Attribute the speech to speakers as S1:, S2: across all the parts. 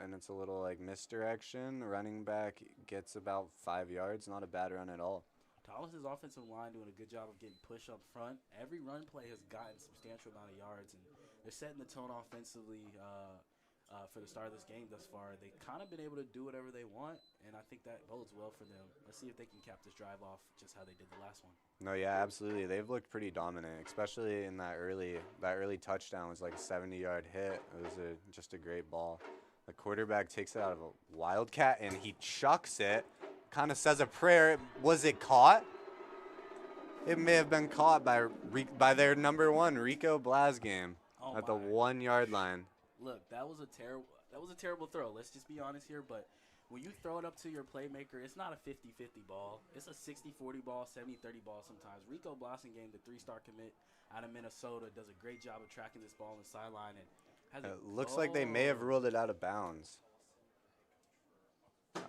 S1: And it's a little like misdirection. Running back gets about 5 yards. Not a bad run at all.
S2: Tollison's offensive line doing a good job of getting push up front. Every run play has gotten a substantial amount of yards, and they're setting the tone offensively for the start of this game thus far. They've kind of been able to do whatever they want, and I think that bodes well for them. Let's see if they can cap this drive off just how they did the last one.
S1: No, yeah, absolutely. They've looked pretty dominant, especially in that early touchdown was like a 70-yard hit. It was just a great ball. The quarterback takes it out of a wildcat, and he chucks it. Kind of says a prayer. Was it caught? It may have been caught by their number one, Rico Blasgame, at the 1 yard line.
S2: Look, that was a terrible throw. Let's just be honest here, but when you throw it up to your playmaker, it's not a 50-50 ball. It's a 60-40 ball, 70-30 ball sometimes. Rico Blasgame, the 3-star commit out of Minnesota, does a great job of tracking this ball on the sideline. And
S1: it looks like they may have ruled it out of bounds.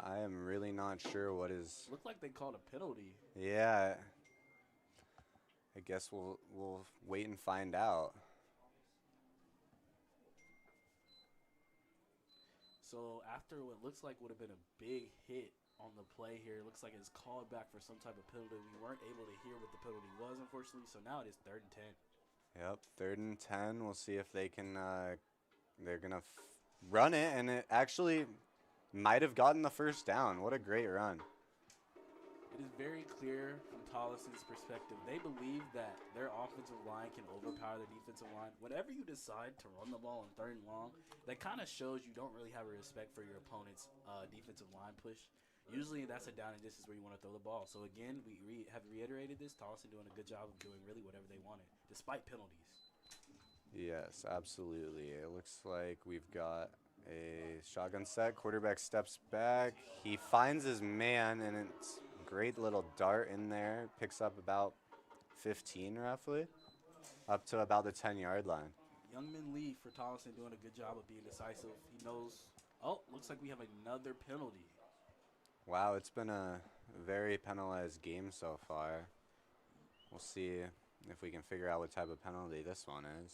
S1: I am really not sure what is.
S2: Looked like they called a penalty.
S1: Yeah. I guess we'll wait and find out.
S2: So after what looks like would have been a big hit on the play here, it looks like it's called back for some type of penalty. We weren't able to hear what the penalty was, unfortunately. So now it is 3rd and 10.
S1: Yep, 3rd and 10. We'll see if they can. They're gonna run it, and it actually might have gotten the first down. What a great run.
S2: It is very clear from Tollison's perspective. They believe that their offensive line can overpower their defensive line. Whenever you decide to run the ball on 3rd and long, that kind of shows you don't really have a respect for your opponent's defensive line push. Usually that's a down and distance where you want to throw the ball. So again, we have reiterated this. Tolleson doing a good job of doing really whatever they wanted, despite penalties.
S1: Yes, absolutely. It looks like we've got a shotgun set. Quarterback steps back. He finds his man, and it's a great little dart in there. Picks up about 15 roughly, up to about the 10-yard line.
S2: Youngman Lee for Tolleson doing a good job of being decisive. He knows, looks like we have another penalty.
S1: Wow, it's been a very penalized game so far. We'll see if we can figure out what type of penalty this one is.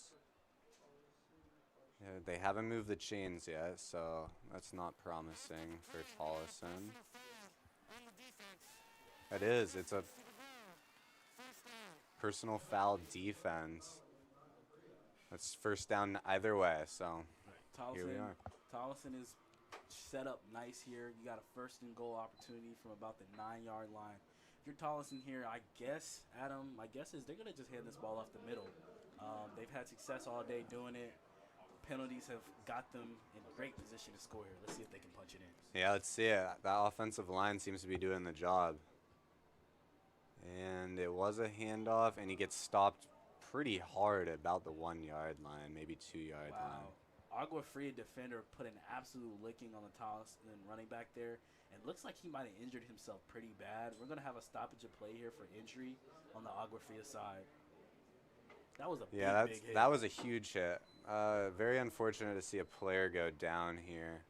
S1: Yeah, they haven't moved the chains yet, so that's not promising for Tollison. It is. It's a personal foul defense. That's first down either way, so here we are.
S2: Tollison is set up nice here. You got a 1st and goal opportunity from about the 9-yard line. If you're Tollison here, I guess, Adam, my guess is they're going to just hand this ball off the middle. They've had success all day doing it. Penalties have got them in great position to score here. Let's see if they can punch it in.
S1: Yeah, let's see it. That offensive line seems to be doing the job. And it was a handoff, and he gets stopped pretty hard at about the 1 yard line, maybe 2 yard line.
S2: Agua Fria defender put an absolute licking on the Tollison running back there. And looks like he might have injured himself pretty bad. We're going to have a stoppage of play here for injury on the Agua Fria side. That was a big hit.
S1: That was a huge hit. Very unfortunate to see a player go down here.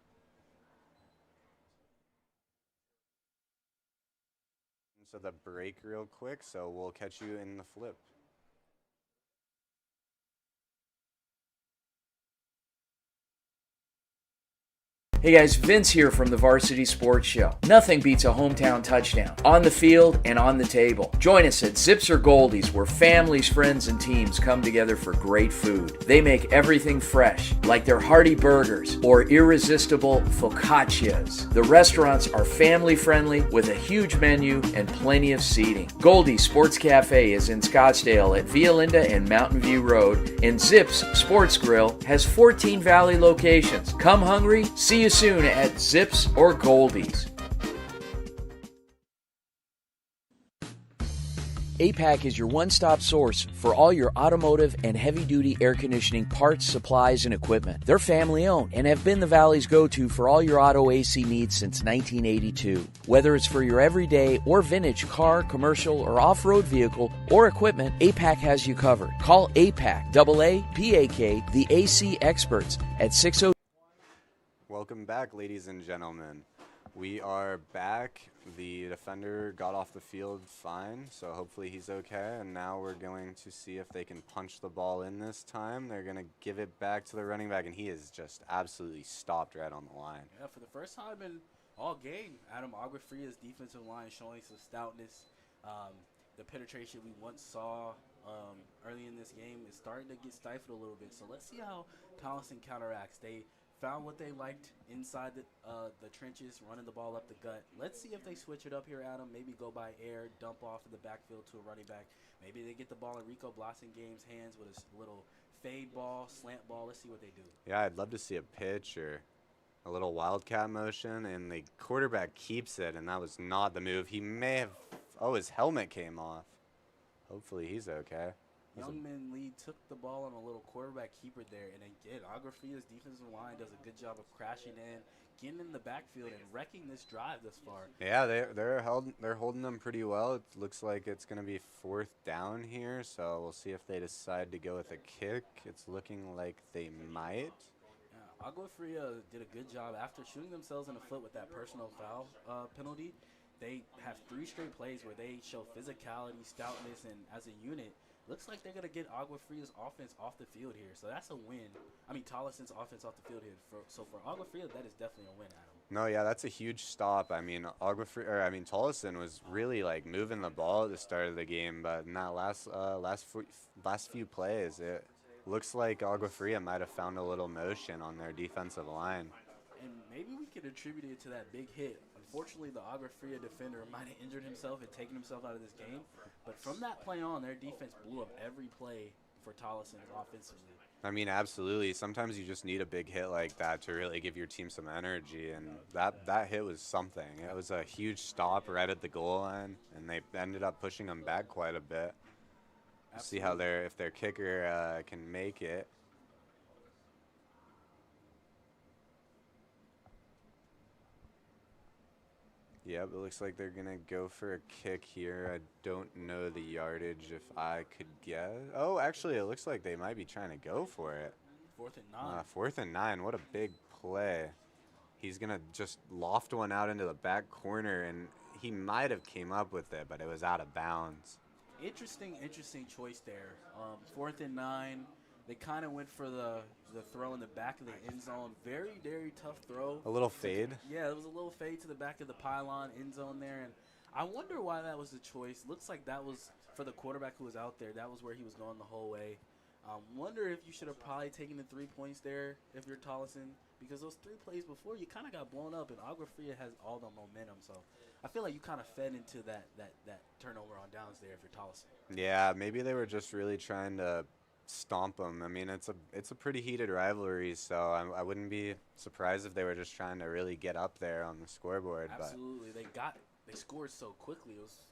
S1: So the break real quick, so we'll catch you in the flip.
S3: Hey guys, Vince here from the Varsity Sports Show. Nothing beats a hometown touchdown, on the field and on the table. Join us at Zips or Goldies, where families, friends, and teams come together for great food. They make everything fresh, like their hearty burgers or irresistible focaccias. The restaurants are family-friendly with a huge menu and plenty of seating. Goldie's Sports Cafe is in Scottsdale at Via Linda and Mountain View Road, and Zips Sports Grill has 14 Valley locations. Come hungry, see you soon at Zips or Goldies. APAC is your one-stop source for all your automotive and heavy-duty air conditioning parts, supplies, and equipment. They're family-owned and have been the Valley's go-to for all your auto AC needs since 1982. Whether it's for your everyday or vintage car, commercial, or off-road vehicle or equipment, APAC has you covered. Call APAC, AAPAK, the AC experts at 60.
S1: Welcome back, ladies and gentlemen. We are back the defender got off the field fine, so hopefully he's okay. And now we're going to see if they can punch the ball in this time. They're going to give it back to the running back, and he is just absolutely stopped right on the line.
S2: Yeah, for the first time in all game, Agua Fria's defensive line showing some stoutness. The penetration we once saw early in this game is starting to get stifled a little bit. So let's see how Tolleson counteracts. They found what they liked inside the trenches, running the ball up the gut. Let's see if they switch it up here, Adam. Maybe go by air, dump off in the backfield to a running back. Maybe they get the ball in Rico Blasingham's hands with a little fade ball, slant ball. Let's see what they do.
S1: Yeah, I'd love to see a pitch or a little wildcat motion, and the quarterback keeps it, and that was not the move. He may have – oh, his helmet came off. Hopefully he's okay.
S2: Youngman Lee took the ball on a little quarterback keeper there, and again, Agua Fria's defensive line does a good job of crashing in, getting in the backfield, and wrecking this drive this far.
S1: Yeah, they're holding them pretty well. It looks like it's going to be 4th down here, so we'll see if they decide to go with a kick. It's looking like they might.
S2: Yeah, Agua Fria did a good job after shooting themselves in the foot with that personal foul penalty. They have 3 straight plays where they show physicality, stoutness, and as a unit, looks like they're going to get Agua Fria's offense off the field here. So that's a win. I mean, Tolleson's offense off the field here. So for Agua Fria, that is definitely a win, Adam.
S1: No, yeah, that's a huge stop. I mean, Tolleson was really like moving the ball at the start of the game, but in that last few plays, it looks like Agua Fria might have found a little motion on their defensive line.
S2: And maybe we could attribute it to that big hit. Unfortunately, the Agua Fria defender might have injured himself and taken himself out of this game. But from that play on, their defense blew up every play for Tolleson offensively.
S1: I mean, absolutely. Sometimes you just need a big hit like that to really give your team some energy, and that hit was something. It was a huge stop right at the goal line, and they ended up pushing them back quite a bit. We'll see how if their kicker can make it. Yep, it looks like they're going to go for a kick here. I don't know the yardage if I could guess. Oh, actually, it looks like they might be trying to go for it.
S2: 4th and 9.
S1: 4th and 9. What a big play. He's going to just loft one out into the back corner, and he might have came up with it, but it was out of bounds.
S2: Interesting choice there. 4th and 9. They kind of went for the throw in the back of the end zone. Very, very tough throw.
S1: A little fade?
S2: Yeah, it was a little fade to the back of the pylon end zone there. And I wonder why that was the choice. Looks like that was for the quarterback who was out there. That was where he was going the whole way. Wonder if you should have probably taken the 3 points there if you're Tollison. Because those 3 plays before, you kind of got blown up. And Agua Fria has all the momentum. So I feel like you kind of fed into that turnover on downs there if you're Tollison.
S1: Yeah, maybe they were just really trying to stomp them. I mean, it's a pretty heated rivalry, so I wouldn't be surprised if they were just trying to really get up there on the scoreboard.
S2: Absolutely, they scored so quickly. It was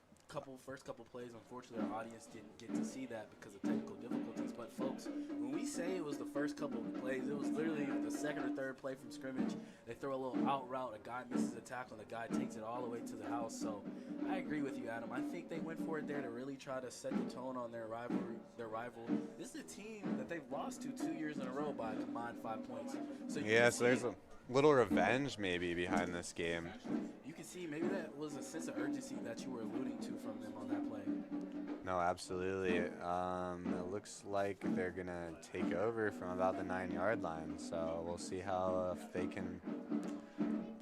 S2: first couple plays. Unfortunately, our audience didn't get to see that because of technical difficulties. But folks, when we say it was the first couple of plays, it was literally the 2nd or 3rd play from scrimmage. They throw a little out route, a guy misses a tackle, and the guy takes it all the way to the house. So I agree with you, Adam. I think they went for it there to really try to set the tone on their rival. This is a team that they've lost to 2 years in a row by a combined 5 points. So
S1: there's a little revenge maybe behind this game.
S2: You can see maybe that was a sense of urgency that you were alluding to from them on that play.
S1: No, absolutely. It looks like they're going to take over from about the 9-yard line, so we'll see how if they can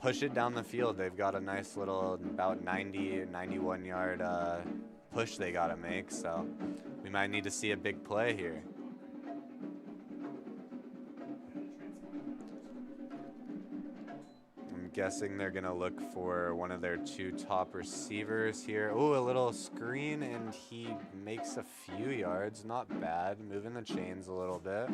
S1: push it down the field. They've got a nice little about 91-yard push they got to make, so we might need to see a big play here. Guessing they're going to look for one of their 2 top receivers here. Ooh, a little screen, and he makes a few yards. Not bad. Moving the chains a little bit.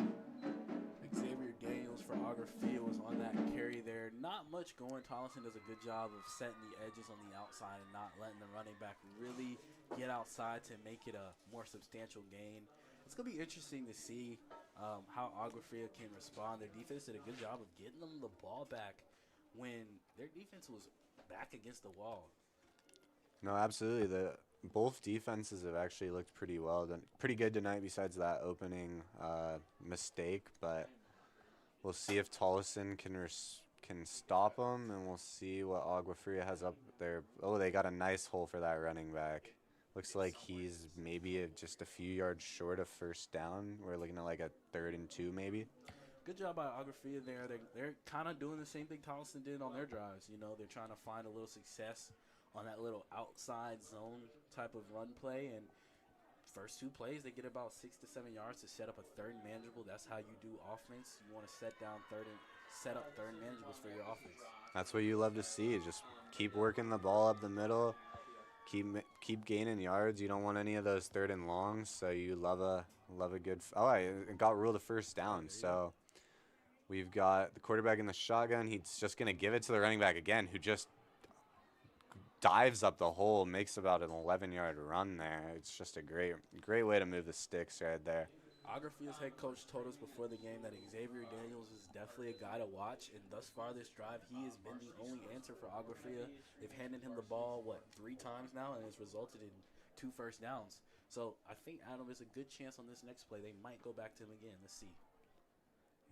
S2: Xavier Daniels for Agua Fria was on that carry there. Not much going. Tolleson does a good job of setting the edges on the outside and not letting the running back really get outside to make it a more substantial gain. It's going to be interesting to see how Agua Fria can respond. Their defense did a good job of getting them the ball back when their defense was back against the wall.
S1: No, absolutely. Both defenses have actually looked pretty good tonight besides that opening mistake, but we'll see if Tolleson can stop them, and we'll see what Agua Fria has up there. Oh, they got a nice hole for that running back. Looks like he's maybe just a few yards short of first down. We're looking at like a 3rd and 2 maybe.
S2: Good job by Agua Fria there. They're kind of doing the same thing Tolleson did on their drives. You know, they're trying to find a little success on that little outside zone type of run play. And first 2 plays, they get about 6 to 7 yards to set up a 3rd and manageable. That's how you do offense. You want to set up 3rd and manageables for your offense.
S1: That's what you love to see. Just keep working the ball up the middle. Keep gaining yards. You don't want any of those 3rd and longs, so you love a good. I got ruled a first down. So we've got the quarterback in the shotgun. He's just gonna give it to the running back again, who just dives up the hole, makes about an 11-yard run there. It's just a great way to move the sticks right there.
S2: Agua Fria's head coach told us before the game that Xavier Daniels is definitely a guy to watch, and thus far this drive, he has been the only answer for Agua Fria. They've handed him the ball, 3 times now, and it's resulted in 2 first downs. So I think, Adam, there's a good chance on this next play they might go back to him again. Let's see.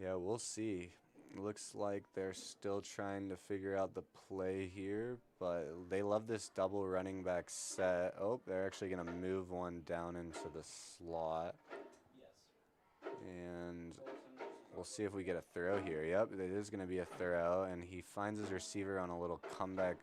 S1: Yeah, we'll see. Looks like they're still trying to figure out the play here, but they love this double running back set. Oh, they're actually going to move one down into the slot. And we'll see if we get a throw here. Yep, it is going to be a throw, and he finds his receiver on a little comeback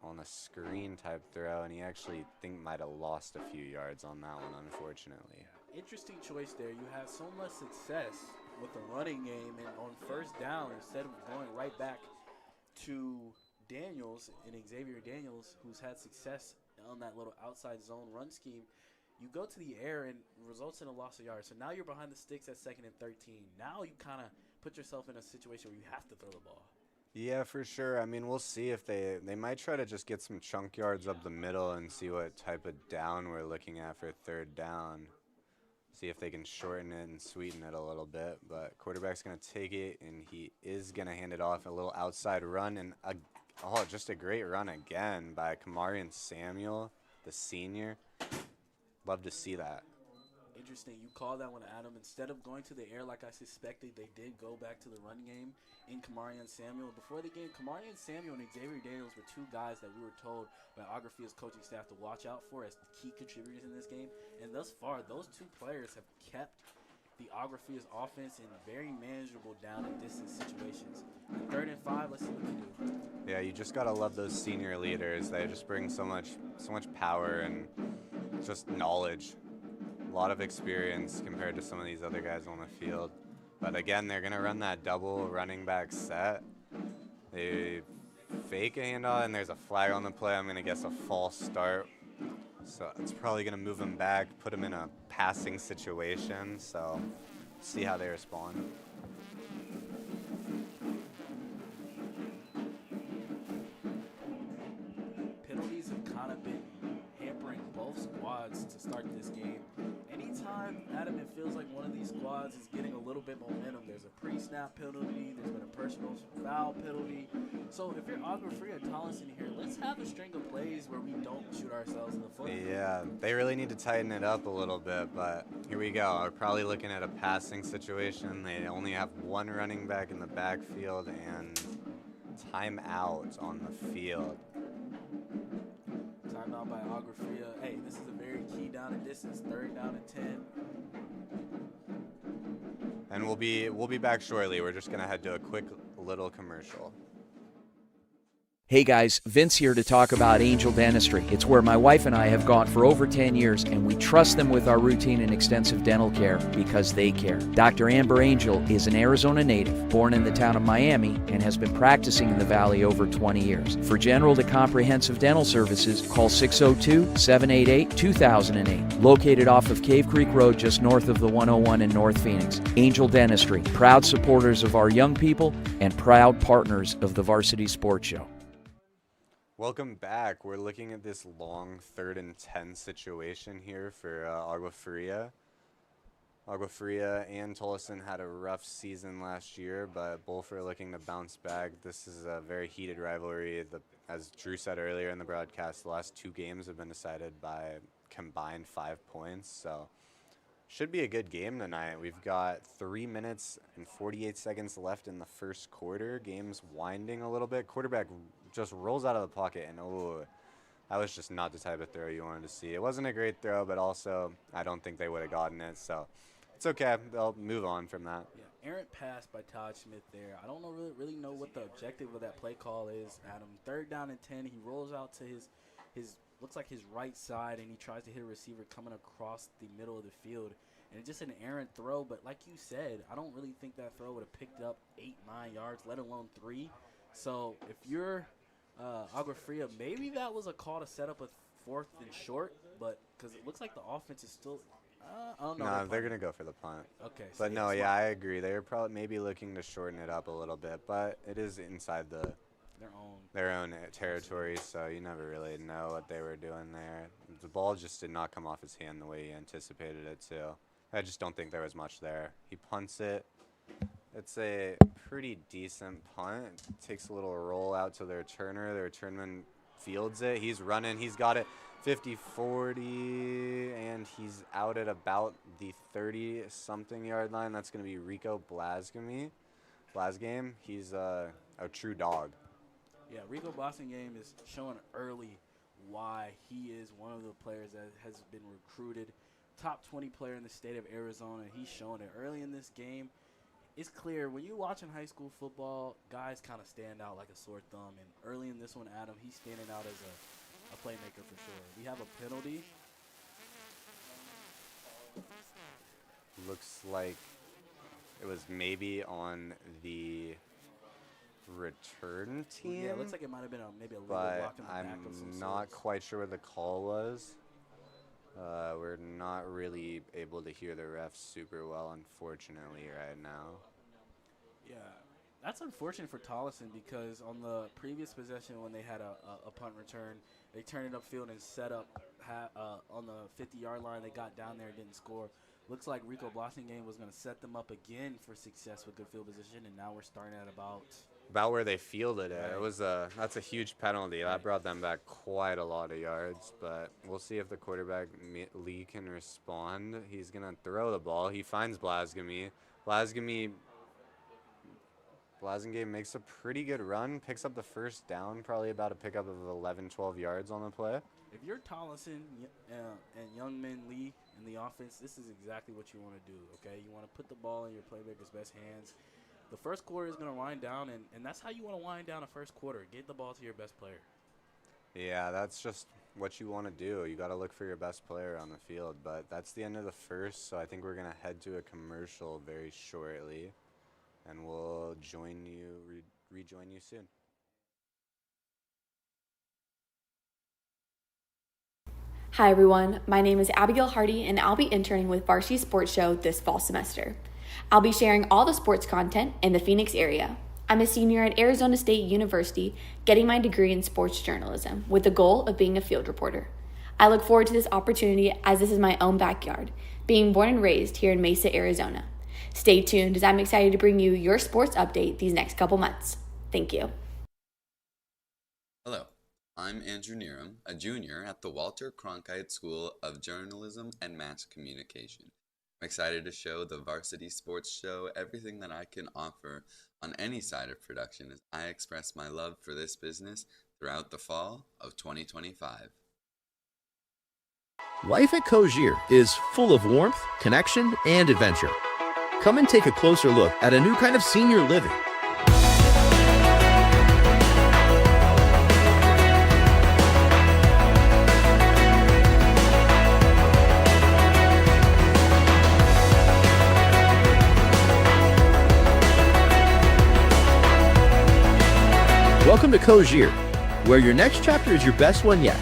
S1: on a screen type throw, and he actually might have lost a few yards on that one, unfortunately.
S2: Interesting choice there. You have so much success with the running game, and on first down, instead of going right back to Daniels and Xavier Daniels, who's had success on that little outside zone run scheme, you go to the air and results in a loss of yards. So now you're behind the sticks at 2nd and 13. Now you kind of put yourself in a situation where you have to throw the ball.
S1: Yeah, for sure. I mean, we'll see if they might try to just get some chunk yards up the middle and see what type of down we're looking at for 3rd down. See if they can shorten it and sweeten it a little bit. But quarterback's going to take it, and he is going to hand it off. A little outside run, and just a great run again by Kamarian Samuel, the senior. Love to see that.
S2: Interesting. You call that one, Adam. Instead of going to the air like I suspected, they did go back to the run game in Kamarian Samuel. Before the game, Kamarian Samuel and Xavier Daniels were 2 guys that we were told by Agua Fria's coaching staff to watch out for as key contributors in this game. And thus far, those 2 players have kept the Agua Fria's offense in very manageable down and distance situations. 3rd and 5, let's see what they do.
S1: Yeah, you just got to love those senior leaders. They just bring so much power and just knowledge. A lot of experience compared to some of these other guys on the field. But again, they're going to run that double running back set. They fake a handoff, and there's a flag on the play. I'm going to guess a false start. So it's probably going to move him back, put him in a passing situation. So see how they respond.
S2: Penalties have kind of been hampering both squads to start this game. Anytime, Adam, it feels like one of these squads is getting a little bit momentum. There's a pre-snap penalty. There's been a personal foul penalty. So if you're Agua Fria and Tolleson here, let's have a string of plays where we don't shoot ourselves in the foot.
S1: Yeah, they really need to tighten it up a little bit, but here we go. We're probably looking at a passing situation. They only have 1 running back in the backfield and timeout on the field.
S2: Timeout by Agua Fria. Hey, this is a very key down and distance. 3rd down and 10.
S1: And we'll be back shortly. We're just gonna head to a quick little commercial.
S3: Hey guys, Vince here to talk about Angel Dentistry. It's where my wife and I have gone for over 10 years, and we trust them with our routine and extensive dental care because they care. Dr. Amber Angel is an Arizona native, born in the town of Miami, and has been practicing in the Valley over 20 years. For general to comprehensive dental services, call 602-788-2008. Located off of Cave Creek Road, just north of the 101 in North Phoenix. Angel Dentistry, proud supporters of our young people and proud partners of the Varsity Sports Show.
S1: Welcome back. We're looking at this long 3rd and 10 situation here for Agua Fria. Agua Fria and Tolleson had a rough season last year, but both are looking to bounce back. This is a very heated rivalry. As Drew said earlier in the broadcast, the last 2 games have been decided by combined 5 points. So Should be a good game tonight. We've got 3 minutes and 48 seconds left in the first quarter. Game's winding a little bit. Quarterback just rolls out of the pocket, and that was just not the type of throw you wanted to see. It wasn't a great throw, but also I don't think they would have gotten it, so it's okay. They'll move on from that.
S2: Yeah, errant pass by Todd Smith there. I don't really know what the objective of that play call is, Adam. 3rd down and 10. He rolls out to his looks like his right side, and he tries to hit a receiver coming across the middle of the field. And it's just an errant throw, but like you said, I don't really think that throw would have picked up 8, 9 yards, let alone 3. So if you're Agua Fria, maybe that was a call to set up a 4th and short, but because it looks like the offense is still I don't know.
S1: No, they're going to go for the punt.
S2: Okay. So
S1: But no, yeah, I agree. They were probably maybe looking to shorten it up a little bit, but it is inside their own territory, so you never really know what they were doing there. The ball just did not come off his hand the way he anticipated it to. I just don't think there was much there. He punts it. It's a pretty decent punt. It takes a little roll out to their returner. The returnman fields it. He's running. He's got it 50-40, and he's out at about the 30-something yard line. That's going to be Rico Blasgame. He's a true dog.
S2: Yeah, Rico Blasgame is showing early why he is one of the players that has been recruited. Top 20 player in the state of Arizona. He's showing it early in this game. It's clear when you're watching high school football, guys kind of stand out like a sore thumb. And early in this one, Adam, he's standing out as a playmaker for sure. We have a penalty.
S1: Looks like it was maybe on the return team.
S2: Yeah, it looks like it might have been maybe a little
S1: but
S2: block in the back of some
S1: I'm not
S2: sorts.
S1: quite sure what the call was. We're not really able to hear the refs super well, unfortunately, right now.
S2: Yeah, that's unfortunate for Tolleson because on the previous possession when they had a punt return, they turned it upfield and set up on the 50-yard line. They got down there and didn't score. Looks like Rico Blasgame was going to set them up again for success with good field position, and now we're starting at about
S1: where they fielded it.
S2: Right.
S1: That's a huge penalty. That brought them back quite a lot of yards, but we'll see if the quarterback Lee can respond. He's gonna throw the ball. He finds Blasgame. Blasgame makes a pretty good run, picks up the first down, probably about a pickup of 11, 12 yards on the play.
S2: If you're Tollison and Youngman Lee in the offense, this is exactly what you want to do, okay? You want to put the ball in your playmaker's best hands. The first quarter is going to wind down, and that's how you want to wind down a first quarter. Get the ball to your best player.
S1: Yeah, that's just what you want to do. You got to look for your best player on the field, but that's the end of the first, so I think we're going to head to a commercial very shortly, and we'll rejoin you soon.
S4: Hi everyone, my name is Abigail Hardy and I'll be interning with Varsity Sports Show this fall semester. I'll be sharing all the sports content in the Phoenix area. I'm a senior at Arizona State University getting my degree in sports journalism with the goal of being a field reporter. I look forward to this opportunity as this is my own backyard, being born and raised here in Mesa, Arizona. Stay tuned as I'm excited to bring you your sports update these next couple months. Thank you.
S5: Hello, I'm Andrew Neerum, a junior at the Walter Cronkite School of Journalism and Mass Communication. I'm excited to show the Varsity Sports Show everything that I can offer on any side of production as I express my love for this business throughout the fall of 2025.
S6: Life at Cogier is full of warmth, connection, and adventure. Come and take a closer look at a new kind of senior living. Welcome to Cogier, where your next chapter is your best one yet.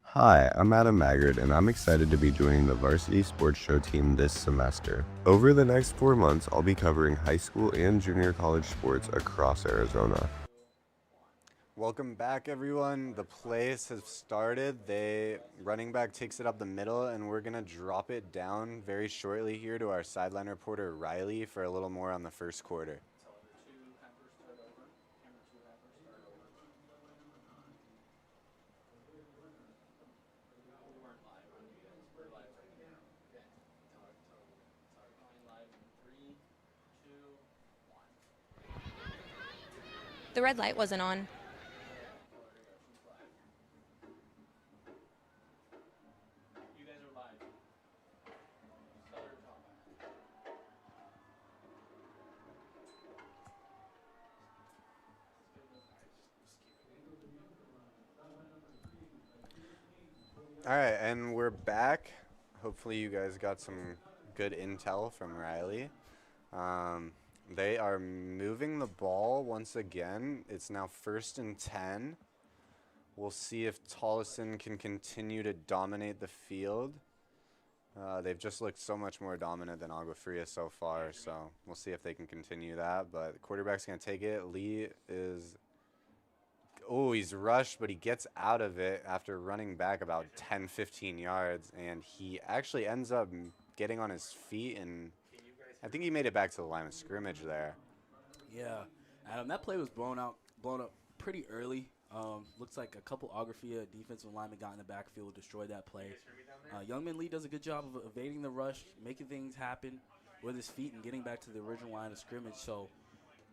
S7: Hi, I'm Adam Maggard, and I'm excited to be joining the Varsity Sports Show team this semester. Over the next 4 months, I'll be covering high school and junior college sports across Arizona.
S1: Welcome back, everyone. The plays have started. Running back takes it up the middle, and we're going to drop it down very shortly here to our sideline reporter, Riley, for a little more on the first quarter.
S8: The red light wasn't on.
S1: All right, and we're back. Hopefully you guys got some good intel from Riley. They are moving the ball once again. It's now 1st and 10. We'll see if Tollison can continue to dominate the field. They've just looked so much more dominant than Agua Fria so far, so we'll see if they can continue that. But the quarterback's going to take it. Lee is... Oh, he's rushed, but he gets out of it after running back about 10, 15 yards, and he actually ends up getting on his feet, and I think he made it back to the line of scrimmage there.
S2: Yeah, Adam, that play was blown up pretty early. Looks like a couple Agua Fria defensive linemen got in the backfield, destroyed that play. Youngman Lee does a good job of evading the rush, making things happen with his feet, and getting back to the original line of scrimmage. So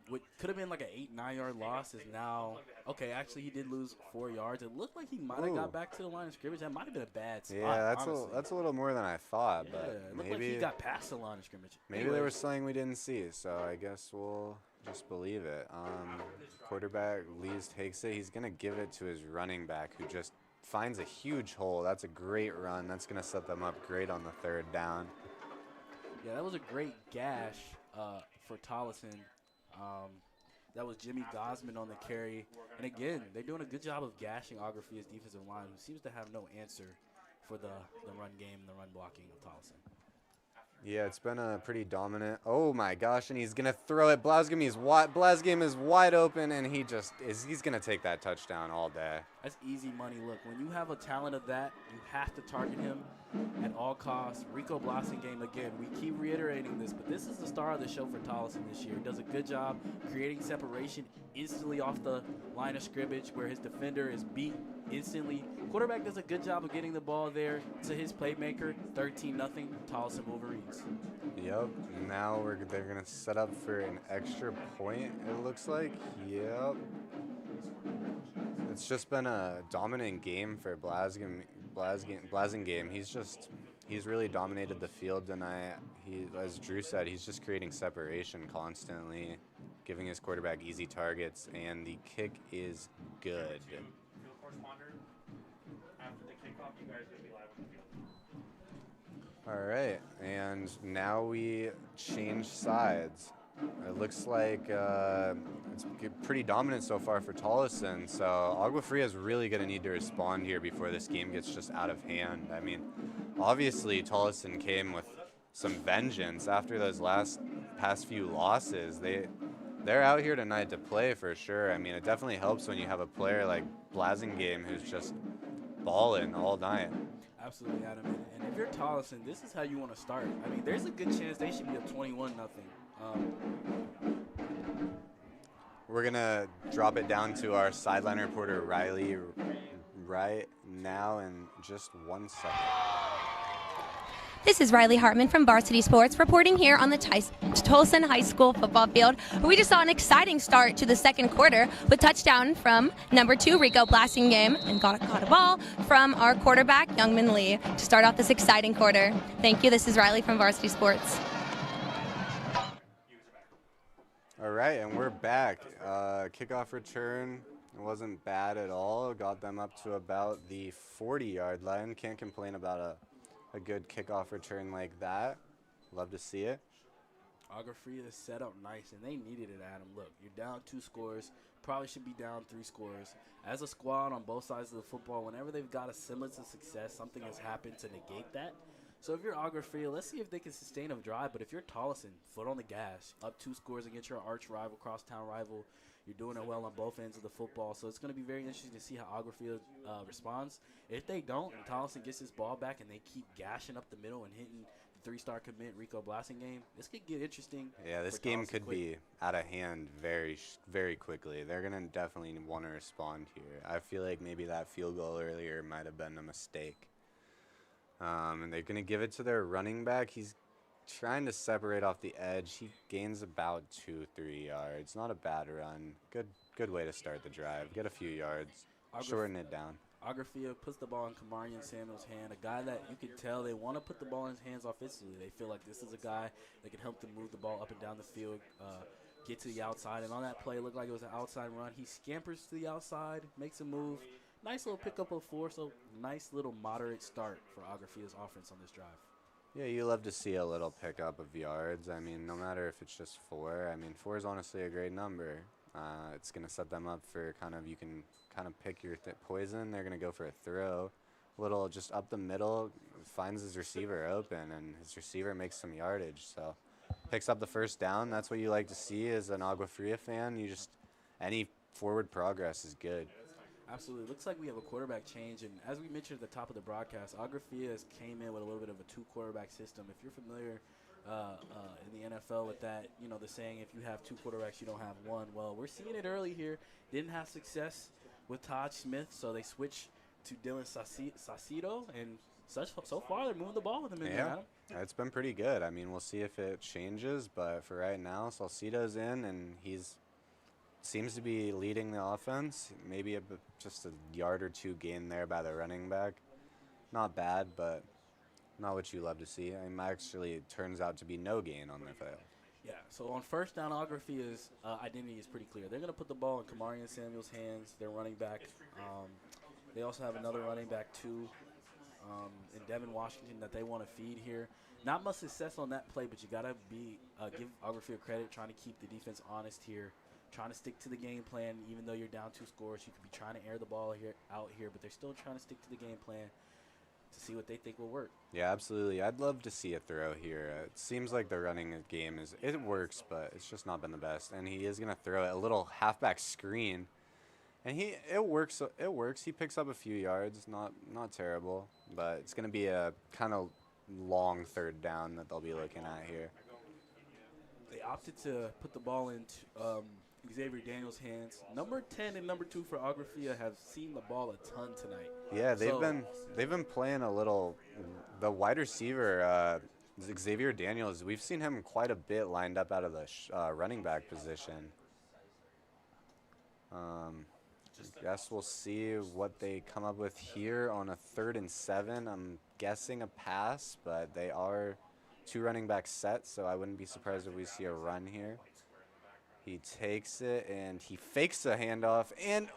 S2: what could have been like an 8-9 yard loss is now okay. Actually, he did lose 4 yards. It looked like he might have got back to the line of scrimmage. That might have been a bad spot.
S1: Yeah,
S2: honestly.
S1: that's a little more than I thought,
S2: Yeah,
S1: but
S2: it looked
S1: maybe
S2: like he got past the line of scrimmage.
S1: maybe there was something we didn't see, so I guess we'll just believe it. Quarterback Lees takes it. He's gonna give it to his running back, who just finds a huge hole. That's a great run. That's gonna set them up great on the 3rd down.
S2: Yeah, that was a great gash for Tollison. That was Jimmy Gosman on the carry. And again, they're doing a good job of gashing Agua Fria's defensive line, who seems to have no answer for the run game and the run blocking of Tollison.
S1: Yeah, it's been a pretty dominant. Oh my gosh, and he's gonna throw it. Blasgame is wide open, and he's gonna take that touchdown all day.
S2: That's easy money. Look, when you have a talent of that, you have to target him at all costs. Rico Blasingame, again, we keep reiterating this, but this is the star of the show for Tollison this year. He does a good job creating separation instantly off the line of scrimmage where his defender is beat instantly. Quarterback does a good job of getting the ball there to his playmaker. 13-0, Tollison Wolverines.
S1: Yep. Now they're gonna set up for an extra point. It looks like. Yep. It's just been a dominant game for Blasingame. He's really dominated the field tonight. As Drew said, he's just creating separation constantly, giving his quarterback easy targets, and the kick is good. All right, and now we change sides. It looks like it's pretty dominant so far for Tollison, so Agua Fria is really going to need to respond here before this game gets just out of hand. I mean, obviously Tollison came with some vengeance after those past few losses. They're out here tonight to play for sure. I mean, it definitely helps when you have a player like Blasingame who's just balling all night.
S2: Absolutely, Adam. And if you're Tollison, this is how you want to start. I mean, there's a good chance they should be up 21-0.
S1: We're going to drop it down to our sideline reporter, Riley, right now in just 1 second.
S8: This is Riley Hartman from Varsity Sports reporting here on the Tolleson High School football field, where we just saw an exciting start to the second quarter with touchdown from number 2, Rico Blasingame, and caught a ball from our quarterback, Youngman Lee, to start off this exciting quarter. Thank you. This is Riley from Varsity Sports.
S1: All right, and we're back. Kickoff return wasn't bad at all. Got them up to about the 40-yard line. Can't complain about a good kickoff return like that. Love to see it.
S2: Agua Fria is set up nice, and they needed it, Adam. Look, you're down 2 scores. Probably should be down 3 scores. As a squad on both sides of the football, whenever they've got a semblance of success, something has happened to negate that. So if you're Agua Fria, let's see if they can sustain a drive. But if you're Tollison, foot on the gas, up 2 scores against your arch rival, crosstown rival, you're doing it well on both ends of the football. So it's going to be very interesting to see how Agua Fria responds. If they don't, and Tollison gets his ball back and they keep gashing up the middle and hitting the 3-star commit Rico Blasingame, this could get interesting.
S1: Yeah, this game could be out of hand very, very quickly. They're going to definitely want to respond here. I feel like maybe that field goal earlier might have been a mistake. And they're going to give it to their running back. He's trying to separate off the edge. He gains about 2-3 yards. Not a bad run. Good good way to start the drive. Get a few yards,
S2: Agua-
S1: shorten it down.
S2: Agua Fria puts the ball in Kamarian Samuel's hand, a guy that you can tell they want to put the ball in his hands offensively. They feel like this is a guy that can help them move the ball up and down the field, get to the outside. And on that play, it looked like it was an outside run. He scampers to the outside, makes a move. Nice little pickup of 4, so nice little moderate start for Agua Fria's offense on this drive.
S1: Yeah, you love to see a little pickup of yards. I mean, no matter if it's just 4. I mean, 4 is honestly a great number. It's going to set them up for you can kind of pick your poison. They're going to go for a throw. Little just up the middle, finds his receiver open, and his receiver makes some yardage. So picks up the first down. That's what you like to see as an Agua Fria fan. Any forward progress is good.
S2: Absolutely. Looks like we have a quarterback change. And as we mentioned at the top of the broadcast, Agua Fria came in with a little bit of a 2-quarterback system. If you're familiar in the NFL with that, the saying, if you have 2 quarterbacks, you don't have one. Well, we're seeing it early here. Didn't have success with Todd Smith, so they switched to Dylan Saucedo, and so far they're moving the ball with him in there. Adam.
S1: It's been pretty good. I mean, we'll see if it changes, but for right now, Saucedo's in, and seems to be leading the offense. Maybe just a yard or 2 gain there by the running back. Not bad, but not what you love to see. I mean, actually, it turns out to be no gain on the field.
S2: Yeah, so on first down, Agua Fria's identity is pretty clear. They're going to put the ball in Kamarian Samuel's hands, their running back. They also have another running back, too, in Devin Washington that they want to feed here. Not much success on that play, but you got to give Agua Fria credit, trying to keep the defense honest here, trying to stick to the game plan. Even though you're down 2 scores, you could be trying to air the ball out here, but they're still trying to stick to the game plan to see what they think will work.
S1: Yeah, absolutely. I'd love to see a throw here. It seems like the running game it works, but it's just not been the best. And he is going to throw it, a little halfback screen, and it works. It works. He picks up a few yards, not terrible, but it's going to be a kind of long 3rd down that they'll be looking at here.
S2: They opted to put the ball into Xavier Daniels' hands. Number 10 and number 2 for Agua Fria have seen the ball a ton tonight.
S1: Yeah, they've been playing a little. The wide receiver Xavier Daniels, we've seen him quite a bit lined up out of the running back position. I guess we'll see what they come up with here on a 3rd and 7. I'm guessing a pass, but they are 2 running backs set, so I wouldn't be surprised if we see a run here. He takes it, and he fakes a handoff, and,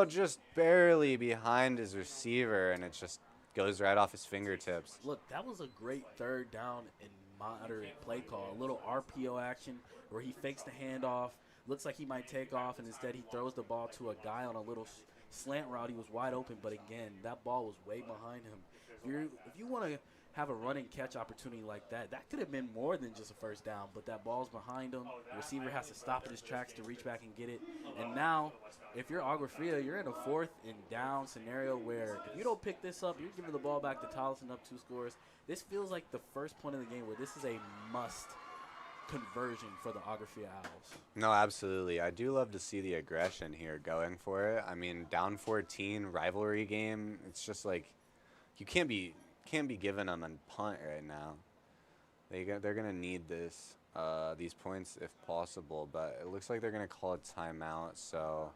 S1: just barely behind his receiver, and it just goes right off his fingertips.
S2: Look, that was a great 3rd down and moderate play call. A little RPO action where he fakes the handoff, looks like he might take off, and instead he throws the ball to a guy on a little slant route. He was wide open, but again, that ball was way behind him. If you want to have a running catch opportunity like that could have been more than just a 1st down, but that ball's behind him. The receiver has to stop in his tracks to reach back and get it. And now, if you're Agua Fria, you're in a 4th and down scenario where if you don't pick this up, you're giving the ball back to Tolleson up 2 scores. This feels like the first point of the game where this is a must conversion for the Agua Fria Owls.
S1: No, absolutely. I do love to see the aggression here going for it. I mean, down 14, rivalry game, it's just like you can't be giving them a punt right now. They're gonna need these points if possible, but it looks like they're gonna call a timeout. So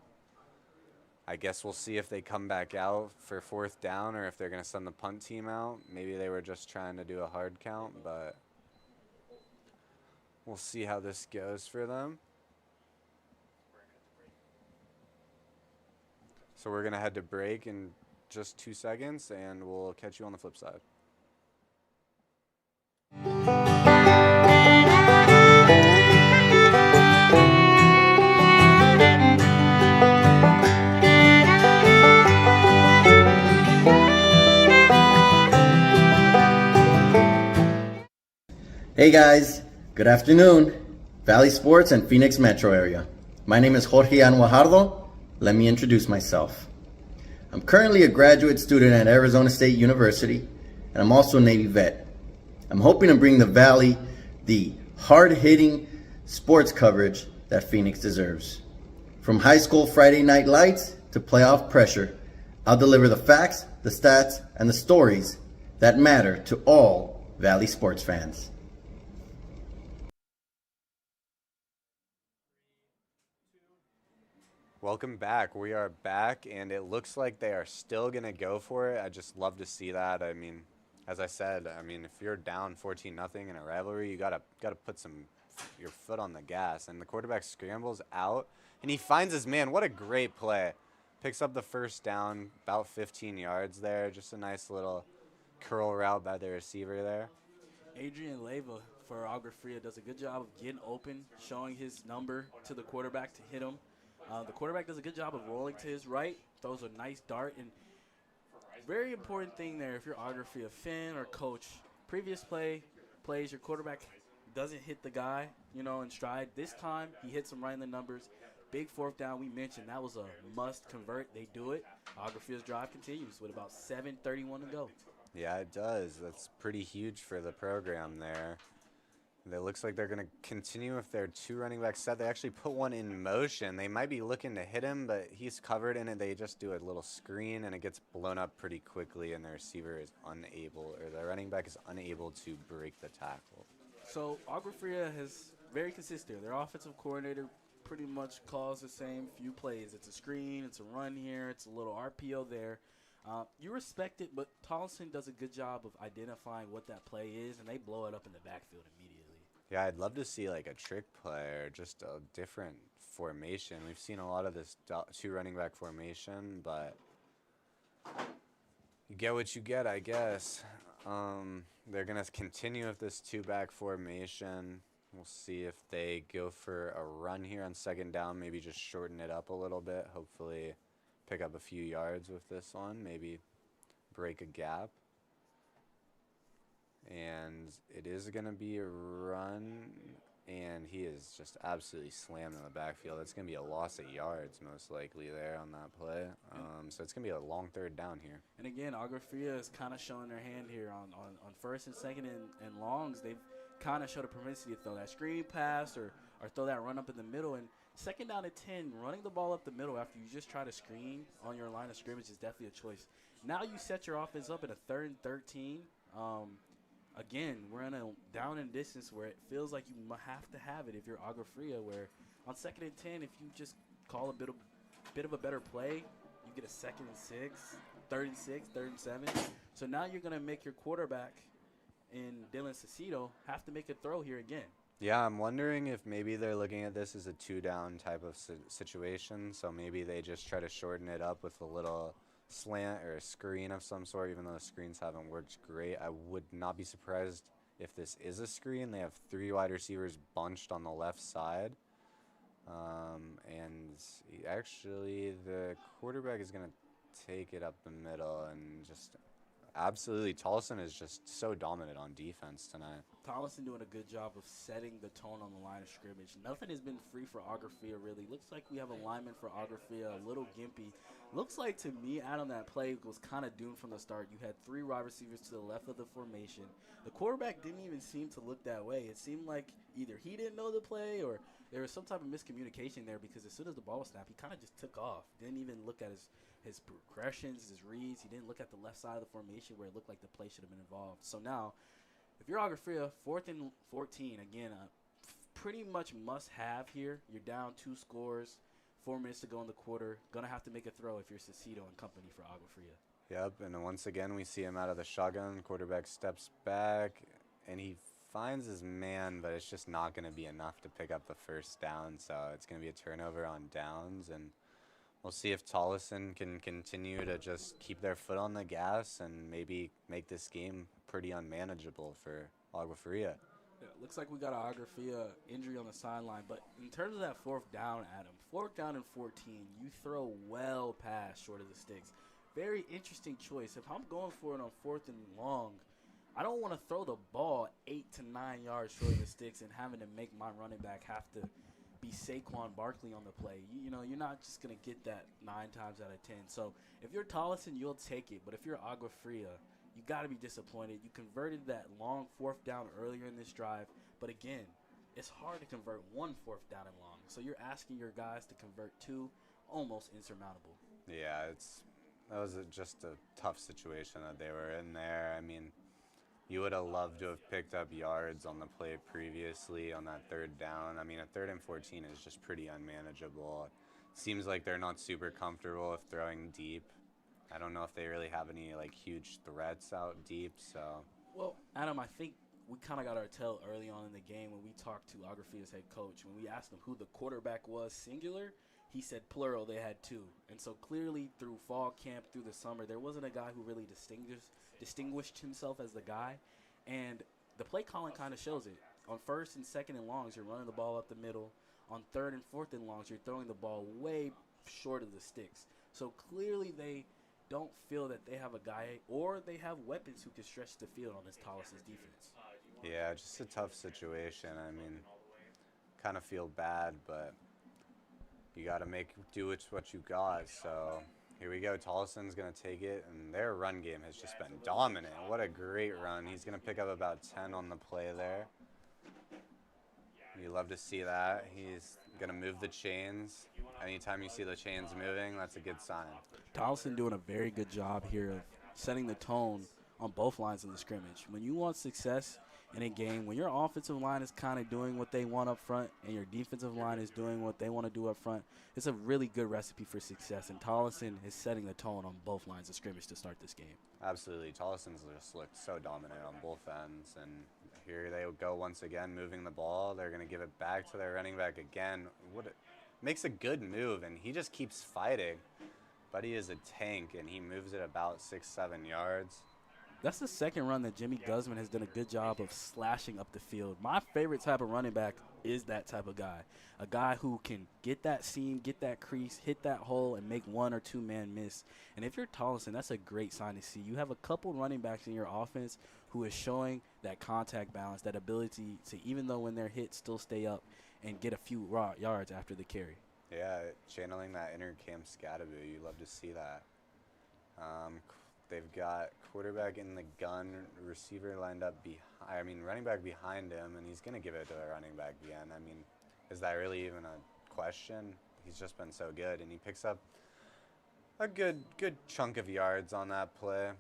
S1: I guess we'll see if they come back out for 4th down or if they're gonna send the punt team out. Maybe they were just trying to do a hard count, but we'll see how this goes for them. So we're gonna head to break in just 2 seconds, and we'll catch you on the flip side.
S9: Hey guys, good afternoon. Valley Sports and Phoenix Metro area. My name is Jorge Anwajardo. Let me introduce myself. I'm currently a graduate student at Arizona State University, and I'm also a Navy vet. I'm hoping to bring the Valley the hard-hitting sports coverage that Phoenix deserves. From high school Friday night lights to playoff pressure, I'll deliver the facts, the stats, and the stories that matter to all Valley sports fans.
S1: Welcome back. We are back, and it looks like they are still going to go for it. I just love to see that. I mean, as I said, I mean, if you're down 14-0 in a rivalry, you gotta put your foot on the gas. And the quarterback scrambles out, and he finds his man. What a great play. Picks up the first down, about 15 yards there. Just a nice little curl route by the receiver there.
S2: Adrian Leyva for Agua Fria does a good job of getting open, showing his number to the quarterback to hit him. The quarterback does a good job of rolling to his right, throws a nice dart, and very important thing there if you're Agua Fria fan or coach. Previous plays, your quarterback doesn't hit the guy, in stride. This time, he hits him right in the numbers. Big fourth down, we mentioned, that was a must convert. They do it. Agua Fria's drive continues with about 7:31 to go.
S1: Yeah, it does. That's pretty huge for the program there. It looks like they're going to continue with their 2 running back set. They actually put one in motion. They might be looking to hit him, but he's covered in it. They just do a little screen, and it gets blown up pretty quickly, and the receiver is unable, or the running back is unable to break the tackle.
S2: So Agua Fria has very consistent. Their offensive coordinator pretty much calls the same few plays. It's a screen, it's a run here, it's a little RPO there. You respect it, but Tolleson does a good job of identifying what that play is, and they blow it up in the backfield immediately.
S1: Yeah, I'd love to see like a trick play or just a different formation. We've seen a lot of this 2 running back formation, but you get what you get, I guess. They're going to continue with this 2-back formation. We'll see if they go for a run here on second down, maybe just shorten it up a little bit, hopefully pick up a few yards with this one, maybe break a gap. And it is going to be a run, and he is just absolutely slammed in the backfield. It's going to be a loss of yards most likely there on that play. So it's going to be a long third down here.
S2: And again, Agua Fria is kind of showing their hand here on first and second and longs. They've kind of showed a propensity to throw that screen pass or throw that run up in the middle. And second down at 10, running the ball up the middle after you just try to screen on your line of scrimmage is definitely a choice. Now you set your offense up at a 3rd and 13. Again, we're in a down and distance where it feels like you have to have it if you're Agua Fria, where on 2nd and 10, if you just call a bit of a better play, you get a 2nd and 6, 3rd and 6, 3rd and 7. So now you're going to make your quarterback in Dylan Cecito have to make a throw here again.
S1: Yeah, I'm wondering if maybe they're looking at this as a 2-down type of situation, so maybe they just try to shorten it up with a little slant or a screen of some sort, even though the screens haven't worked great. I would not be surprised if this is a screen. They have 3 wide receivers bunched on the left side. And actually the quarterback is going to take it up the middle and just absolutely, Tolleson is just so dominant on defense tonight.
S2: Tolleson doing a good job of setting the tone on the line of scrimmage. Nothing has been free for Agua Fria, really. Looks like we have a lineman for Agua Fria, a little gimpy. Looks like to me, Adam, that play was kind of doomed from the start. You had 3 wide receivers to the left of the formation. The quarterback didn't even seem to look that way. It seemed like either he didn't know the play or there was some type of miscommunication there, because as soon as the ball was snapped, he kind of just took off. Didn't even look at his progressions, his reads. He didn't look at the left side of the formation where it looked like the play should have been involved. So now, if you're Agua Fria, 4th and 14, again, pretty much must-have here. You're down 2 scores, 4 minutes to go in the quarter. Going to have to make a throw if you're Cecito and company for Agua Fria.
S1: Yep, and once again we see him out of the shotgun. Quarterback steps back, and he finds his man, but it's just not going to be enough to pick up the first down. So it's going to be a turnover on downs, and we'll see if Tollison can continue to just keep their foot on the gas and maybe make this game pretty unmanageable for Agua Fria.
S2: Yeah, looks like we got an Agua Fria injury on the sideline, but in terms of that 4th down, Adam, 4th down and 14, you throw well past short of the sticks. Very interesting choice. If I'm going for it on 4th and long, I don't want to throw the ball 8 to 9 yards short of the sticks and having to make my running back have to be Saquon Barkley on the play. You know, you're not just going to get that 9 times out of 10. So if you're Tollison, you'll take it. But if you're Agua Fria, you got to be disappointed. You converted that long 4th down earlier in this drive. But again, it's hard to convert 1 4th down and long. So you're asking your guys to convert 2, almost insurmountable.
S1: Yeah, that was just a tough situation that they were in there. I mean, you would have loved to have picked up yards on the play previously on that 3rd down. I mean, a 3rd and 14 is just pretty unmanageable. seems like they're not super comfortable with throwing deep. I don't know if they really have any like huge threats out deep. So
S2: Well, Adam, I think we kind of got our tell early on in the game when we talked to Agua Fria's head coach. When we asked him who the quarterback was singular, he said plural, they had two. And so clearly through fall camp, through the summer, there wasn't a guy who really distinguished himself as the guy. And the play calling kind of shows it. On first and second and longs, you're running the ball up the middle. On third and fourth and longs, you're throwing the ball way short of the sticks. So clearly they don't feel that they have a guy or they have weapons who can stretch the field on this Tollison's defense.
S1: yeah, just a tough situation. I mean, kind of feel bad, but you got to do what you got. So here we go. Tollison's going to take it, and their run game has just been dominant. What a great run. He's going to pick up about 10 on the play there. You love to see that. He's going to move the chains. Anytime you see the chains moving, that's a good sign.
S2: Tollison doing a very good job here of setting the tone on both lines of the scrimmage. When you want success in a game, when your offensive line is kind of doing what they want up front and your defensive line is doing what they want to do up front, it's a really good recipe for success. And Tollison is setting the tone on both lines of scrimmage to start this game.
S1: Absolutely. Tollison's just looked so dominant on both ends. And here they go once again, moving the ball. They're going to give it back to their running back again. Makes a good move, and he just keeps fighting. Buddy is a tank, and he moves it about 6-7 yards.
S2: That's the second run that Jimmy Guzman has done a good job of slashing up the field. My favorite type of running back is that type of guy, a guy who can get that seam, get that crease, hit that hole, and make one or two man miss. And if you're Tollison, that's a great sign to see. You have a couple running backs in your offense who is showing that contact balance, that ability to, even though when they're hit, still stay up and get a few raw yards after the carry.
S1: Yeah, channeling that inner Cam Scatterby, you love to see that. They've got quarterback in the gun, receiver lined up running back behind him, and he's going to give it to the running back again. I mean, is that really even a question? He's just been so good, and he picks up a good chunk of yards on that play.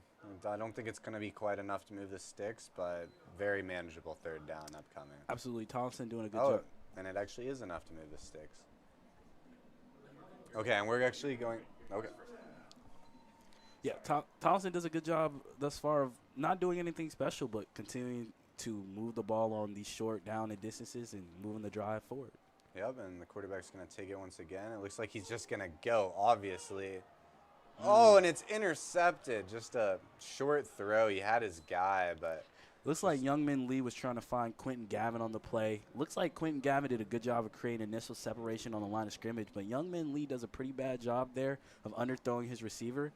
S1: I don't think it's going to be quite enough to move the sticks, but very manageable third down upcoming.
S2: Absolutely. Tollison doing a good job.
S1: And it actually is enough to move the sticks. Okay, and we're actually going – okay.
S2: Yeah, Tolleson does a good job thus far of not doing anything special, but continuing to move the ball on these short down and distances and moving the drive forward.
S1: Yep, and the quarterback's going to take it once again. It looks like he's just going to go, obviously. Oh, and it's intercepted. Just a short throw. He had his guy, but
S2: looks like Youngmin Lee was trying to find Quentin Gavin on the play. Looks like Quentin Gavin did a good job of creating initial separation on the line of scrimmage, but Youngmin Lee does a pretty bad job there of underthrowing his receiver.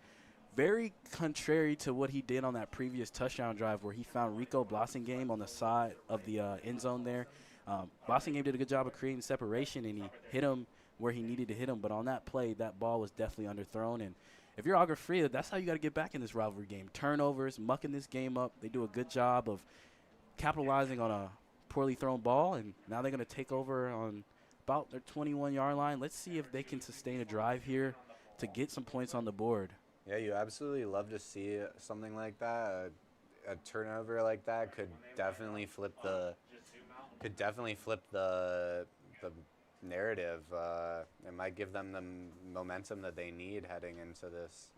S2: Very contrary to what he did on that previous touchdown drive where he found Rico Blossingame on the side of the end zone there. Blossingame did a good job of creating separation, and he hit him where he needed to hit him. But on that play, that ball was definitely underthrown. And if you're Agua Fria, that's how you got to get back in this rivalry game. Turnovers, mucking this game up. They do a good job of capitalizing on a poorly thrown ball, and now they're going to take over on about their 21-yard line. Let's see if they can sustain a drive here to get some points on the board.
S1: Yeah, you absolutely love to see something like that. A turnover like that could definitely flip the narrative. It might give them the momentum that they need heading into this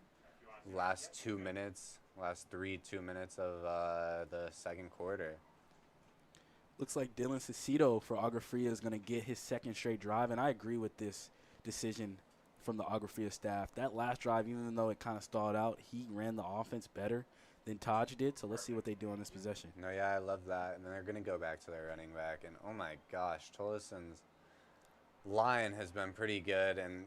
S1: last 2 minutes of the second quarter.
S2: Looks like Dylan Cicito for Agua Fria is going to get his second straight drive, and I agree with this decision from the Agua Fria staff. That last drive, even though it kind of stalled out, he ran the offense better than Taj did, so let's see what they do on this possession.
S1: No, yeah, I love that. And then they're going to go back to their running back, and oh my gosh, Tollison's line has been pretty good, and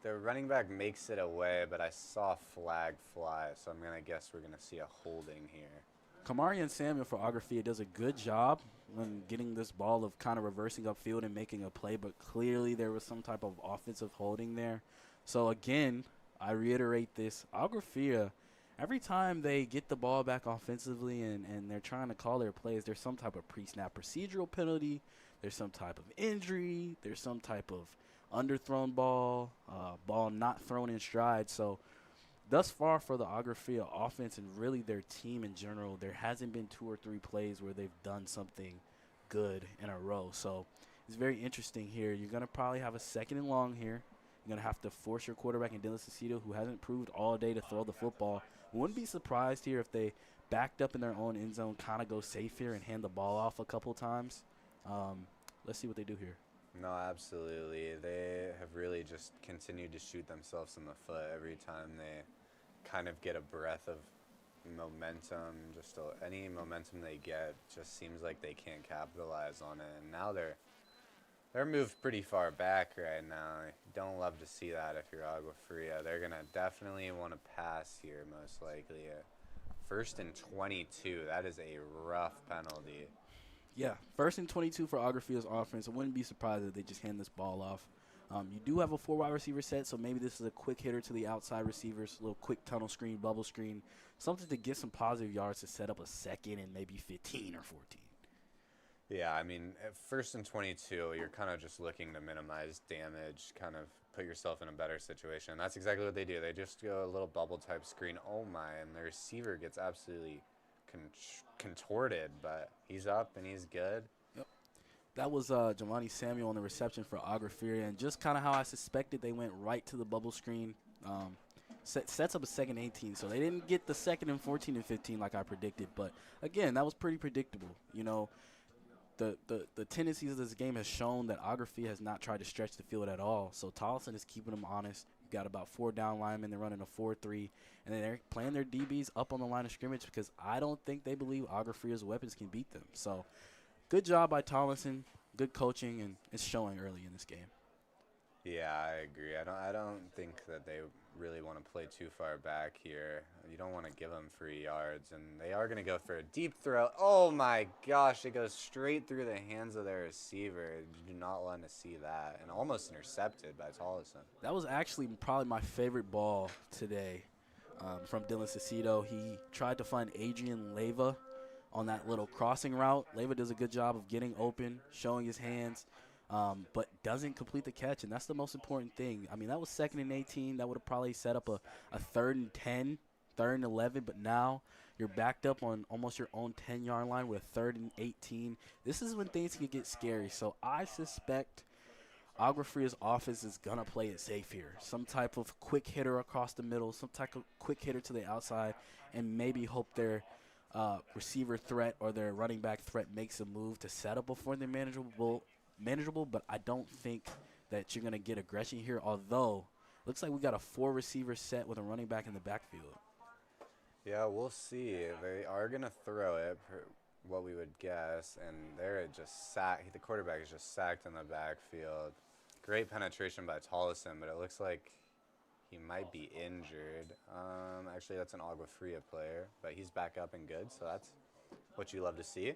S1: the running back makes it away, but I saw a flag fly, so I'm going to guess we're going to see a holding here.
S2: Kamarian Samuel for Agua Fria does a good job when getting this ball of kind of reversing upfield and making a play, but clearly there was some type of offensive holding there. So again, I reiterate this, Agua Fria, every time they get the ball back offensively and they're trying to call their plays, there's some type of pre-snap procedural penalty, there's some type of injury, there's some type of underthrown ball, ball not thrown in stride. So thus far for the Agua Fria offense and really their team in general, there hasn't been 2 or 3 plays where they've done something good in a row. So it's very interesting here. You're going to probably have a second and long here. You're going to have to force your quarterback in Dylan Cicito, who hasn't proved all day to throw the football. Wouldn't be surprised here if they backed up in their own end zone, kind of go safe here and hand the ball off a couple times. Let's see what they do here.
S1: No, absolutely. They have really just continued to shoot themselves in the foot every time they kind of get a breath of momentum. Just any momentum they get just seems like they can't capitalize on it. And now they're moved pretty far back right now. You don't love to see that if you're Agua Fria. They're going to definitely want to pass here, most likely. First and 22. That is a rough penalty.
S2: Yeah, 1st and 22 for Agua Fria's offense. I wouldn't be surprised if they just hand this ball off. You do have a 4 wide receiver set, so maybe this is a quick hitter to the outside receivers, a little quick tunnel screen, bubble screen, something to get some positive yards to set up a 2nd and maybe 15 or 14.
S1: Yeah, I mean, at 1st and 22, you're kind of just looking to minimize damage, kind of put yourself in a better situation. That's exactly what they do. They just go a little bubble type screen. Oh my, and the receiver gets absolutely contorted, but he's up and he's good.
S2: Yep. That was Giovanni Samuel on the reception for Agua Fria, and just kind of how I suspected, they went right to the bubble screen. Sets up a 2nd and 18, so they didn't get the 2nd and 14 and 15 like I predicted, but again, that was pretty predictable. You know, the tendencies of this game has shown that Agua Fria has not tried to stretch the field at all, so Tolleson is keeping them honest. You've got about 4 down linemen. They're running a 4-3, and then they're playing their DBs up on the line of scrimmage because I don't think they believe Agua Fria's weapons can beat them. So good job by Tolleson, good coaching, and it's showing early in this game.
S1: Yeah, I agree. I don't think that they really want to play too far back here. You don't want to give them 3 yards, and they are going to go for a deep throw. Oh my gosh, it goes straight through the hands of their receiver. You do not want to see that, and almost intercepted by Tolleson.
S2: That was actually probably my favorite ball today from Dylan Cicito. He tried to find Adrian Leyva on that little crossing route. Leyva does a good job of getting open, showing his hands, but doesn't complete the catch, and that's the most important thing. I mean, that was 2nd and 18. That would have probably set up a 3rd and 10, 3rd and 11, but now you're backed up on almost your own 10-yard line with a 3rd and 18. This is when things can get scary, so I suspect Agua Fria's offense is going to play it safe here. Some type of quick hitter across the middle, some type of quick hitter to the outside, and maybe hope their receiver threat or their running back threat makes a move to set up before they're manageable, but I don't think that you're going to get aggression here, although looks like we got a 4 receiver set with a running back in the backfield.
S1: Yeah, we'll see. They are going to throw it, what we would guess, and they're just sacked. The quarterback is just sacked in the backfield. Great penetration by Tollison, but it looks like he might be injured. Actually, that's an Agua Fria player, but he's back up and good, so that's what you love to see.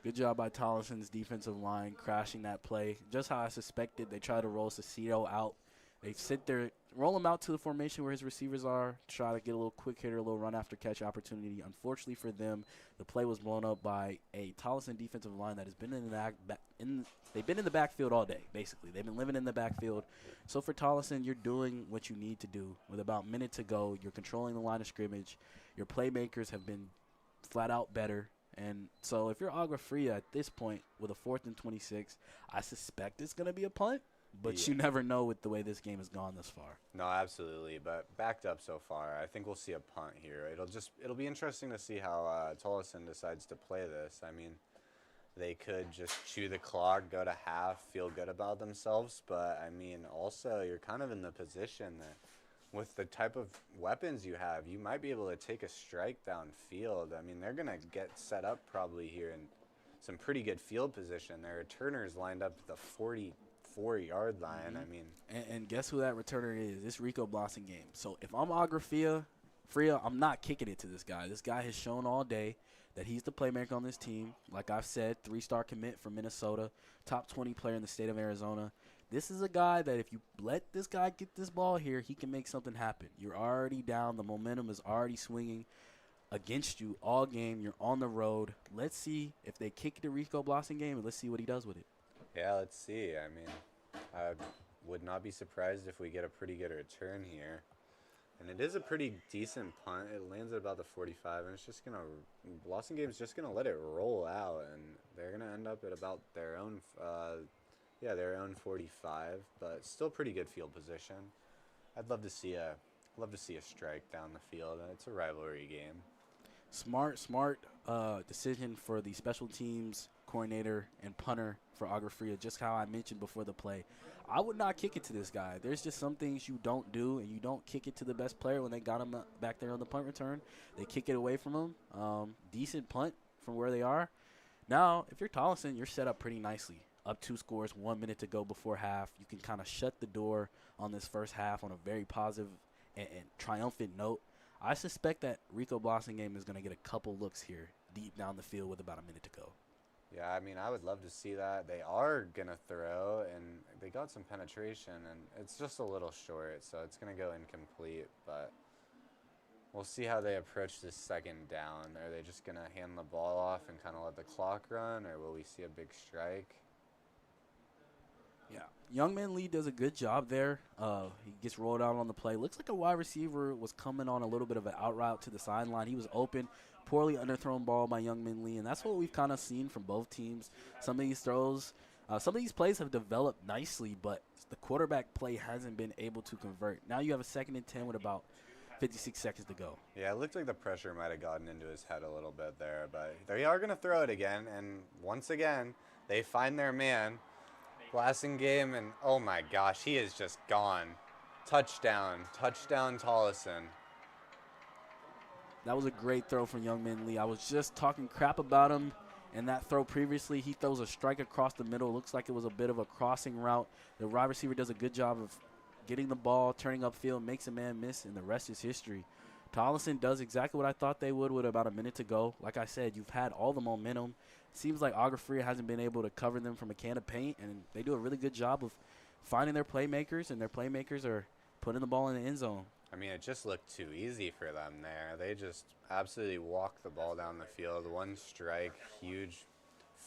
S2: Good job by Tollison's defensive line crashing that play. Just how I suspected, they try to roll Cicito out. They sit there, roll him out to the formation where his receivers are, try to get a little quick hitter, a little run after catch opportunity. Unfortunately for them, the play was blown up by a Tollison defensive line that has been they've been in the backfield all day, basically. They've been living in the backfield. So for Tollison, you're doing what you need to do. With about a minute to go, you're controlling the line of scrimmage. Your playmakers have been flat out better. And so if you're Agua Fria at this point with a 4th and 26, I suspect it's going to be a punt. But you never know with the way this game has gone this far.
S1: No, absolutely. But backed up so far, I think we'll see a punt here. It'll be interesting to see how Tollison decides to play this. I mean, they could just chew the clock, go to half, feel good about themselves. But, I mean, also you're kind of in the position that with the type of weapons you have, you might be able to take a strike downfield. I mean, they're going to get set up probably here in some pretty good field position. Their returners lined up at the 44-yard line. I mean,
S2: and guess who that returner is? It's Rico Blasingame. So if I'm Agua Fria, I'm not kicking it to this guy. This guy has shown all day that he's the playmaker on this team. Like I've said, 3-star commit from Minnesota, top 20 player in the state of Arizona. This is a guy that if you let this guy get this ball here, he can make something happen. You're already down. The momentum is already swinging against you all game. You're on the road. Let's see if they kick it to Rico Blasingame, and let's see what he does with it.
S1: Yeah, let's see. I mean, I would not be surprised if we get a pretty good return here. And it is a pretty decent punt. It lands at about the 45, and it's just going to – Blasingame is just going to let it roll out, and they're going to end up at about their own Yeah, they're own 45, but still pretty good field position. I'd love to see a strike down the field. It's a rivalry game.
S2: Smart decision for the special teams coordinator and punter for Agua Fria, just how I mentioned before the play. I would not kick it to this guy. There's just some things you don't do, and you don't kick it to the best player when they got him back there on the punt return. They kick it away from him. Decent punt from where they are. Now, if you're Tollison, you're set up pretty nicely. Up 2 scores, 1 minute to go before half. You can kind of shut the door on this first half on a very positive and triumphant note. I suspect that Rico Blossingame is going to get a couple looks here deep down the field with about a minute to go.
S1: Yeah, I mean, I would love to see that. They are going to throw, and they got some penetration, and it's just a little short, so it's going to go incomplete. But we'll see how they approach this second down. Are they just going to hand the ball off and kind of let the clock run, or will we see a big strike?
S2: Yeah, Youngman Lee does a good job there. He gets rolled out on the play. Looks like a wide receiver was coming on a little bit of an out route to the sideline. He was open, poorly underthrown ball by Youngman Lee, and that's what we've kind of seen from both teams. Some of these throws, some of these plays have developed nicely, but the quarterback play hasn't been able to convert. Now you have a 2nd and 10 with about 56 seconds to go.
S1: Yeah, it looked like the pressure might have gotten into his head a little bit there, but they are going to throw it again, and once again, they find their man. Blossingame, and oh my gosh, he is just gone. Touchdown Tollison.
S2: That was a great throw from Youngman Lee. I was just talking crap about him in that throw previously. He throws a strike across the middle. Looks like it was a bit of a crossing route. The wide receiver does a good job of getting the ball, turning upfield, makes a man miss, and the rest is history. Tollison does exactly what I thought they would with about a minute to go. Like I said, you've had all the momentum. Seems like Agua Fria hasn't been able to cover them from a can of paint, and they do a really good job of finding their playmakers, and their playmakers are putting the ball in the end zone.
S1: I mean, it just looked too easy for them there. They just absolutely walked the ball down the field. 1 strike, huge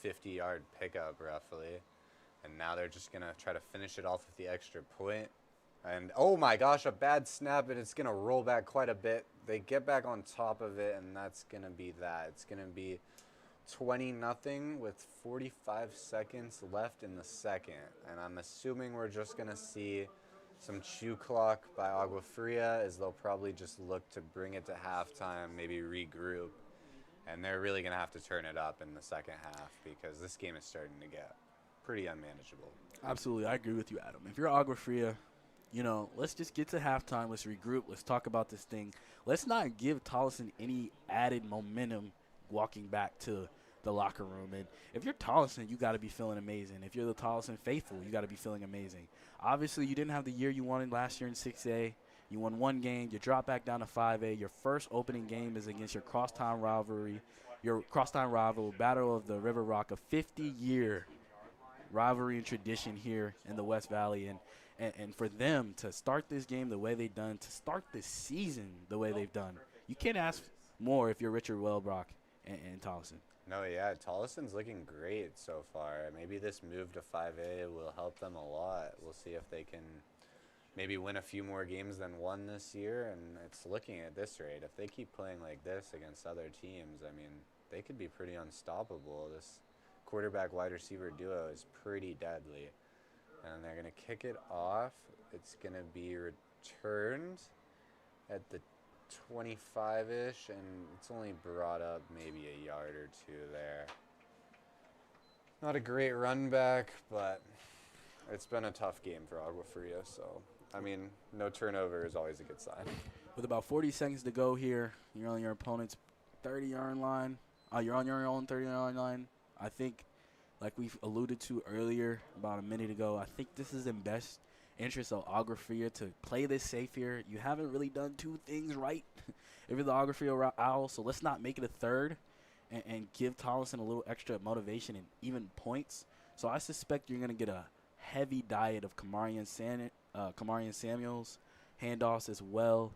S1: 50-yard pickup roughly, and now they're just going to try to finish it off with the extra point. And, oh my gosh, a bad snap, and it's going to roll back quite a bit. They get back on top of it, and that's going to be that. It's going to be 20-0 with 45 seconds left in the second. And I'm assuming we're just going to see some chew clock by Agua Fria, as they'll probably just look to bring it to halftime, maybe regroup. And they're really going to have to turn it up in the second half, because this game is starting to get pretty unmanageable.
S2: Absolutely. I agree with you, Adam. If you're Agua Fria, let's just get to halftime. Let's regroup. Let's talk about this thing. Let's not give Tollison any added momentum walking back to the locker room. And if you're Tollison, you got to be feeling amazing. If you're the Tollison faithful, you got to be feeling amazing. Obviously, you didn't have the year you wanted last year in 6A. You won 1 game. You drop back down to 5A. Your first opening game is against your crosstown rival, Battle of the River Rock, a 50-year rivalry and tradition here in the West Valley. And for them to start this game the way they've done, to start this season the way they've done, you can't ask more if you're Richard Wellbrock and Tollison.
S1: No, yeah, Tollison's looking great so far. Maybe this move to 5A will help them a lot. We'll see if they can maybe win a few more games than 1 this year, and it's looking at this rate. If they keep playing like this against other teams, I mean, they could be pretty unstoppable. This quarterback-wide receiver duo is pretty deadly. And they're going to kick it off. It's going to be returned at the 25-ish, and it's only brought up maybe a yard or 2 there. Not a great run back, but it's been a tough game for Agua Fria. So, I mean, no turnover is always a good sign.
S2: With about 40 seconds to go here, you're on your opponent's 30-yard line. You're on your own 30-yard line. I think, like we've alluded to earlier about a minute ago, I think this is in best interest of Agua Fria to play this safe here. You haven't really done 2 things right if you're the Agua Fria Owls, so let's not make it a third and give Tollison a little extra motivation and even points. So I suspect you're going to get a heavy diet of Kamarian Samuels handoffs, as well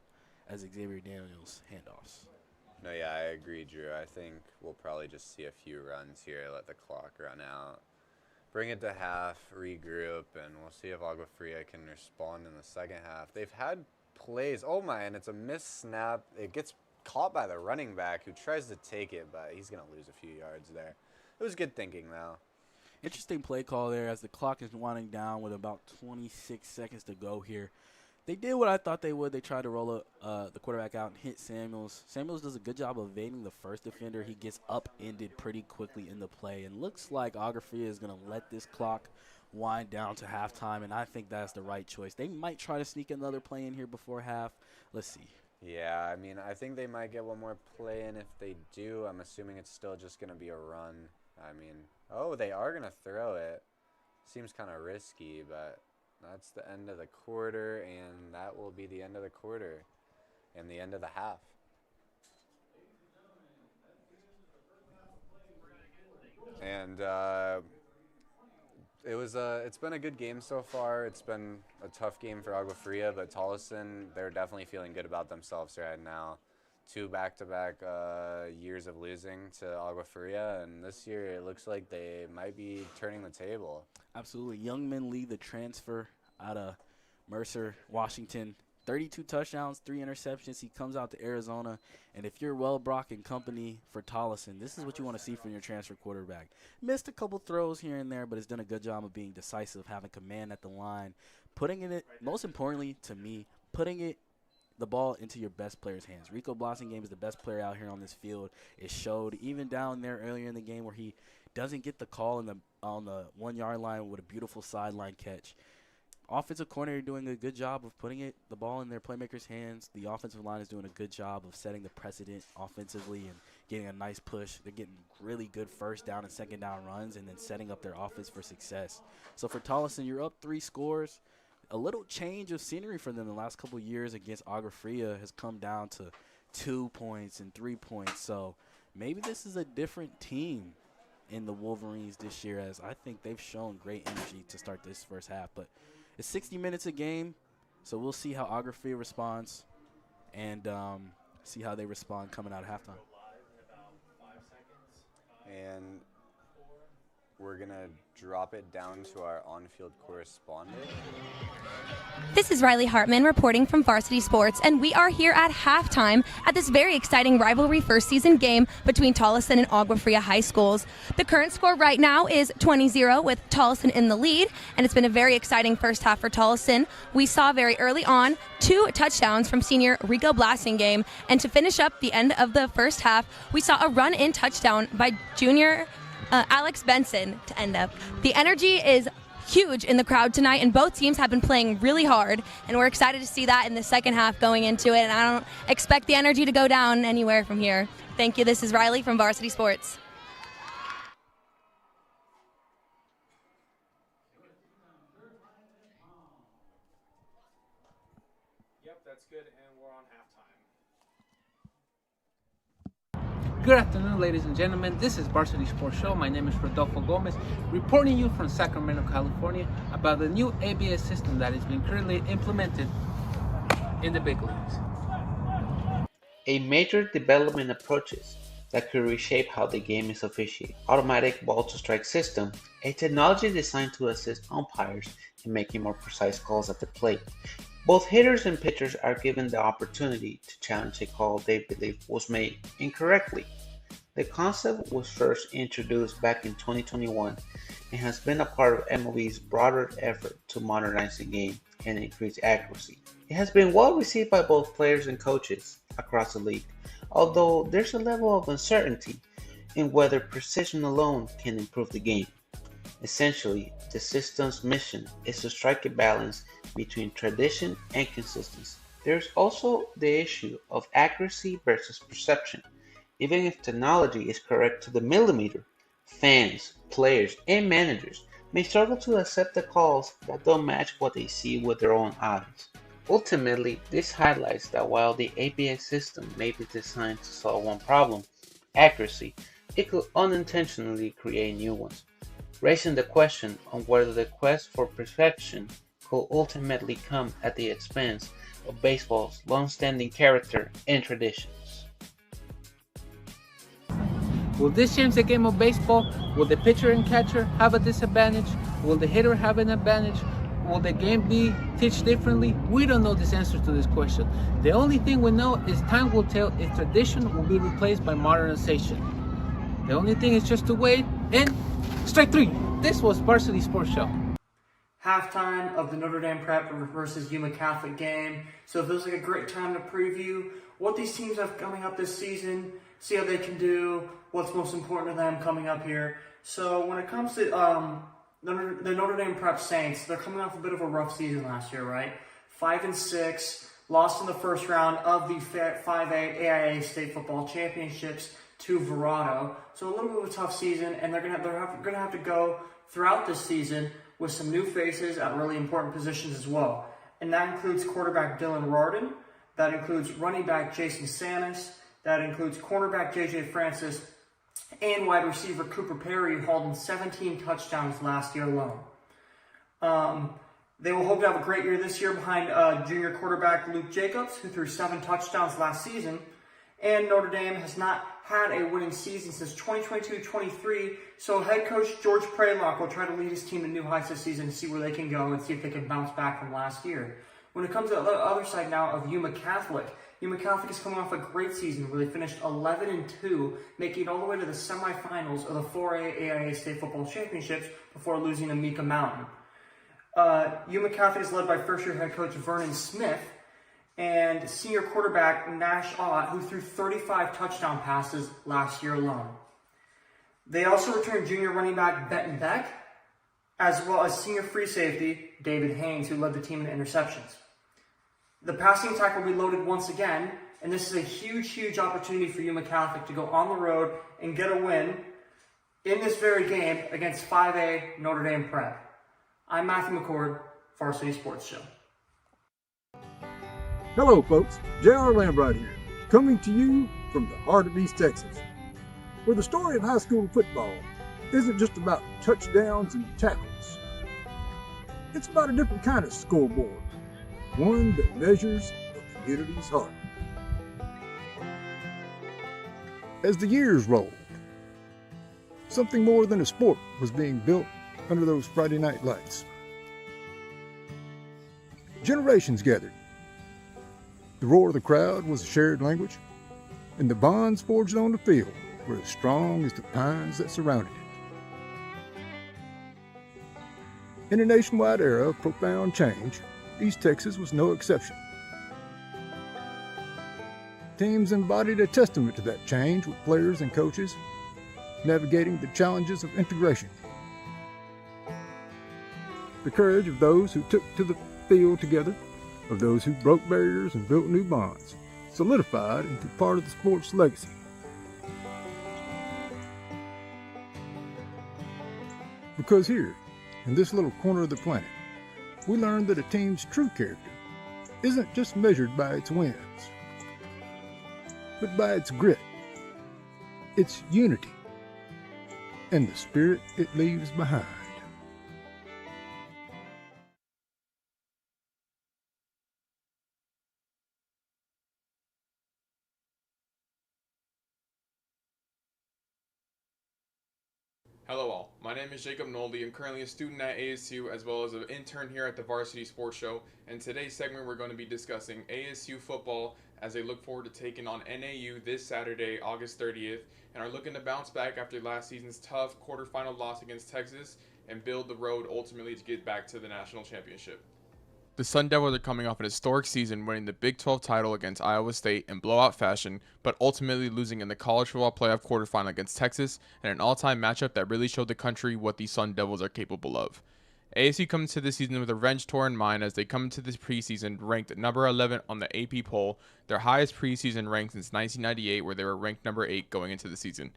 S2: as Xavier Daniels handoffs.
S1: No, yeah, I agree, Drew. I think we'll probably just see a few runs here, let the clock run out. Bring it to half, regroup, and we'll see if Agua Fria can respond in the second half. They've had plays. Oh, my, and it's a missed snap. It gets caught by the running back who tries to take it, but he's going to lose a few yards there. It was good thinking, though.
S2: Interesting play call there as the clock is winding down with about 26 seconds to go here. They did what I thought they would. They tried to roll the quarterback out and hit Samuels. Samuels does a good job of evading the first defender. He gets upended pretty quickly in the play. And looks like Agua Fria is going to let this clock wind down to halftime, and I think that's the right choice. They might try to sneak another play in here before half. Let's see.
S1: Yeah, I mean, I think they might get one more play in. If they do, I'm assuming it's still just going to be a run. I mean, oh, they are going to throw it. Seems kind of risky, but that's the end of the quarter, and that will be the end of the quarter and the end of the half. And it's been a good game so far. It's been a tough game for Agua Fria, but Tolleson, they're definitely feeling good about themselves right now. 2 back-to-back years of losing to Agua Fria, and this year it looks like they might be turning the table. Absolutely. Youngman Lee, the transfer out of Mercer, Washington, 32 touchdowns, 3 interceptions. He comes out to Arizona, and if you're Wellbrock and company for Tollison, this is what you want to see from your transfer quarterback. Missed a couple throws here and there, but has done a good job of being decisive, having command at the line, putting it, most importantly to me, putting the ball into your best player's hands. Rico Blasingame is the best player out here on this field. It showed even down there earlier in the game where he doesn't get the call on the 1-yard line with a beautiful sideline catch. Offensive coordinator doing a good job of putting the ball in their playmakers' hands. The offensive line is doing a good job of setting the precedent offensively and getting a nice push. They're getting really good first down and second down runs and then setting up their offense for success. So for Tollison, you're up 3 scores. A little change of scenery for them the last couple of years against Agua Fria has come down to 2 points and 3 points. So maybe this is a different team in the Wolverines this year, as I think they've shown great energy to start this first half. But it's 60 minutes a game, so we'll see how Agua Fria responds and see how they respond coming out of halftime. And we're going to drop it down to our on-field correspondent.
S8: This is Riley Hartman reporting from Varsity Sports, and we are here at halftime at this very exciting rivalry first season game between Tolleson and Agua Fria High Schools. The current score right now is 20-0 with Tolleson in the lead, and it's been a very exciting first half for Tolleson. We saw very early on 2 touchdowns from senior Rico Blasingame, and to finish up the end of the first half, we saw a run-in touchdown by junior Alex Benson to end up. The energy is huge in the crowd tonight, and both teams have been playing really hard, and we're excited to see that in the second half going into it, and I don't expect the energy to go down anywhere from here. Thank you. This is Riley from Varsity Sports.
S10: Yep, that's good, and we're on halftime. Good afternoon, ladies and gentlemen. This is Varsity Sports Show. My name is Rodolfo Gomez, reporting you from Sacramento, California, about the new ABS system that is being currently implemented in the big leagues.
S11: A major development approaches that could reshape how the game is officiated. Automatic ball-to-strike system, a technology designed to assist umpires in making more precise calls at the plate. Both hitters and pitchers are given the opportunity to challenge a call they believe was made incorrectly. The concept was first introduced back in 2021 and has been a part of MLB's broader effort to modernize the game and increase accuracy. It has been well received by both players and coaches across the league, although there's a level of uncertainty in whether precision alone can improve the game. Essentially, the system's mission is to strike a balance between tradition and consistency. There's also the issue of accuracy versus perception. Even if technology is correct to the millimeter, fans, players, and managers may struggle to accept the calls that don't match what they see with their own eyes. Ultimately, this highlights that while the ABS system may be designed to solve one problem, accuracy, it could unintentionally create new ones, raising the question on whether the quest for perfection could ultimately come at the expense of baseball's long-standing character and traditions.
S10: Will this change the game of baseball? Will the pitcher and catcher have a disadvantage? Will the hitter have an advantage? Will the game be teached differently? We don't know this answer to this question. The only thing we know is time will tell if tradition will be replaced by modernization. The only thing is just to wait and strike 3. This was Varsity Sports Show.
S12: Halftime of the Notre Dame Prep versus Yuma Catholic game. So it feels like a great time to preview what these teams have coming up this season, see how they can do, what's most important to them coming up here. So when it comes to the Notre Dame Prep Saints, they're coming off a bit of a rough season last year, right? 5-6, lost in the first round of the 5A AIA State Football Championships to Verado. So a little bit of a tough season, and they're gonna have to go throughout this season with some new faces at really important positions as well. And that includes quarterback Dylan Rardin, that includes running back Jason Sanis, that includes cornerback JJ Francis, and wide receiver Cooper Perry, who hauled in 17 touchdowns last year alone. They will hope to have a great year this year behind junior quarterback Luke Jacobs, who threw 7 touchdowns last season. And Notre Dame has not had a winning season since 2022-23, so head coach George Praylock will try to lead his team to new heights this season to see where they can go and see if they can bounce back from last year. When it comes to the other side now of Yuma Catholic is coming off a great season where they finished 11-2, making it all the way to the semifinals of the 4A AIA State Football Championships before losing to Mika Mountain. Yuma Catholic is led by first-year head coach Vernon Smith and senior quarterback Nash Ott, who threw 35 touchdown passes last year alone. They also returned junior running back Benton Beck, as well as senior free safety David Haynes, who led the team in interceptions. The passing attack will be loaded once again, and this is a huge opportunity for Yuma Catholic to go on the road and get a win in this very game against 5A Notre Dame Prep. I'm Matthew McCord, Varsity Sports Show.
S13: Hello, folks. J.R. Lambright here, coming to you from the heart of East Texas, where the story of high school football isn't just about touchdowns and tackles. It's about a different kind of scoreboard, one that measures the community's heart. As the years rolled, something more than a sport was being built under those Friday night lights. Generations gathered. The roar of the crowd was a shared language, and the bonds forged on the field were as strong as the pines that surrounded it. In a nationwide era of profound change, East Texas was no exception. Teams embodied a testament to that change, with players and coaches navigating the challenges of integration. The courage of those who took to the field together, of those who broke barriers and built new bonds, solidified into part of the sport's legacy. Because here, in this little corner of the planet, we learned that a team's true character isn't just measured by its wins, but by its grit, its unity, and the spirit it leaves behind.
S14: Hello all, my name is Jacob Noldy. I'm currently a student at ASU as well as an intern here at the Varsity Sports Show. In today's segment we're going to be discussing ASU football as they look forward to taking on NAU this Saturday, August 30th, and are looking to bounce back after last season's tough quarterfinal loss against Texas and build the road ultimately to get back to the national championship. The Sun Devils are coming off an historic season, winning the Big 12 title against Iowa State in blowout fashion, but ultimately losing in the college football playoff quarterfinal against Texas in an all-time matchup that really showed the country what the Sun Devils are capable of. ASU comes to this season with a revenge tour in mind as they come into this preseason ranked number 11 on the AP poll, their highest preseason rank since 1998, where they were ranked number 8 going into the season.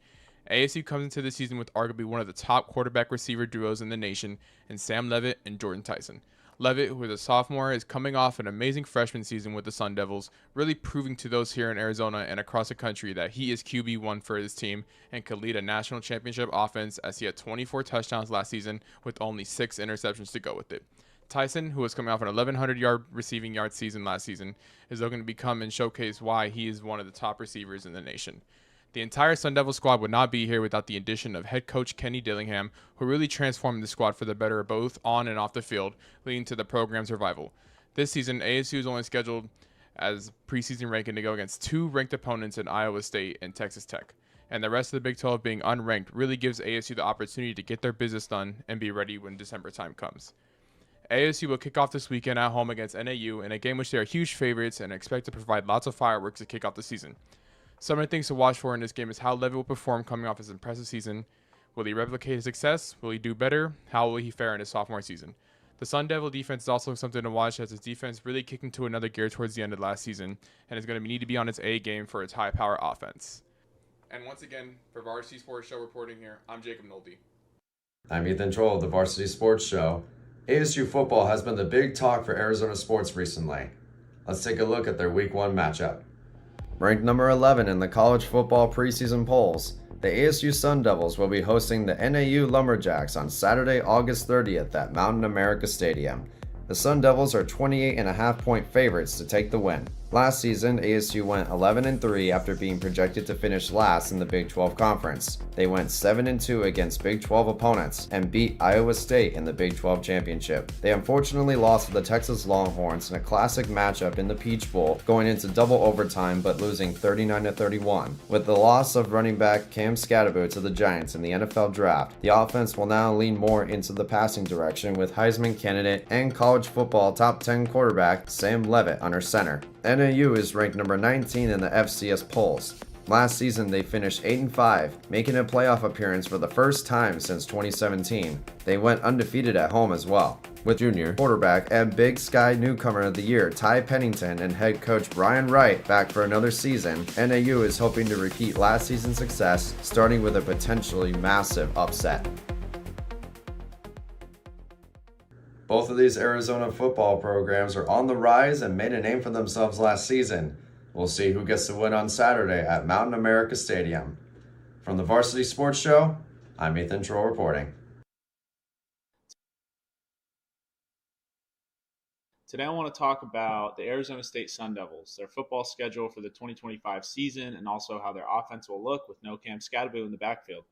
S14: ASU comes into the season with arguably one of the top quarterback receiver duos in the nation in Sam Leavitt and Jordan Tyson. Leavitt, who is a sophomore, is coming off an amazing freshman season with the Sun Devils, really proving to those here in Arizona and across the country that he is QB1 for his team and could lead a national championship offense as he had 24 touchdowns last season with only 6 interceptions to go with it. Tyson, who was coming off an 1,100-yard receiving yard season last season, is looking to become and showcase why he is one of the top receivers in the nation. The entire Sun Devil squad would not be here without the addition of head coach Kenny Dillingham, who really transformed the squad for the better both on and off the field, leading to the program's revival. This season, ASU is only scheduled as preseason ranking to go against 2 ranked opponents in Iowa State and Texas Tech. and the rest of the Big 12 being unranked really gives ASU the opportunity to get their business done and be ready when December time comes. ASU will kick off this weekend at home against NAU in a game which they are huge favorites and expect to provide lots of fireworks to kick off the season. Some of the things to watch for in this game is how Levitt will perform coming off his impressive season. Will he replicate his success? Will he do better? How will he fare in his sophomore season? The Sun Devil defense is also something to watch, as his defense really kicked into another gear towards the end of last season and is going to need to be on its A game for its high-power offense. And once again, for Varsity Sports Show reporting here, I'm Jacob Nolde.
S15: I'm Ethan Troll of the Varsity Sports Show. ASU football has been the big talk for Arizona sports recently. Let's take a look at their Week 1 matchup. Ranked number 11 in the college football preseason polls, the ASU Sun Devils will be hosting the NAU Lumberjacks on Saturday, August 30th at Mountain America Stadium. The Sun Devils are 28.5-point favorites to take the win. Last season, ASU went 11-3 after being projected to finish last in the Big 12 Conference. They went 7-2 against Big 12 opponents and beat Iowa State in the Big 12 Championship. They unfortunately lost to the Texas Longhorns in a classic matchup in the Peach Bowl, going into double overtime but losing 39-31. With the loss of running back Cam Scatterbo to the Giants in the NFL Draft, the offense will now lean more into the passing direction with Heisman candidate and college football top 10 quarterback Sam Levitt under center. NAU is ranked number 19 in the FCS polls. Last season, they finished 8-5, making a playoff appearance for the first time since 2017. They went undefeated at home as well. With junior quarterback and Big Sky Newcomer of the Year Ty Pennington and head coach Brian Wright back for another season, NAU is hoping to repeat last season's success, starting with a potentially massive upset. Both of these Arizona football programs are on the rise and made a name for themselves last season. We'll see who gets the win on Saturday at Mountain America Stadium. From the Varsity Sports Show, I'm Ethan Troll reporting.
S16: Today I want to talk about the Arizona State Sun Devils, their football schedule for the 2025 season, and also how their offense will look with no Cam Scatterbo in the backfield.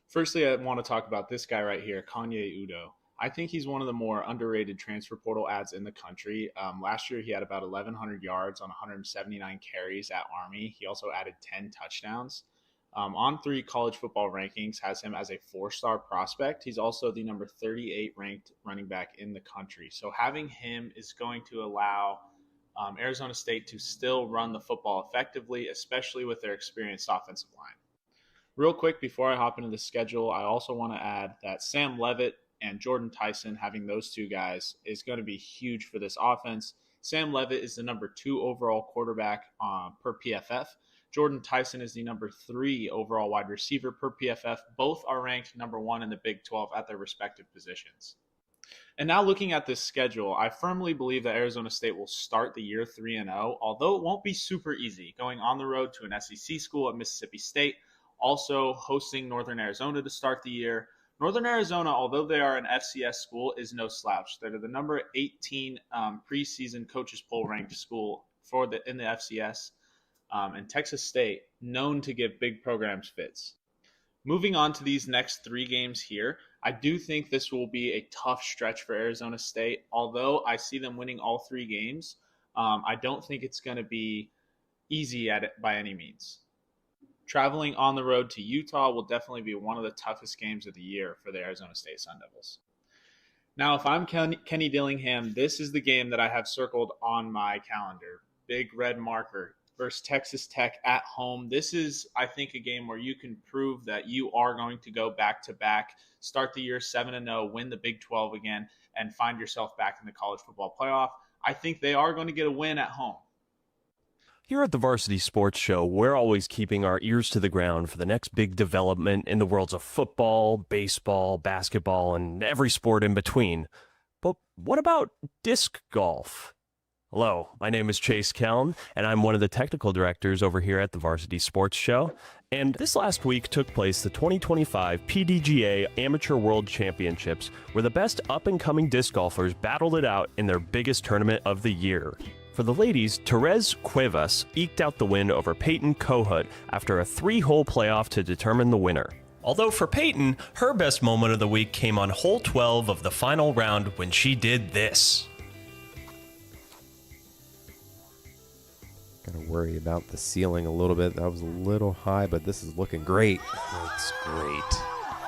S16: Firstly, I want to talk about this guy right here, Kanye Udoh. I think he's one of the more underrated transfer portal ads in the country. Last year, he had about 1,100 yards on 179 carries at Army. He also added 10 touchdowns. On3 college football rankings has him as a 4-star prospect. He's also the number 38 ranked running back in the country. So having him is going to allow Arizona State to still run the football effectively, especially with their experienced offensive line. Real quick, before I hop into the schedule, I also want to add that Sam Levitt and Jordan Tyson, having those two guys, is going to be huge for this offense. Sam Levitt is the number 2 overall quarterback per PFF. Jordan Tyson is the number 3 overall wide receiver per PFF. Both are ranked number 1 in the Big 12 at their respective positions. And now looking at this schedule, I firmly believe that Arizona State will start the year 3-0, although it won't be super easy, going on the road to an SEC school at Mississippi State, also hosting Northern Arizona to start the year. Northern Arizona, although they are an FCS school, is no slouch. They're the number 18 preseason coaches poll ranked school in the FCS. And Texas State, known to give big programs fits. Moving on to these next 3 games here, I do think this will be a tough stretch for Arizona State. Although I see them winning all 3 games, I don't think it's going to be easy at it by any means. Traveling on the road to Utah will definitely be one of the toughest games of the year for the Arizona State Sun Devils. Now, if I'm Kenny Dillingham, this is the game that I have circled on my calendar. Big red marker versus Texas Tech at home. This is, I think, a game where you can prove that you are going to go back-to-back, start the year 7-0, win the Big 12 again, and find yourself back in the college football playoff. I think they are going to get a win at home.
S17: Here at the Varsity Sports Show, we're always keeping our ears to the ground for the next big development in the worlds of football, baseball, basketball, and every sport in between. But what about disc golf? Hello, my name is Chase Kelm, and I'm one of the technical directors over here at the Varsity Sports Show. And this last week took place the 2025 PDGA Amateur World Championships, where the best up-and-coming disc golfers battled it out in their biggest tournament of the year. For the ladies, Therese Cuevas eked out the win over Peyton Kohut after a 3-hole playoff to determine the winner. Although for Peyton, her best moment of the week came on hole 12 of the final round when she did this.
S18: Got to worry about the ceiling a little bit. That was a little high, but this is looking great.
S19: It's great.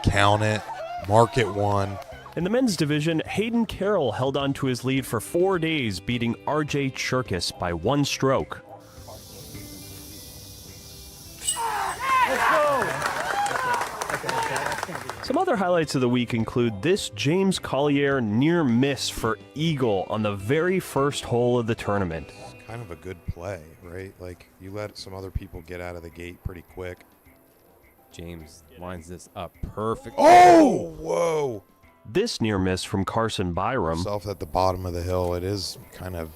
S19: Count it. Mark it one.
S17: In the men's division, Hayden Carroll held on to his lead for 4 days, beating R.J. Cherkis by 1 stroke. Some other highlights of the week include this James Collier near miss for eagle on the very first hole of the tournament.
S19: Kind of a good play, right? Like, you let some other people get out of the gate pretty quick.
S18: James lines this up perfect.
S19: Oh, whoa.
S17: This near miss from Carson Byram.
S19: Yourself at the bottom of the hill, it is kind of,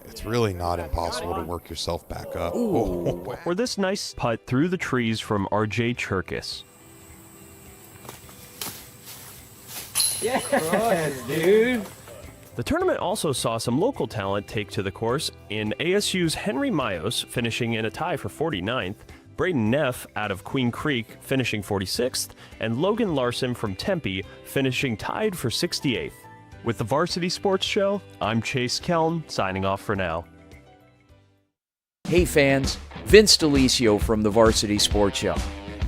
S19: it's really not impossible to work yourself back up. Oh,
S17: Or this nice putt through the trees from R.J. Cherkis.
S10: Yes, dude.
S17: The tournament also saw some local talent take to the course in ASU's Henry Mayos finishing in a tie for 49th, Braden Neff out of Queen Creek finishing 46th, and Logan Larson from Tempe finishing tied for 68th. With the Varsity Sports Show, I'm Chase Kelm, signing off for now.
S3: Hey fans, Vince Delicio from the Varsity Sports Show.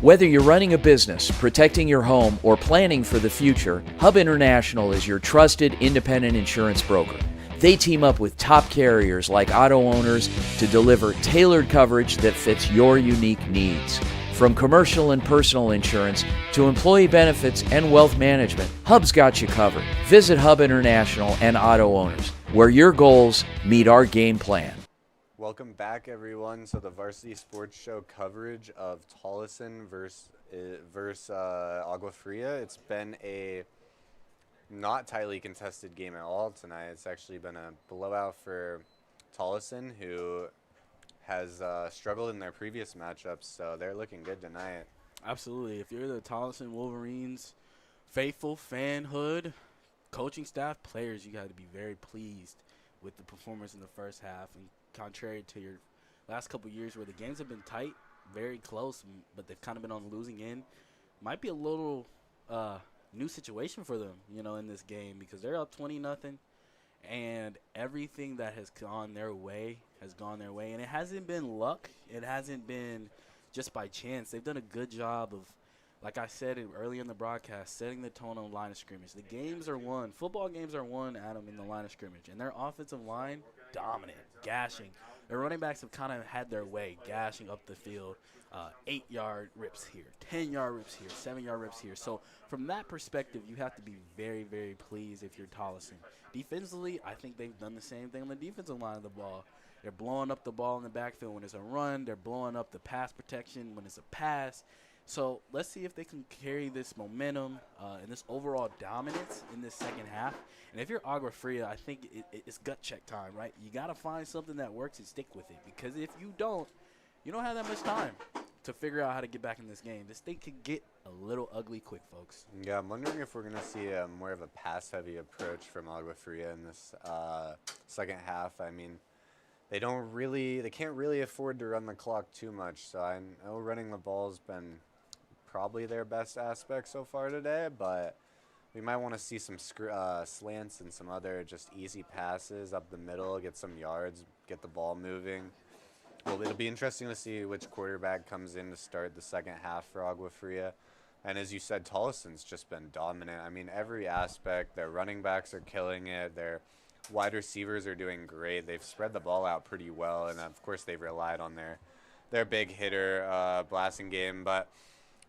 S3: Whether you're running a business, protecting your home, or planning for the future, Hub International is your trusted independent insurance broker. They team up with top carriers like auto owners to deliver tailored coverage that fits your unique needs. From commercial and personal insurance to employee benefits and wealth management, Hub's got you covered. Visit Hub International and Auto Owners, where your goals meet our game plan.
S1: Welcome back, everyone, to the Varsity Sports Show coverage of Tolleson versus Agua Fria. It's been a not tightly contested game at all tonight. It's actually been a blowout for Tolleson, who has struggled in their previous matchups, so they're looking good tonight.
S2: Absolutely. If you're the Tolleson Wolverines faithful, fanhood, coaching staff, players, you got to be very pleased with the performance in the first half. And contrary to your last couple years where the games have been tight, very close, but they've kind of been on the losing end, might be a little new situation for them, in this game, because they're up 20-0, and everything that has gone their way has gone their way. And it hasn't been luck. It hasn't been just by chance. They've done a good job of, like I said earlier in the broadcast, setting the tone on the line of scrimmage. The games are won. Football games are won, Adam, in the line of scrimmage. And their offensive line, dominant, gashing. Their running backs have kind of had their way, gashing up the field. 8-yard rips here, 10-yard rips here, 7-yard rips here. So from that perspective, you have to be very, very pleased if you're Tolleson. Defensively, I think they've done the same thing on the defensive line of the ball. They're blowing up the ball in the backfield when it's a run. They're blowing up the pass protection when it's a pass. So let's see if they can carry this momentum and this overall dominance in this second half. And if you're Agua Fria, I think it's gut check time, right? You got to find something that works and stick with it, because if you don't have that much time to figure out how to get back in this game. This thing could get a little ugly quick, folks.
S1: Yeah, I'm wondering if we're going to see more of a pass-heavy approach from Agua Fria in this second half. I mean, they can't really afford to run the clock too much. So I know running the ball's been probably their best aspect so far today, but we might want to see some slants and some other just easy passes up the middle, get some yards, get the ball moving. Well, it'll be interesting to see which quarterback comes in to start the second half for Agua Fria. And as you said, Tolleson's just been dominant. I mean, every aspect, their running backs are killing it. Their wide receivers are doing great. They've spread the ball out pretty well. And, of course, they've relied on their big hitter blasting game. But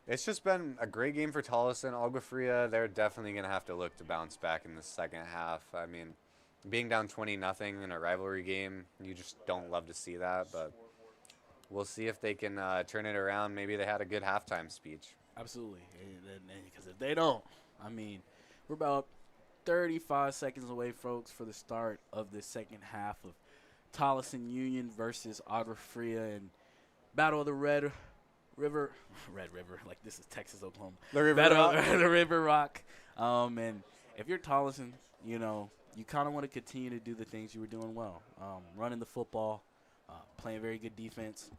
S1: it's just been a great game for Tolleson. Agua Fria, they're definitely going to have to look to bounce back in the second half. I mean, being down 20-0 in a rivalry game, you just don't love to see that. But we'll see if they can turn it around. Maybe they had a good halftime speech.
S2: Absolutely. Because if they don't, I mean, we're about 35 seconds away, folks, for the start of the second half of Tolleson Union versus Agua Fria and Battle of the Red River, like this is Texas, Oklahoma.
S1: The River Rock.
S2: The River Rock. And if you're Tolleson, you kind of want to continue to do the things you were doing well. Running the football, playing very good defense,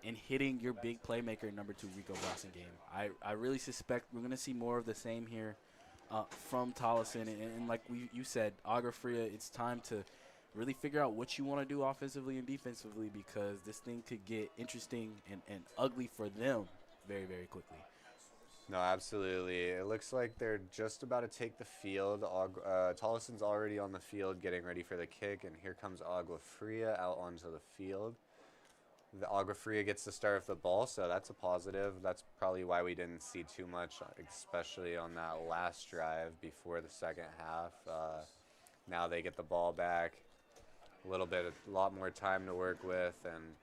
S2: and hitting your big playmaker, number 2, Rico Blasingame. I really suspect we're going to see more of the same here from Tolleson. And like you said, Agua Fria, it's time to really figure out what you want to do offensively and defensively, because this thing could get interesting and ugly for them very, very quickly.
S1: No, absolutely. It looks like they're just about to take the field. Tollison's already on the field getting ready for the kick, and here comes Agua Fria out onto the field. The Agua Fria gets the start of the ball, so that's a positive. That's probably why we didn't see too much, especially on that last drive before the second half. Now they get the ball back, a lot more time to work with, and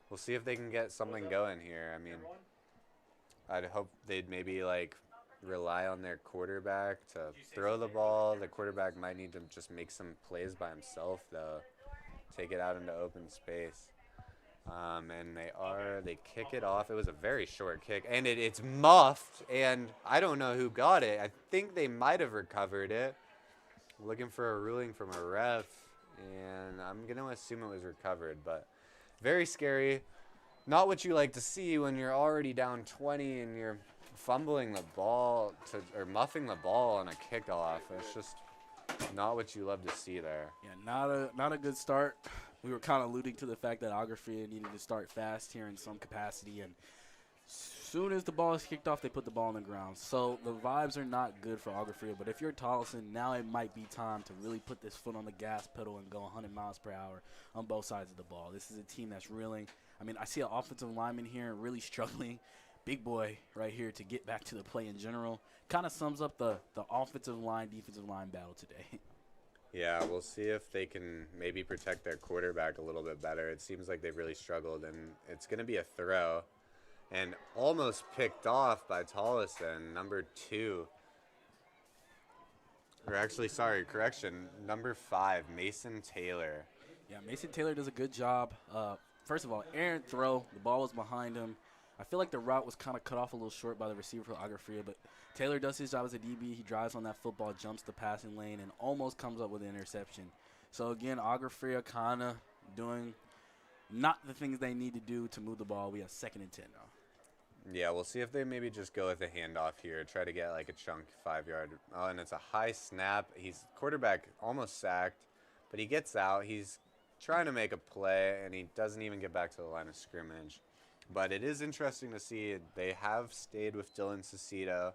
S1: we'll see if they can get something going here. I mean, I'd hope they'd maybe rely on their quarterback to throw the ball. The quarterback might need to just make some plays by himself, though, take it out into open space. And they kick it off. It was a very short kick, and it's muffed, and I don't know who got it. I think they might have recovered it. Looking for a ruling from a ref, and I'm going to assume it was recovered, but very scary. Not what you like to see when you're already down 20 and you're fumbling the ball or muffing the ball on a kickoff. It's just not what you love to see there.
S2: Yeah, not a good start. We were kind of alluding to the fact that Agua Fria needed to start fast here in some capacity, and soon as the ball is kicked off, they put the ball on the ground. So the vibes are not good for Agua Fria, but if you're Tollison, now it might be time to really put this foot on the gas pedal and go 100 miles per hour on both sides of the ball. This is a team that's reeling. I mean, I see an offensive lineman here really struggling. Big boy right here to get back to the play in general. Kind of sums up the offensive line, defensive line battle today.
S1: Yeah, we'll see if they can maybe protect their quarterback a little bit better. It seems like they've really struggled, and it's going to be a throw. And almost picked off by Tollison, number 2. Or actually, sorry, correction, number 5, Mason Taylor.
S2: Yeah, Mason Taylor does a good job. First of all, errant throw. The ball was behind him. I feel like the route was kind of cut off a little short by the receiver for Agua Fria, but Taylor does his job as a DB. He drives on that football, jumps the passing lane, and almost comes up with an interception. So, again, Agua Fria kind of doing not the things they need to do to move the ball. We have 2nd and 10 now.
S1: Yeah, we'll see if they maybe just go with a handoff here, try to get a chunk 5-yard. Oh, and it's a high snap. He's quarterback almost sacked, but he gets out. He's trying to make a play, and he doesn't even get back to the line of scrimmage. But it is interesting to see they have stayed with Dylan Cicito,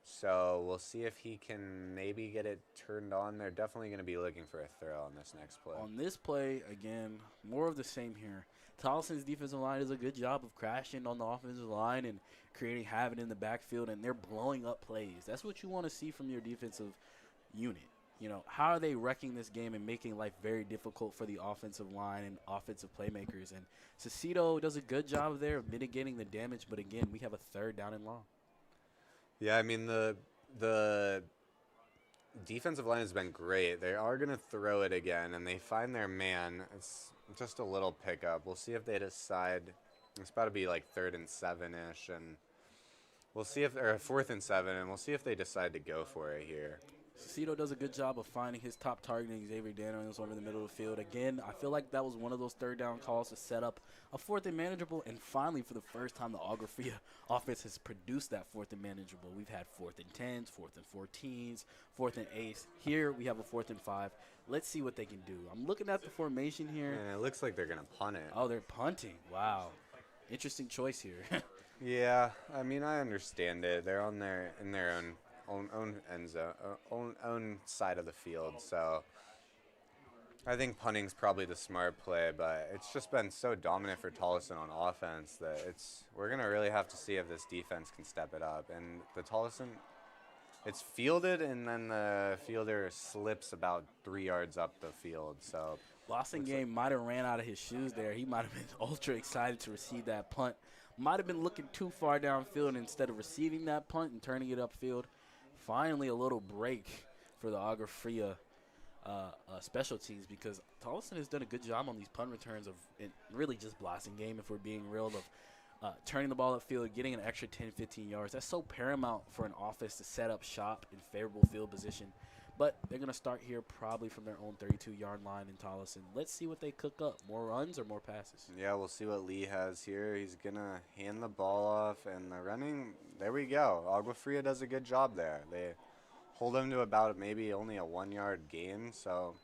S1: so we'll see if he can maybe get it turned on. They're definitely going to be looking for a throw on this next play.
S2: On this play, again, more of the same here. Tollison's defensive line does a good job of crashing on the offensive line and creating havoc in the backfield, and they're blowing up plays. That's what you want to see from your defensive unit. You know, how are they wrecking this game and making life very difficult for the offensive line and offensive playmakers? And Cicito does a good job there of mitigating the damage, but again, we have a 3rd down and long.
S1: Yeah, I mean, the defensive line has been great. They are going to throw it again, and they find their man. It's just a little pickup. We'll see if they decide. It's about to be 3rd and 7-ish, and we'll see if they're 4th and 7, and we'll see if they decide to go for it here.
S2: Cicito does a good job of finding his top target, Xavier Daniels, over the middle of the field. Again, I feel like that was one of those 3rd down calls to set up a 4th and manageable, and finally, for the first time, the Agua Fria offense has produced that 4th and manageable. We've had 4th and 10s, 4th and 14s, 4th and 8s. Here, we have a 4th and 5. Let's see what they can do. I'm looking at the formation here.
S1: And it looks like they're going to punt it.
S2: Oh, they're punting. Wow. Interesting choice here.
S1: Yeah, I mean, I understand it. They're in their own end zone, own side of the field. So I think punting's probably the smart play, but it's just been so dominant for Tollison on offense that we're gonna really have to see if this defense can step it up. And the Tollison, it's fielded, and then the fielder slips about 3 yards up the field. So
S2: Boston game might have ran out of his shoes there. He might have been ultra excited to receive that punt. Might have been looking too far downfield instead of receiving that punt and turning it upfield. Finally, a little break for the Agua Fria special teams, because Tollison has done a good job on these punt returns of really just blasting game, if we're being real, of turning the ball upfield, getting an extra 10, 15 yards. That's so paramount for an offense to set up shop in favorable field position. But they're going to start here probably from their own 32-yard line in Tollison. Let's see what they cook up. More runs or more passes?
S1: Yeah, we'll see what Lee has here. He's going to hand the ball off, and the running, there we go. Agua Fria does a good job there. They hold him to about maybe only a 1-yard gain, so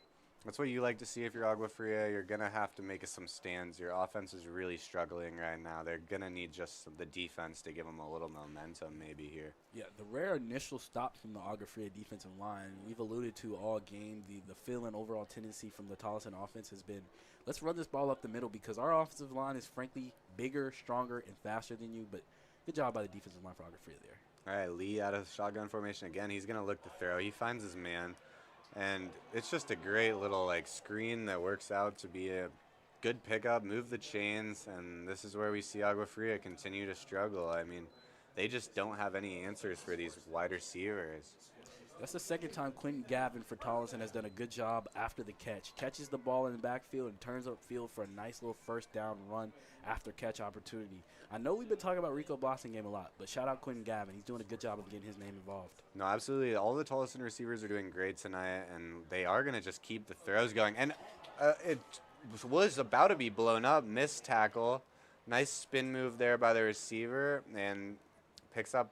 S1: That's what you like to see if you're Agua Fria. You're going to have to make some stands. Your offense is really struggling right now. They're going to need just the defense to give them a little momentum maybe here.
S2: Yeah, the rare initial stop from the Agua Fria defensive line, we've alluded to all game, the feel and overall tendency from the Tolleson offense has been, let's run this ball up the middle because our offensive line is frankly bigger, stronger, and faster than you, but good job by the defensive line for Agua Fria there.
S1: All right, Lee out of shotgun formation again. He's going to look to throw. He finds his man. And it's just a great little screen that works out to be a good pickup, move the chains, and this is where we see Agua Fria continue to struggle. I mean, they just don't have any answers for these wide receivers.
S2: That's the second time Quentin Gavin for Tolleson has done a good job after the catch. Catches the ball in the backfield and turns upfield for a nice little first down run after catch opportunity. I know we've been talking about Rico Blossingame a lot, but shout out Quentin Gavin. He's doing a good job of getting his name involved.
S1: No, absolutely. All the Tolleson receivers are doing great tonight, and they are going to just keep the throws going. And it was about to be blown up. Missed tackle. Nice spin move there by the receiver, and picks up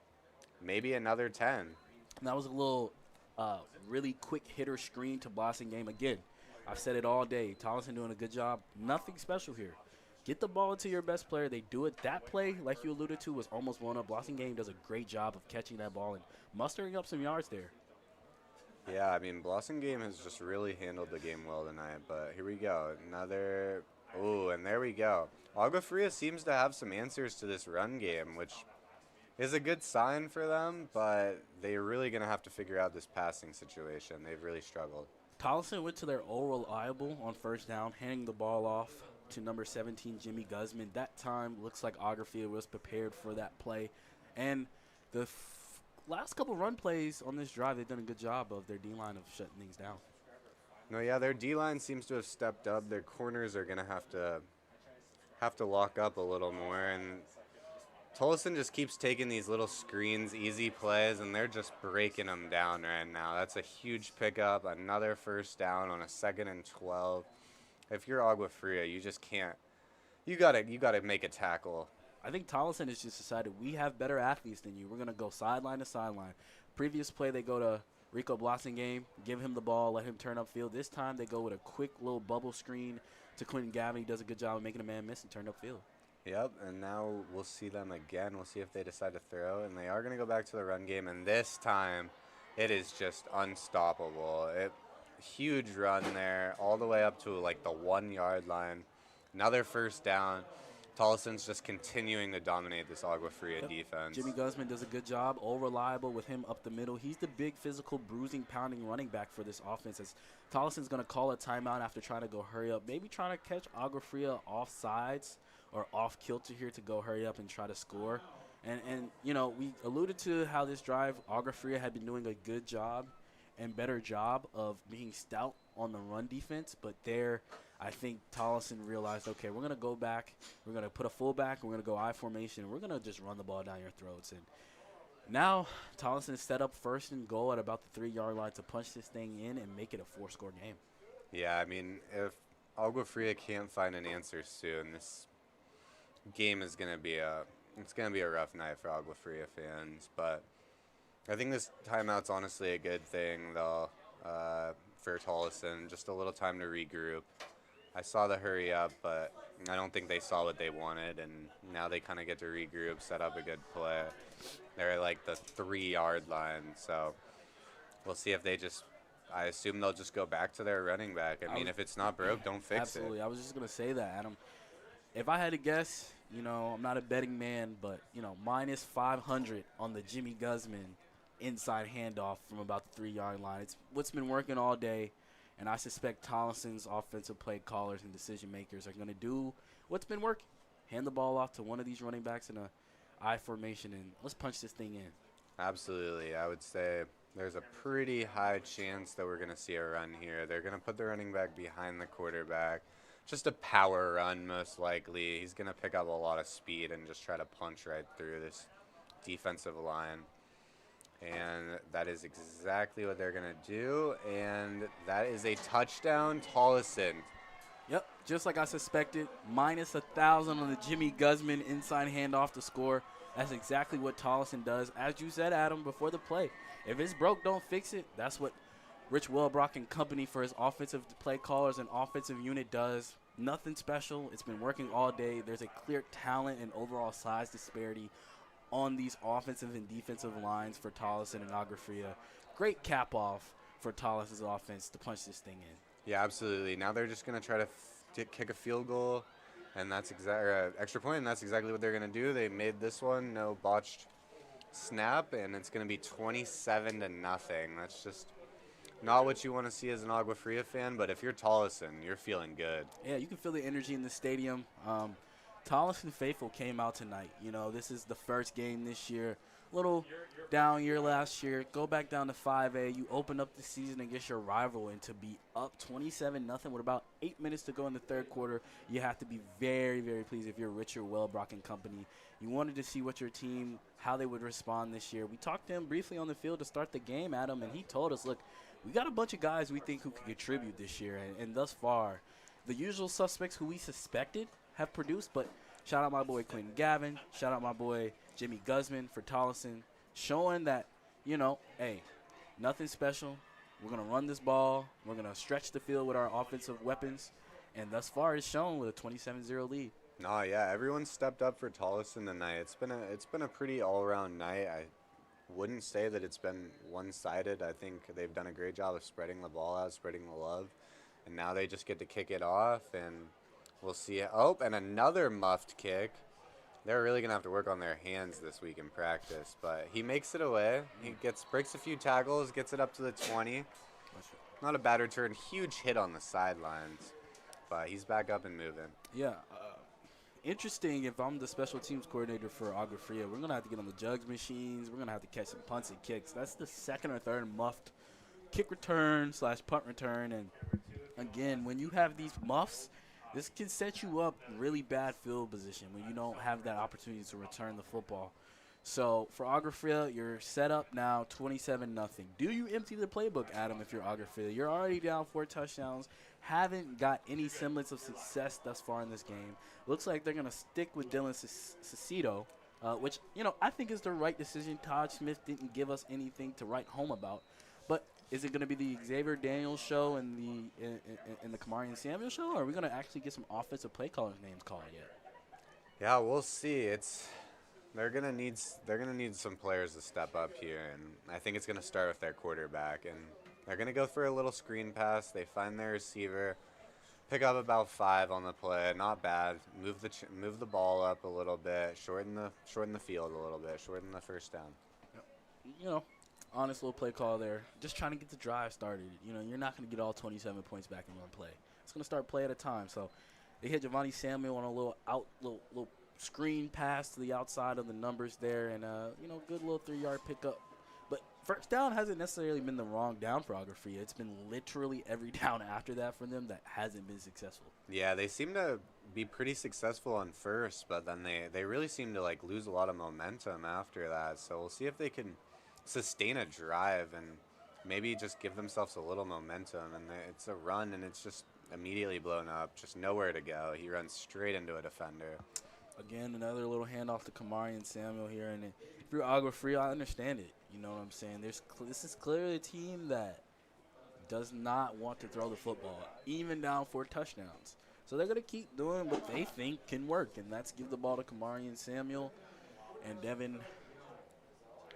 S1: maybe another 10.
S2: And that was a little really quick hitter screen to Blossingame. Again, I've said it all day. Tolleson doing a good job. Nothing special here. Get the ball to your best player. They do it. That play, like you alluded to, was almost blown up. Blossingame does a great job of catching that ball and mustering up some yards there.
S1: Yeah, I mean, Blossingame has just really handled the game well tonight. But here we go. Another. Oh, and there we go. Agua Fria seems to have some answers to this run game, which is a good sign for them, but they're really going to have to figure out this passing situation. They've really struggled.
S2: Tolleson went to their all reliable on first down, handing the ball off to number 17, Jimmy Guzman. That time looks like Agua Fria was prepared for that play. And the last couple run plays on this drive, they've done a good job of their D-line of shutting things down.
S1: No, yeah, their D-line seems to have stepped up. Their corners are going to have to lock up a little more, and Tolleson just keeps taking these little screens, easy plays, and they're just breaking them down right now. That's a huge pickup, another first down on a 2nd and 12. If you're Agua Fria, you just can't. You gotta make a tackle.
S2: I think Tolleson has just decided we have better athletes than you. We're gonna go sideline to sideline. Previous play, they go to Rico Blossingame, give him the ball, let him turn upfield. This time, they go with a quick little bubble screen to Quentin Gavin. He does a good job of making a man miss and turn upfield.
S1: Yep, and now we'll see them again. We'll see if they decide to throw, and they are going to go back to the run game, and this time it is just unstoppable. Huge run there, all the way up to the 1 yard line. Another first down. Tolleson's just continuing to dominate this Agua Fria defense.
S2: Jimmy Guzman does a good job, all reliable with him up the middle. He's the big physical, bruising, pounding running back for this offense. As Tolleson's going to call a timeout after trying to go hurry up, maybe trying to catch Agua Fria off sides or off kilter here to go hurry up and try to score. And we alluded to how this drive, Agua Fria had been doing a good job and better job of being stout on the run defense, but there I think Tolleson realized, okay, we're going to go back, we're going to put a fullback, we're going to go I formation, and we're going to just run the ball down your throats. And now Tolleson is set up 1st and goal at about the 3 yard line to punch this thing in and make it a 4-score game.
S1: Yeah, I mean, if Agua Fria can't find an answer soon, this game is going to be a rough night for Agua Fria fans, but I think this timeout's honestly a good thing, though, for Tolleson. Just a little time to regroup. I saw the hurry up, but I don't think they saw what they wanted, and now they kind of get to regroup, set up a good play. They're at the 3 yard line, so we'll see if I assume they'll just go back to their running back. I mean, if it's not broke, don't fix
S2: absolutely.
S1: it.
S2: I was just going to say that, Adam. If I had to guess, I'm not a betting man, but, minus 500 on the Jimmy Guzman inside handoff from about the 3 yard line. It's what's been working all day, and I suspect Tolleson's offensive play callers and decision makers are going to do what's been working. Hand the ball off to one of these running backs in a I formation, and let's punch this thing in.
S1: Absolutely. I would say there's a pretty high chance that we're going to see a run here. They're going to put the running back behind the quarterback. Just a power run, most likely. He's going to pick up a lot of speed and just try to punch right through this defensive line. And that is exactly what they're going to do. And that is a touchdown, Tolleson.
S2: Yep, just like I suspected, minus 1,000 on the Jimmy Guzman inside handoff to score. That's exactly what Tolleson does. As you said, Adam, before the play, if it's broke, don't fix it. That's what Rich Welbrock and company for his offensive play callers and offensive unit does nothing special. It's been working all day. There's a clear talent and overall size disparity on these offensive and defensive lines for Tolleson and Agua Fria. Great cap off for Tolleson's offense to punch this thing in.
S1: Yeah, absolutely. Now they're just going to try to kick a field goal, and that's extra point, and that's exactly what they're going to do. They made this one, no botched snap, and it's going to be 27-0. That's just not what you want to see as an Agua Fria fan, but if you're Tolleson, you're feeling good.
S2: Yeah, you can feel the energy in the stadium. Tolleson faithful came out tonight. You know, this is the first game this year. Little down year last year. Go back down to 5A. You open up the season against your rival, and to be up 27-0 with about 8 minutes to go in the third quarter, you have to be very, very pleased if you're Richard Welbrock and company. You wanted to see what your team, how they would respond this year. We talked to him briefly on the field to start the game, Adam, and he told us, look, we got a bunch of guys we think who could contribute this year, and thus far, the usual suspects who we suspected have produced, but shout out my boy Clinton Gavin, shout out my boy Jimmy Guzman for Tolleson, showing that, you know, hey, nothing special. We're going to run this ball. We're going to stretch the field with our offensive weapons, and thus far it's shown with a 27-0 lead.
S1: No, yeah, everyone stepped up for Tolleson tonight. It's been a pretty all-around night. I wouldn't say that it's been one-sided. I think they've done a great job of spreading the ball out, spreading the love, and now they just get to kick it off, and we'll see. Oh, and another muffed kick. They're really going to have to work on their hands this week in practice, but he makes it away. He breaks a few tackles, gets it up to the 20. Not a bad return. Huge hit on the sidelines, but he's back up and moving.
S2: Yeah. Interesting, if I'm the special teams coordinator for Agua Fria, we're going to have to get on the jugs machines. We're going to have to catch some punts and kicks. That's the second or third muffed kick return / punt return. And, again, when you have these muffs, this can set you up really bad field position when you don't have that opportunity to return the football. So, for Agua Fria, you're set up now 27-0. Do you empty the playbook, Adam, if you're Agua Fria? You're already down 4 touchdowns. Haven't got any semblance of success thus far in this game. Looks like they're going to stick with Dylan Cicito, which, you know, I think is the right decision. Todd Smith didn't give us anything to write home about. But is it going to be the Xavier Daniels show and the Kamarian Samuel show, or are we going to actually get some offensive play callers' names called yet?
S1: Yeah, we'll see. They're gonna need some players to step up here, and I think it's gonna start with their quarterback. And they're gonna go for a little screen pass. They find their receiver, pick up about 5 on the play. Not bad. Move the ball up a little bit. Shorten the field a little bit. Shorten the first down.
S2: You know, honest little play call there. Just trying to get the drive started. You know, you're not gonna get all 27 points back in one play. It's gonna start play at a time. So they hit Giovanni Samuel on a little screen pass to the outside of the numbers there, and you know, good little 3-yard pickup. But first down hasn't necessarily been the wrong down for Agua Fria. It's been literally every down after that for them that hasn't been successful.
S1: Yeah, they seem to be pretty successful on first, but then they really seem to like lose a lot of momentum after that. So we'll see if they can sustain a drive and maybe just give themselves a little momentum. And it's a run, and it's just immediately blown up. Just nowhere to go. He runs straight into a defender.
S2: Again, another little handoff to Kamarian Samuel here. And if you're Agua Fria, I understand it. You know what I'm saying? This is clearly a team that does not want to throw the football, even down 4 touchdowns. So they're going to keep doing what they think can work, and that's give the ball to Kamarian Samuel and Devin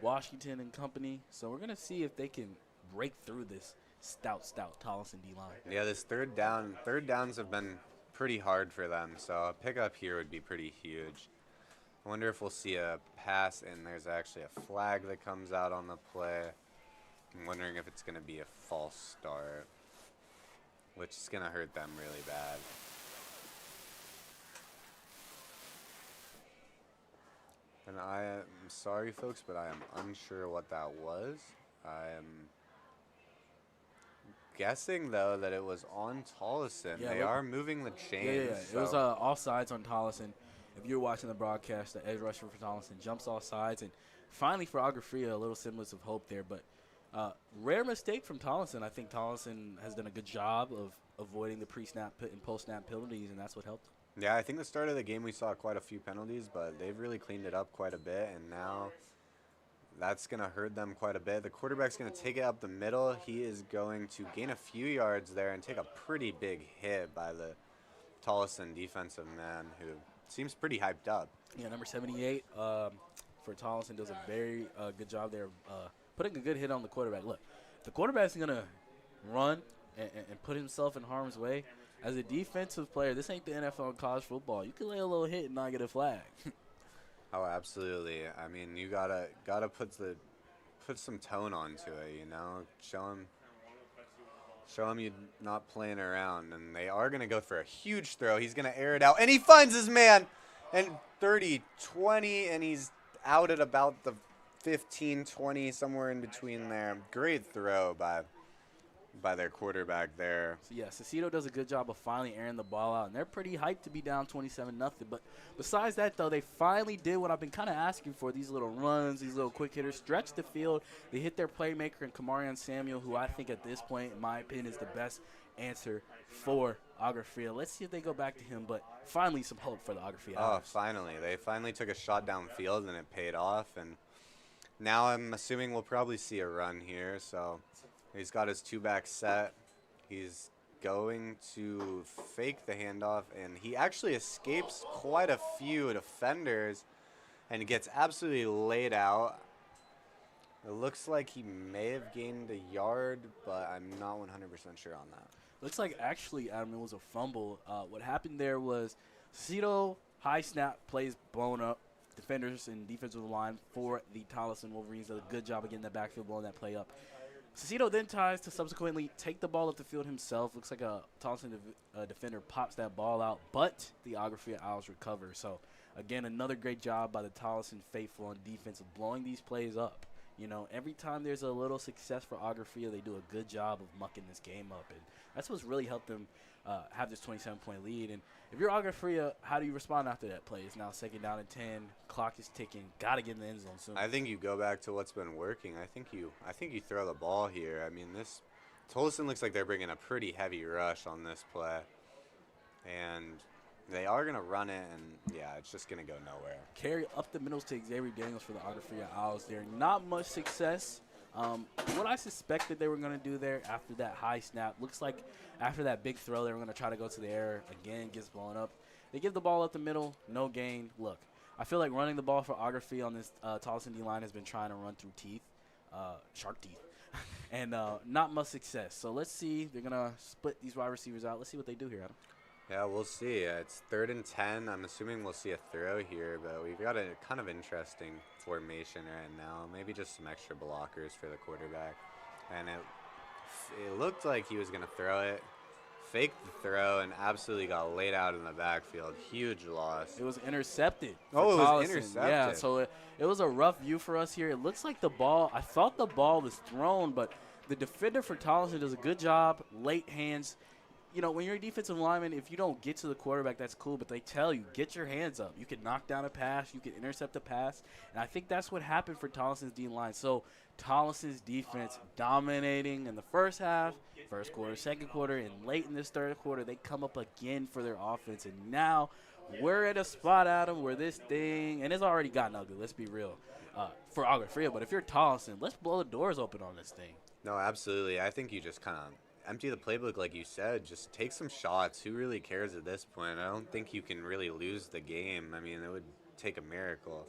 S2: Washington and company. So we're going to see if they can break through this stout Tolleson D-line.
S1: Yeah, this third downs have been pretty hard for them, so a pickup here would be pretty huge. I wonder if we'll see a pass, and there's actually a flag that comes out on the play. I'm wondering if it's going to be a false start, which is going to hurt them really bad. And I am sorry, folks, but I am unsure what that was. I am guessing, though, that it was on Tollison.
S2: Yeah,
S1: they are moving the chains.
S2: Yeah.
S1: So.
S2: It was offsides on Tollison. If you're watching the broadcast, the edge rusher for Tollison jumps off sides. And finally for Agua Fria, a little semblance of hope there. But rare mistake from Tollison. I think Tollison has done a good job of avoiding the pre-snap and post-snap penalties, and that's what helped them.
S1: Yeah, I think the start of the game we saw quite a few penalties, but they've really cleaned it up quite a bit. And now that's going to hurt them quite a bit. The quarterback's going to take it up the middle. He is going to gain a few yards there and take a pretty big hit by the Tolleson defensive man, who seems pretty hyped up.
S2: Yeah, number 78 for Tolleson does a very good job there putting a good hit on the quarterback. Look, the quarterback's going to run and put himself in harm's way. As a defensive player, this ain't the NFL in college football. You can lay a little hit and not get a flag.
S1: Oh, absolutely. I mean, you gotta put some tone onto it, you know. Show him you're not playing around, and they are gonna go for a huge throw. He's gonna air it out, and he finds his man, and 30, 20, and he's out at about the 15, 20, somewhere in between there. Great throw by their quarterback there.
S2: So, yeah, Cicito does a good job of finally airing the ball out, and they're pretty hyped to be down 27-0. But besides that, though, they finally did what I've been kind of asking for, these little runs, these little quick hitters, stretch the field. They hit their playmaker in Kamarion Samuel, who I think at this point, in my opinion, is the best answer for Agua Fria. Let's see if they go back to him, but finally some hope for the Agua Fria.
S1: Oh, finally. They finally took a shot downfield, and it paid off. And now I'm assuming we'll probably see a run here, so he's got his two-back set. He's going to fake the handoff, and he actually escapes quite a few defenders and gets absolutely laid out. It looks like he may have gained a yard, but I'm not 100% sure on that.
S2: Looks like actually, Adam, it was a fumble. What happened there was Cito high snap plays blown up. Defenders and defensive line for the Tollison Wolverines did a good job of getting that backfield, blowing that play up. Cicito then tries to subsequently take the ball up the field himself. Looks like a Tolleson defender pops that ball out, but the Agua Fria Owls recover. So, again, another great job by the Tolleson faithful on defense of blowing these plays up. You know, every time there's a little success for Agua Fria, they do a good job of mucking this game up. And that's what's really helped them have this 27-point lead. And if you're Agua Fria, how do you respond after that play? It's now 2nd down and 10. Clock is ticking. Got to get in the end zone soon.
S1: I think you go back to what's been working. I think you throw the ball here. I mean, this Tolleson looks like they're bringing a pretty heavy rush on this play. And they are going to run it, and, yeah, it's just going to go nowhere.
S2: Carry up the middles to Xavier Daniels for the Agua Fria Owls there. Not much success. What I suspected they were going to do there after that high snap, looks like after that big throw, they were going to try to go to the air. Again, gets blown up. They give the ball up the middle, no gain. Look, I feel like running the ball for Agua Fria on this Tolleson D-line has been trying to run through teeth, shark teeth, and not much success. So let's see. They're going to split these wide receivers out. Let's see what they do here, Adam.
S1: Yeah, we'll see. It's 3rd and 10. I'm assuming we'll see a throw here, but we've got a kind of interesting formation right now. Maybe just some extra blockers for the quarterback. And it looked like he was going to throw it, faked the throw, and absolutely got laid out in the backfield. Huge loss.
S2: It was intercepted.
S1: Oh, it was
S2: Tollison.
S1: intercepted.
S2: Yeah, so it was a rough view for us here. It looks like the ball, I thought the ball was thrown, but the defender for Tollison does a good job, late hands. You know, when you're a defensive lineman, if you don't get to the quarterback, that's cool. But they tell you, get your hands up. You can knock down a pass. You can intercept a pass. And I think that's what happened for Tollison's D-line. So Tollison's defense dominating in the first half, first quarter, second quarter, and late in this third quarter, they come up again for their offense. And now we're at a spot, Adam, where this thing, and it's already gotten ugly, let's be real, for Agua Fria. But if you're Tollison, let's blow the doors open on this thing.
S1: No, absolutely. I think you just kind of empty the playbook like you said. Just take some shots. Who really cares at this point? I don't think you can really lose the game. I mean, it would take a miracle.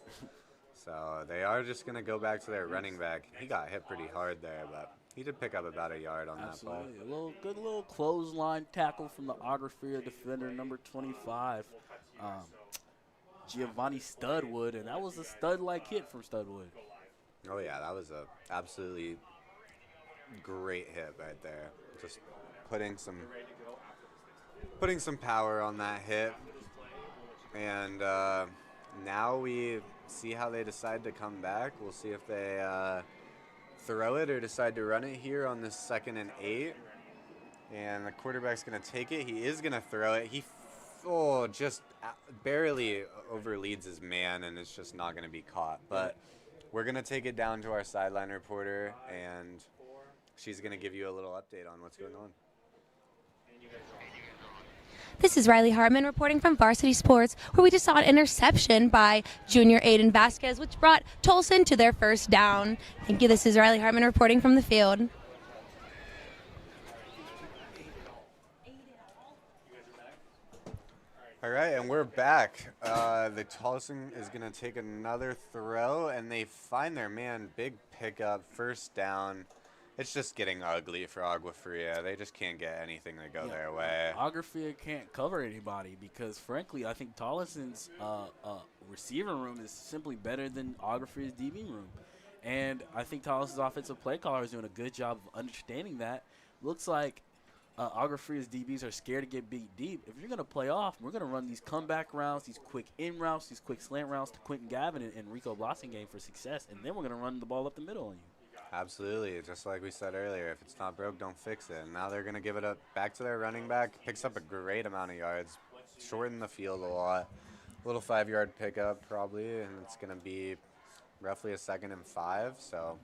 S1: So they are just going to go back to their running back. He got hit pretty hard there, but he did pick up about a yard on that play.
S2: A good little clothesline tackle from the Agua Fria defender, number 25, Giovanni Studwood, and that was a stud-like hit from Studwood.
S1: Oh, yeah, that was a absolutely great hit right there. Just putting some power on that hit. And now we see how they decide to come back. We'll see if they throw it or decide to run it here on this 2nd and 8. And the quarterback's going to take it. He is going to throw it. He just barely overleads his man, and it's just not going to be caught. But we're going to take it down to our sideline reporter, and she's going to give you a little update on what's going on.
S8: This is Riley Hartman reporting from Varsity Sports, where we just saw an interception by junior Aiden Vasquez, which brought Tolleson to their first down. Thank you. This is Riley Hartman reporting from the field.
S1: All right, and we're back. The Tollison is going to take another throw, and they find their man. Big pickup, first down. It's just getting ugly for Agua Fria. They just can't get anything to go their way.
S2: Agua Fria can't cover anybody because, frankly, I think Tollison's receiver room is simply better than Agua Fria's DB room. And I think Tollison's offensive play caller is doing a good job of understanding that. Looks like Agua Fria's DBs are scared to get beat deep. If you're going to play off, we're going to run these comeback routes, these quick in routes, these quick slant routes to Quentin Gavin and Rico Blossingame for success, and then we're going to run the ball up the middle on you.
S1: Absolutely. Just like we said earlier, if it's not broke, don't fix it. And now they're going to give it up back to their running back. Picks up a great amount of yards. Shorten the field a lot. Little 5-yard pickup probably, and it's going to be roughly a 2nd and 5. So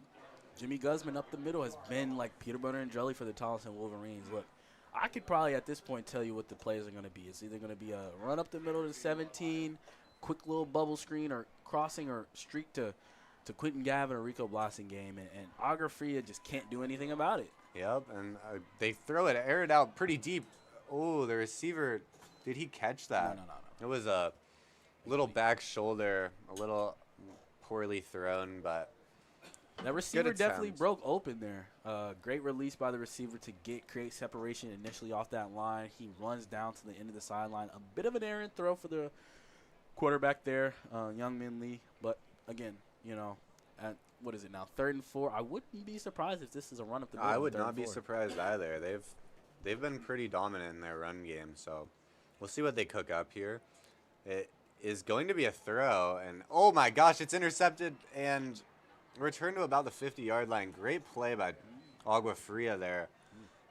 S2: Jimmy Guzman up the middle has been like Peter Butter and jelly for the Tolleson Wolverines. Look, I could probably at this point tell you what the plays are going to be. It's either going to be a run up the middle to 17, quick little bubble screen or crossing or streak to Quentin Gavin or Rico Blossingame, and Agua Fria just can't do anything about it.
S1: Yep, and they throw it, air it out pretty deep. Oh, the receiver, did he catch that?
S2: No.
S1: It was a little back shoulder, a little poorly thrown, but
S2: that receiver definitely broke open there. Great release by the receiver to create separation initially off that line. He runs down to the end of the sideline. A bit of an errant throw for the quarterback there, Youngmin Lee, but again, you know, at what is it now, 3rd and 4? I wouldn't be surprised if this is a run up the middle.
S1: I would not be surprised either. They've been pretty dominant in their run game, so we'll see what they cook up here. It is going to be a throw, and oh my gosh, it's intercepted and returned to about the 50-yard line. Great play by Agua Fria there.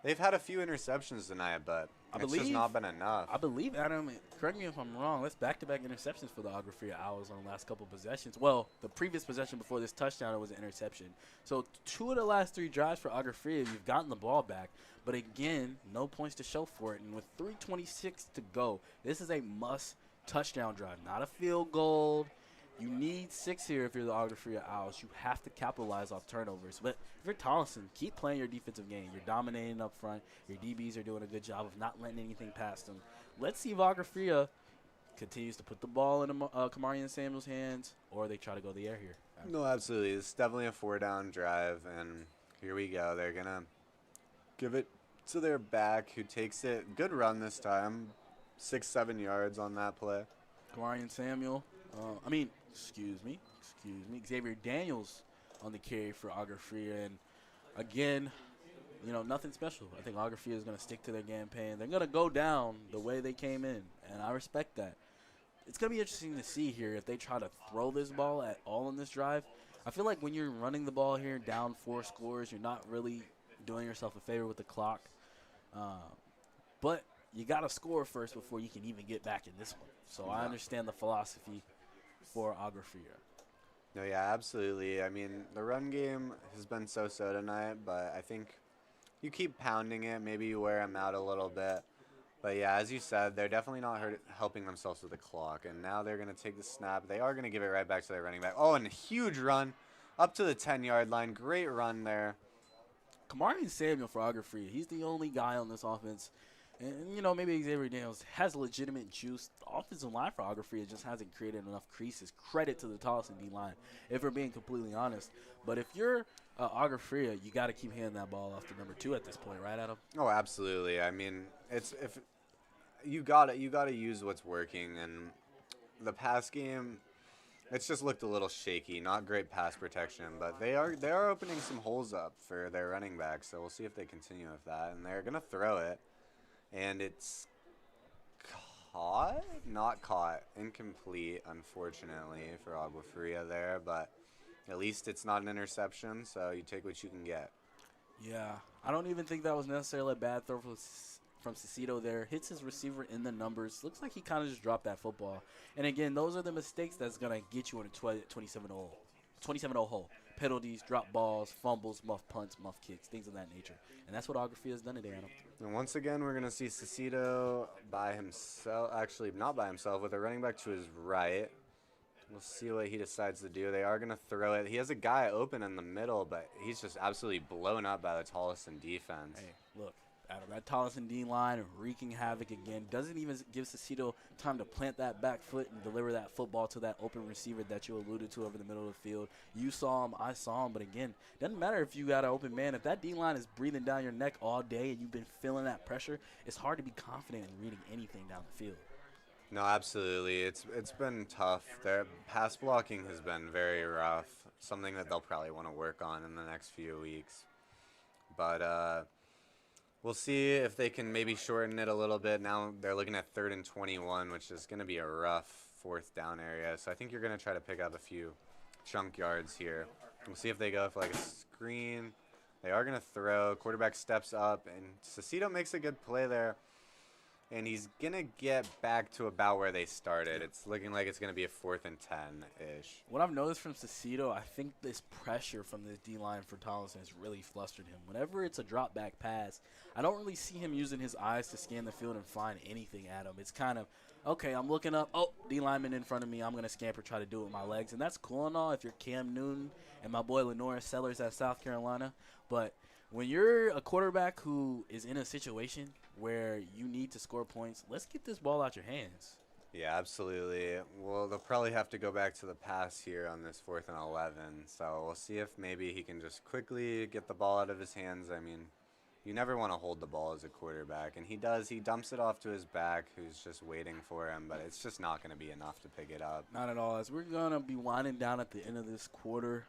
S1: They've had a few interceptions tonight, but it's just not been enough.
S2: I believe, Adam, correct me if I'm wrong, that's back-to-back interceptions for the Agua Fria Owls on the last couple possessions. Well, the previous possession before this touchdown, it was an interception. So 2 of the last 3 drives for Agua Fria, you've gotten the ball back. But again, no points to show for it. And with 3:26 to go, this is a must touchdown drive, not a field goal. You need 6 here if you're the Agua Fria Owls. You have to capitalize off turnovers. But if you're Tollison, keep playing your defensive game. You're dominating up front. Your DBs are doing a good job of not letting anything past them. Let's see if Agua Fria continues to put the ball in Kamarian Samuel's hands, or they try to go the air here.
S1: No, absolutely. It's definitely a 4-down drive, and here we go. They're going to give it to their back, who takes it. Good run this time. 6-7 yards on that play.
S2: Kamarian Samuel. Excuse me. Xavier Daniels on the carry for Agua Fria. And again, you know, nothing special. I think Agua Fria is going to stick to their game plan. They're going to go down the way they came in, and I respect that. It's going to be interesting to see here if they try to throw this ball at all in this drive. I feel like when you're running the ball here down 4 scores, you're not really doing yourself a favor with the clock. But you got to score first before you can even get back in this one. So I understand the philosophy for Agua Fria.
S1: No, yeah, absolutely. I mean, the run game has been so-so tonight, but I think you keep pounding it. Maybe you wear them out a little bit. But, yeah, as you said, they're definitely not helping themselves with the clock. And now they're going to take the snap. They are going to give it right back to their running back. Oh, and a huge run up to the 10-yard line. Great run there.
S2: Kamarian Samuel for Agua Fria. He's the only guy on this offense. And, you know, maybe Xavier Daniels has legitimate juice. The offensive line for Agua Fria just hasn't created enough creases. Credit to the Tollison D-line, if we're being completely honest. But if you're Agua Fria, you got to keep handing that ball off to number 2 at this point, right, Adam?
S1: Oh, absolutely. I mean, it's if you gotta use what's working, and the pass game, it's just looked a little shaky. Not great pass protection, but they are opening some holes up for their running backs. So we'll see if they continue with that, and they're gonna throw it. And it's caught? Not caught. Incomplete, unfortunately, for Agua Fria there. But at least it's not an interception, so you take what you can get.
S2: Yeah. I don't even think that was necessarily a bad throw from Cicito there. Hits his receiver in the numbers. Looks like he kind of just dropped that football. And, again, those are the mistakes that's going to get you in a 27-0 hole. penalties, drop balls, fumbles, muff punts, muff kicks, things of that nature. And that's what Agua Fria has done today, Adam.
S1: And once again, we're going to see Cecito by himself, actually not by himself, with a running back to his right. We'll see what he decides to do. They are going to throw it. He has a guy open in the middle, but he's just absolutely blown up by the Tolleson defense.
S2: Hey, look, Adam, that Tollison D-line wreaking havoc again. Doesn't even give Cecito time to plant that back foot and deliver that football to that open receiver that you alluded to over the middle of the field. You saw him, I saw him, but again, doesn't matter if you got an open man. If that D-line is breathing down your neck all day and you've been feeling that pressure, it's hard to be confident in reading anything down the field.
S1: No, absolutely. It's been tough. Their pass blocking has been very rough, something that they'll probably want to work on in the next few weeks. But we'll see if they can maybe shorten it a little bit. Now they're looking at 3rd and 21, which is going to be a rough 4th down area. So I think you're going to try to pick up a few chunk yards here. We'll see if they go for like a screen. They are going to throw. Quarterback steps up, and Cecito makes a good play there. And he's going to get back to about where they started. It's looking like it's going to be a 4th and 10-ish.
S2: What I've noticed from Cecito, I think this pressure from this D-line for Tollison has really flustered him. Whenever it's a drop-back pass, I don't really see him using his eyes to scan the field and find anything at him. It's kind of, okay, I'm looking up. Oh, D-lineman in front of me. I'm going to scamper, try to do it with my legs. And that's cool and all if you're Cam Newton and my boy Lenora Sellers at South Carolina. But when you're a quarterback who is in a situation where you need to score points, let's get this ball out your hands.
S1: Yeah, absolutely. Well, they'll probably have to go back to the pass here on this 4th and 11. So we'll see if maybe he can just quickly get the ball out of his hands. I mean, you never want to hold the ball as a quarterback, and he does. He dumps it off to his back, who's just waiting for him, but it's just not going to be enough to pick it up.
S2: Not at all. As we're going to be winding down at the end of this quarter,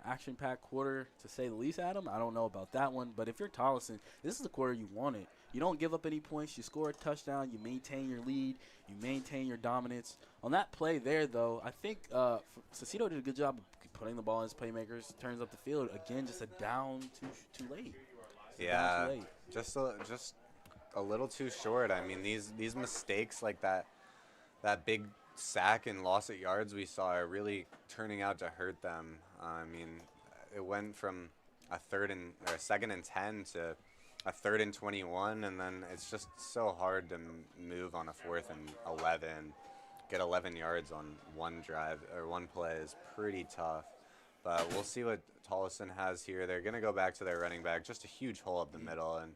S2: action-packed quarter, to say the least, Adam. I don't know about that one, but if you're Tollison, this is the quarter you wanted. You don't give up any points. You score a touchdown. You maintain your lead. You maintain your dominance. On that play there, though, I think Cecito did a good job of putting the ball in his playmakers, turns up the field. Again, just a down too late.
S1: Yeah, just a little too short. I mean, these mistakes like that big sack and loss at yards we saw are really turning out to hurt them. I mean, it went from a 2nd and 10 to a 3rd and 21, and then it's just so hard to move on a 4th and 11. Get 11 yards on one drive or one play is pretty tough. But we'll see what Tollison has here. They're going to go back to their running back. Just a huge hole up the middle, and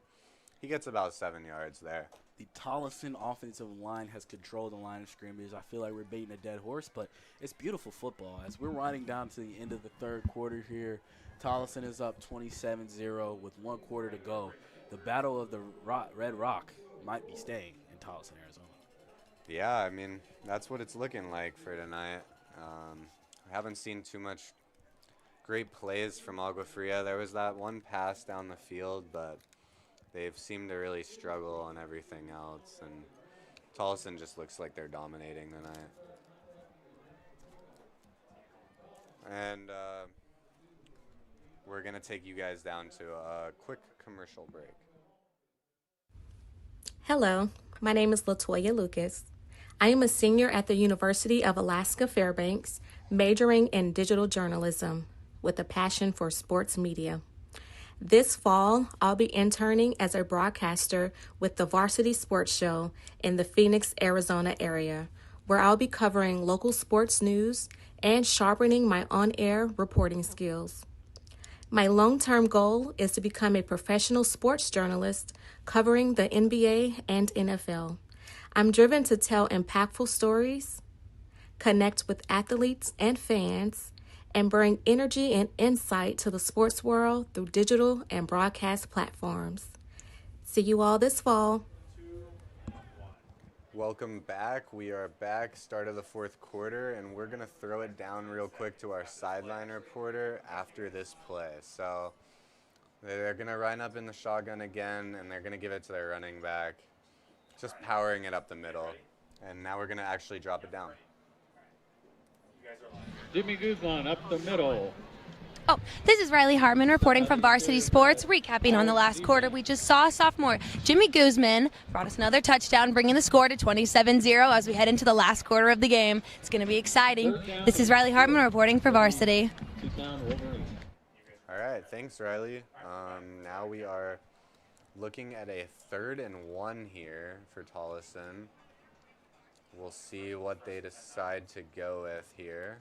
S1: he gets about 7 yards there.
S2: The Tollison offensive line has controlled the line of scrimmage. I feel like we're baiting a dead horse, but it's beautiful football. As we're winding down to the end of the 3rd quarter here, Tollison is up 27-0 with 1 quarter to go. The battle of the Red Rock might be staying in Tollison, Arizona.
S1: Yeah, I mean, that's what it's looking like for tonight. I haven't seen too much great plays from Agua Fria. There was that one pass down the field, but they've seemed to really struggle on everything else. And Tollison just looks like they're dominating tonight. And we're going to take you guys down to a quick commercial break.
S20: Hello, my name is Latoya Lucas. I am a senior at the University of Alaska Fairbanks, majoring in digital journalism with a passion for sports media. This fall, I'll be interning as a broadcaster with the Varsity Sports Show in the Phoenix, Arizona area, where I'll be covering local sports news and sharpening my on-air reporting skills. My long-term goal is to become a professional sports journalist covering the NBA and NFL. I'm driven to tell impactful stories, connect with athletes and fans, and bring energy and insight to the sports world through digital and broadcast platforms. See you all this fall.
S1: Welcome back. We are back, start of the 4th quarter, and we're going to throw it down real quick to our sideline reporter after this play. So they're going to line up in the shotgun again, and they're going to give it to their running back, just powering it up the middle. And now we're going to actually drop it down.
S21: Jimmy Guzman up the middle.
S8: Oh, this is Riley Hartman reporting from Varsity Sports, recapping on the last quarter. We just saw sophomore Jimmy Guzman brought us another touchdown, bringing the score to 27-0 as we head into the last quarter of the game. It's going to be exciting. This is Riley Hartman reporting for Varsity.
S1: All right, thanks, Riley. Now we are looking at a 3rd and 1 here for Tollison. We'll see what they decide to go with here.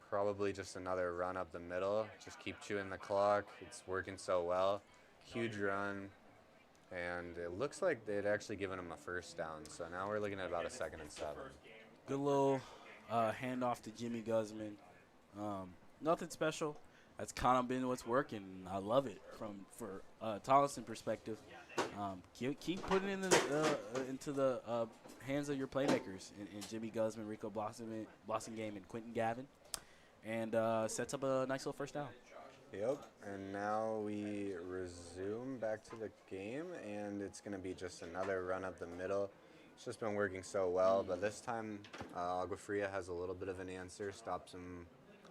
S1: Probably just another run up the middle. Just keep chewing the clock. It's working so well. Huge run. And it looks like they'd actually given him a first down. So now we're looking at about a 2nd and 7.
S2: Good little handoff to Jimmy Guzman. Nothing special. That's kind of been what's working. I love it for Tollison perspective. Keep putting it into the hands of your playmakers in Jimmy Guzman, Rico Blossomgame, and Quentin Gavin. And sets up a nice little first down.
S1: Yep, and now we resume back to the game, and it's going to be just another run up the middle. It's just been working so well, but this time Agua Fria has a little bit of an answer, stops him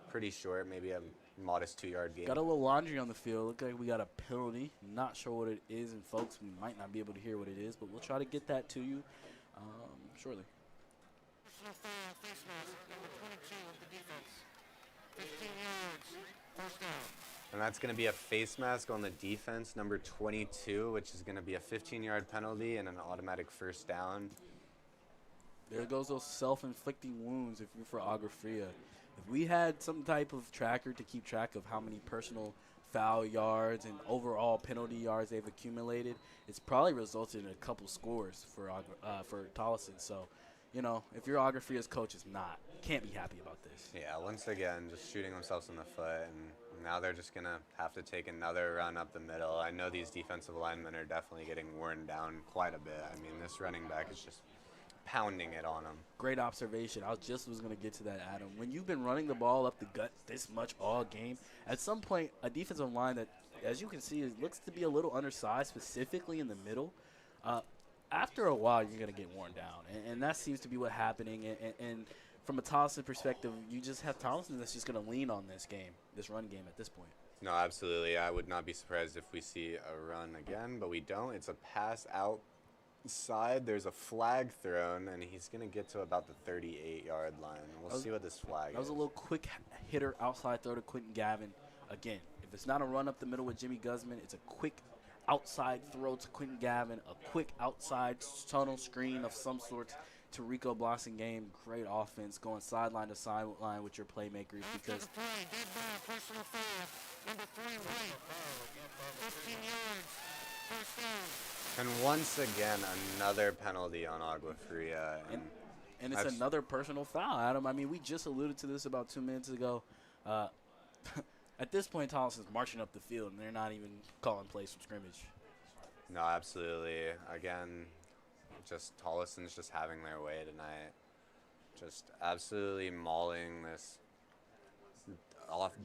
S1: pretty short, maybe a modest 2-yard gain.
S2: Got a little laundry on the field. Look like we got a penalty. Not sure what it is, and folks, we might not be able to hear what it is, but we'll try to get that to you shortly.
S1: And that's going to be a face mask on the defense, number 22, which is going to be a 15-yard penalty and an automatic first down.
S2: There goes those self-inflicting wounds if you're for Agua Fria. If we had some type of tracker to keep track of how many personal foul yards and overall penalty yards they've accumulated, it's probably resulted in a couple scores for Tollison. So, you know, if you're Agua Fria's coach, can't be happy about this.
S1: Yeah, once again, just shooting themselves in the foot, and now they're just going to have to take another run up the middle. I know these defensive linemen are definitely getting worn down quite a bit. I mean, this running back is just pounding it on them.
S2: Great observation. I was going to get to that, Adam. When you've been running the ball up the gut this much all game, at some point, a defensive line that, as you can see, looks to be a little undersized, specifically in the middle, after a while, you're going to get worn down. And that seems to be what's happening. And from a Tollison perspective, you just have Tollison that's just going to lean on this run game at this point.
S1: No, absolutely. I would not be surprised if we see a run again, but we don't. It's a pass outside. There's a flag thrown, and he's going to get to about the 38-yard line. We'll see what this flag is.
S2: That was a little quick hitter outside throw to Quentin Gavin. Again, if it's not a run up the middle with Jimmy Guzman, it's a quick outside throw to Quentin Gavin, a quick outside tunnel screen of some sort to Rico Blossomgame. Great offense going sideline to sideline with your playmakers because
S1: and once again, another penalty on Agua Fria.
S2: And it's another personal foul, Adam. I mean, we just alluded to this about 2 minutes ago. At this point, Tollison's marching up the field, and they're not even calling plays from scrimmage.
S1: No, absolutely. Again, just Tollison's just having their way tonight. Just absolutely mauling this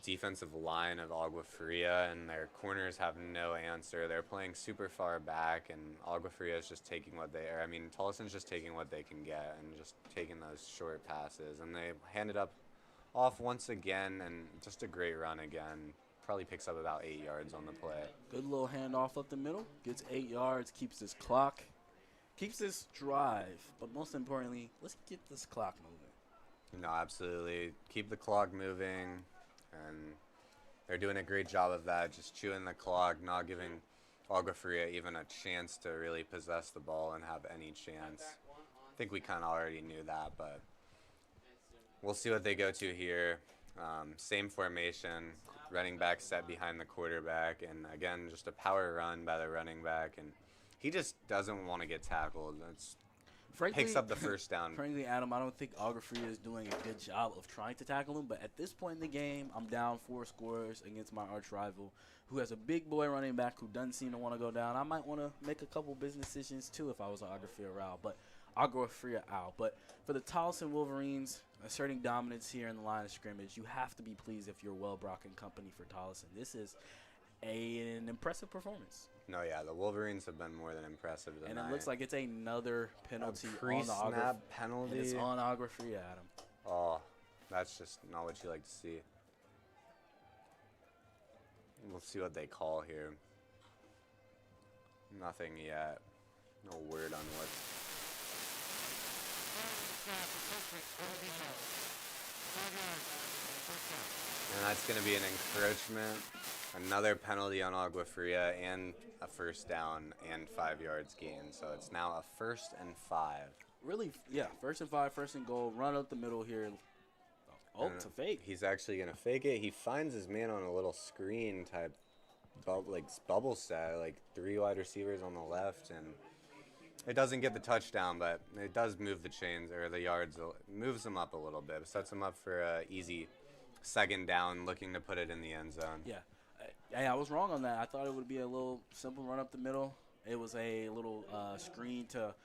S1: defensive line of Agua Fria, and their corners have no answer. They're playing super far back, and Agua Fria is just taking Tollison's just taking what they can get and just taking those short passes. And they handed up off once again, and just a great run again. Probably picks up about 8 yards on the play.
S2: Good little handoff up the middle. Gets 8 yards, keeps this clock, keeps this drive. But most importantly, let's get this clock moving.
S1: No, absolutely. Keep the clock moving, and they're doing a great job of that, just chewing the clock, not giving Agua Fria even a chance to really possess the ball and have any chance. I think we kind of already knew that, but we'll see what they go to here. Same formation, running back set behind the quarterback, and again, just a power run by the running back, and he just doesn't want to get tackled. Picks up the first down.
S2: Frankly, Adam, I don't think Agua Fria is doing a good job of trying to tackle him, but at this point in the game, I'm down 4 scores against my arch rival, who has a big boy running back who doesn't seem to want to go down. I might want to make a couple business decisions, too, if I was an Agua Fria out. But for the Tollison Wolverines, asserting dominance here in the line of scrimmage, you have to be pleased if you're Wellbrock and company for Tollison. This is an impressive performance.
S1: No, yeah, the Wolverines have been more than impressive tonight.
S2: And it looks like it's another penalty
S1: on pre-snap penalty.
S2: And it's on Agua Fria, Adam.
S1: Oh, that's just not what you like to see. We'll see what they call here. Nothing yet. No word on what. And that's going to be an encroachment. Another penalty on Agua Fria and a first down and 5 yards gain. So it's now a 1st and 5.
S2: Really, yeah, 1st and 5, 1st and goal. Run up the middle here. Oh, it's a fake.
S1: He's actually going to fake it. He finds his man on a little screen type bubble set, like 3 wide receivers on the left, and it doesn't get the touchdown, but it does move the chains or the yards. It moves them up a little bit. It sets them up for a easy 2nd down, looking to put it in the end zone.
S2: Yeah. Hey, I was wrong on that. I thought it would be a little simple run up the middle. It was a little screen to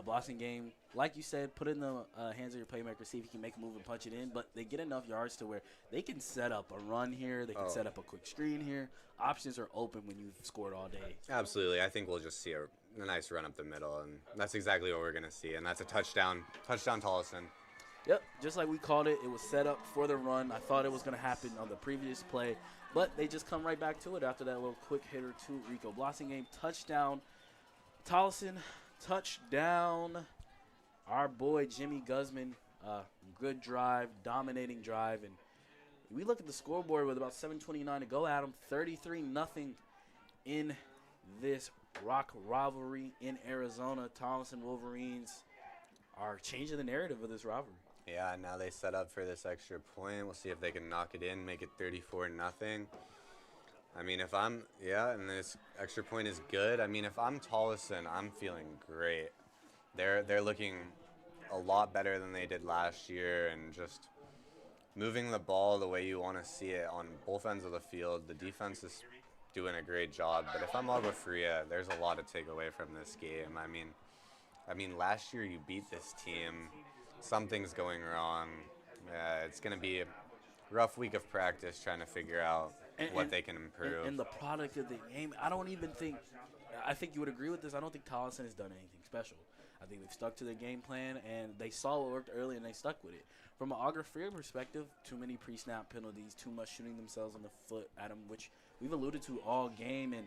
S2: Blossing game. Like you said, put it in the hands of your playmaker, see if he can make a move and punch it in. But they get enough yards to where they can set up a run here. They can set up a quick screen here. Options are open when you've scored all day.
S1: Absolutely. I think we'll just see a nice run up the middle, and that's exactly what we're going to see. And that's a touchdown. Touchdown Tolleson.
S2: Yep, just like we called it. It was set up for the run. I thought it was going to happen on the previous play, but they just come right back to it after that little quick hitter to Rico Blossing game. Touchdown Tolleson. Touchdown our boy Jimmy Guzman. Good drive, dominating drive. And we look at the scoreboard with about 7:29 to go, Adam. 33-0 in this rock rivalry in Arizona. Tolleson Wolverines are changing the narrative of this rivalry.
S1: Yeah, now they set up for this extra point. We'll see if they can knock it in, make it 34-0. I mean, and this extra point is good. I mean, if I'm Tolleson, I'm feeling great. They're looking a lot better than they did last year, and just moving the ball the way you want to see it on both ends of the field. The defense is doing a great job, but if I'm Agua Fria, there's a lot to take away from this game. I mean, last year you beat this team. Something's going wrong. It's going to be a rough week of practice trying to figure out what they can improve.
S2: And the product of the game, I think you would agree with this. I don't think Tollison has done anything special. I think they've stuck to their game plan, and they saw what worked early, and they stuck with it. From an Agua Fria perspective, too many pre-snap penalties, too much shooting themselves in the foot at them, which we've alluded to all game. And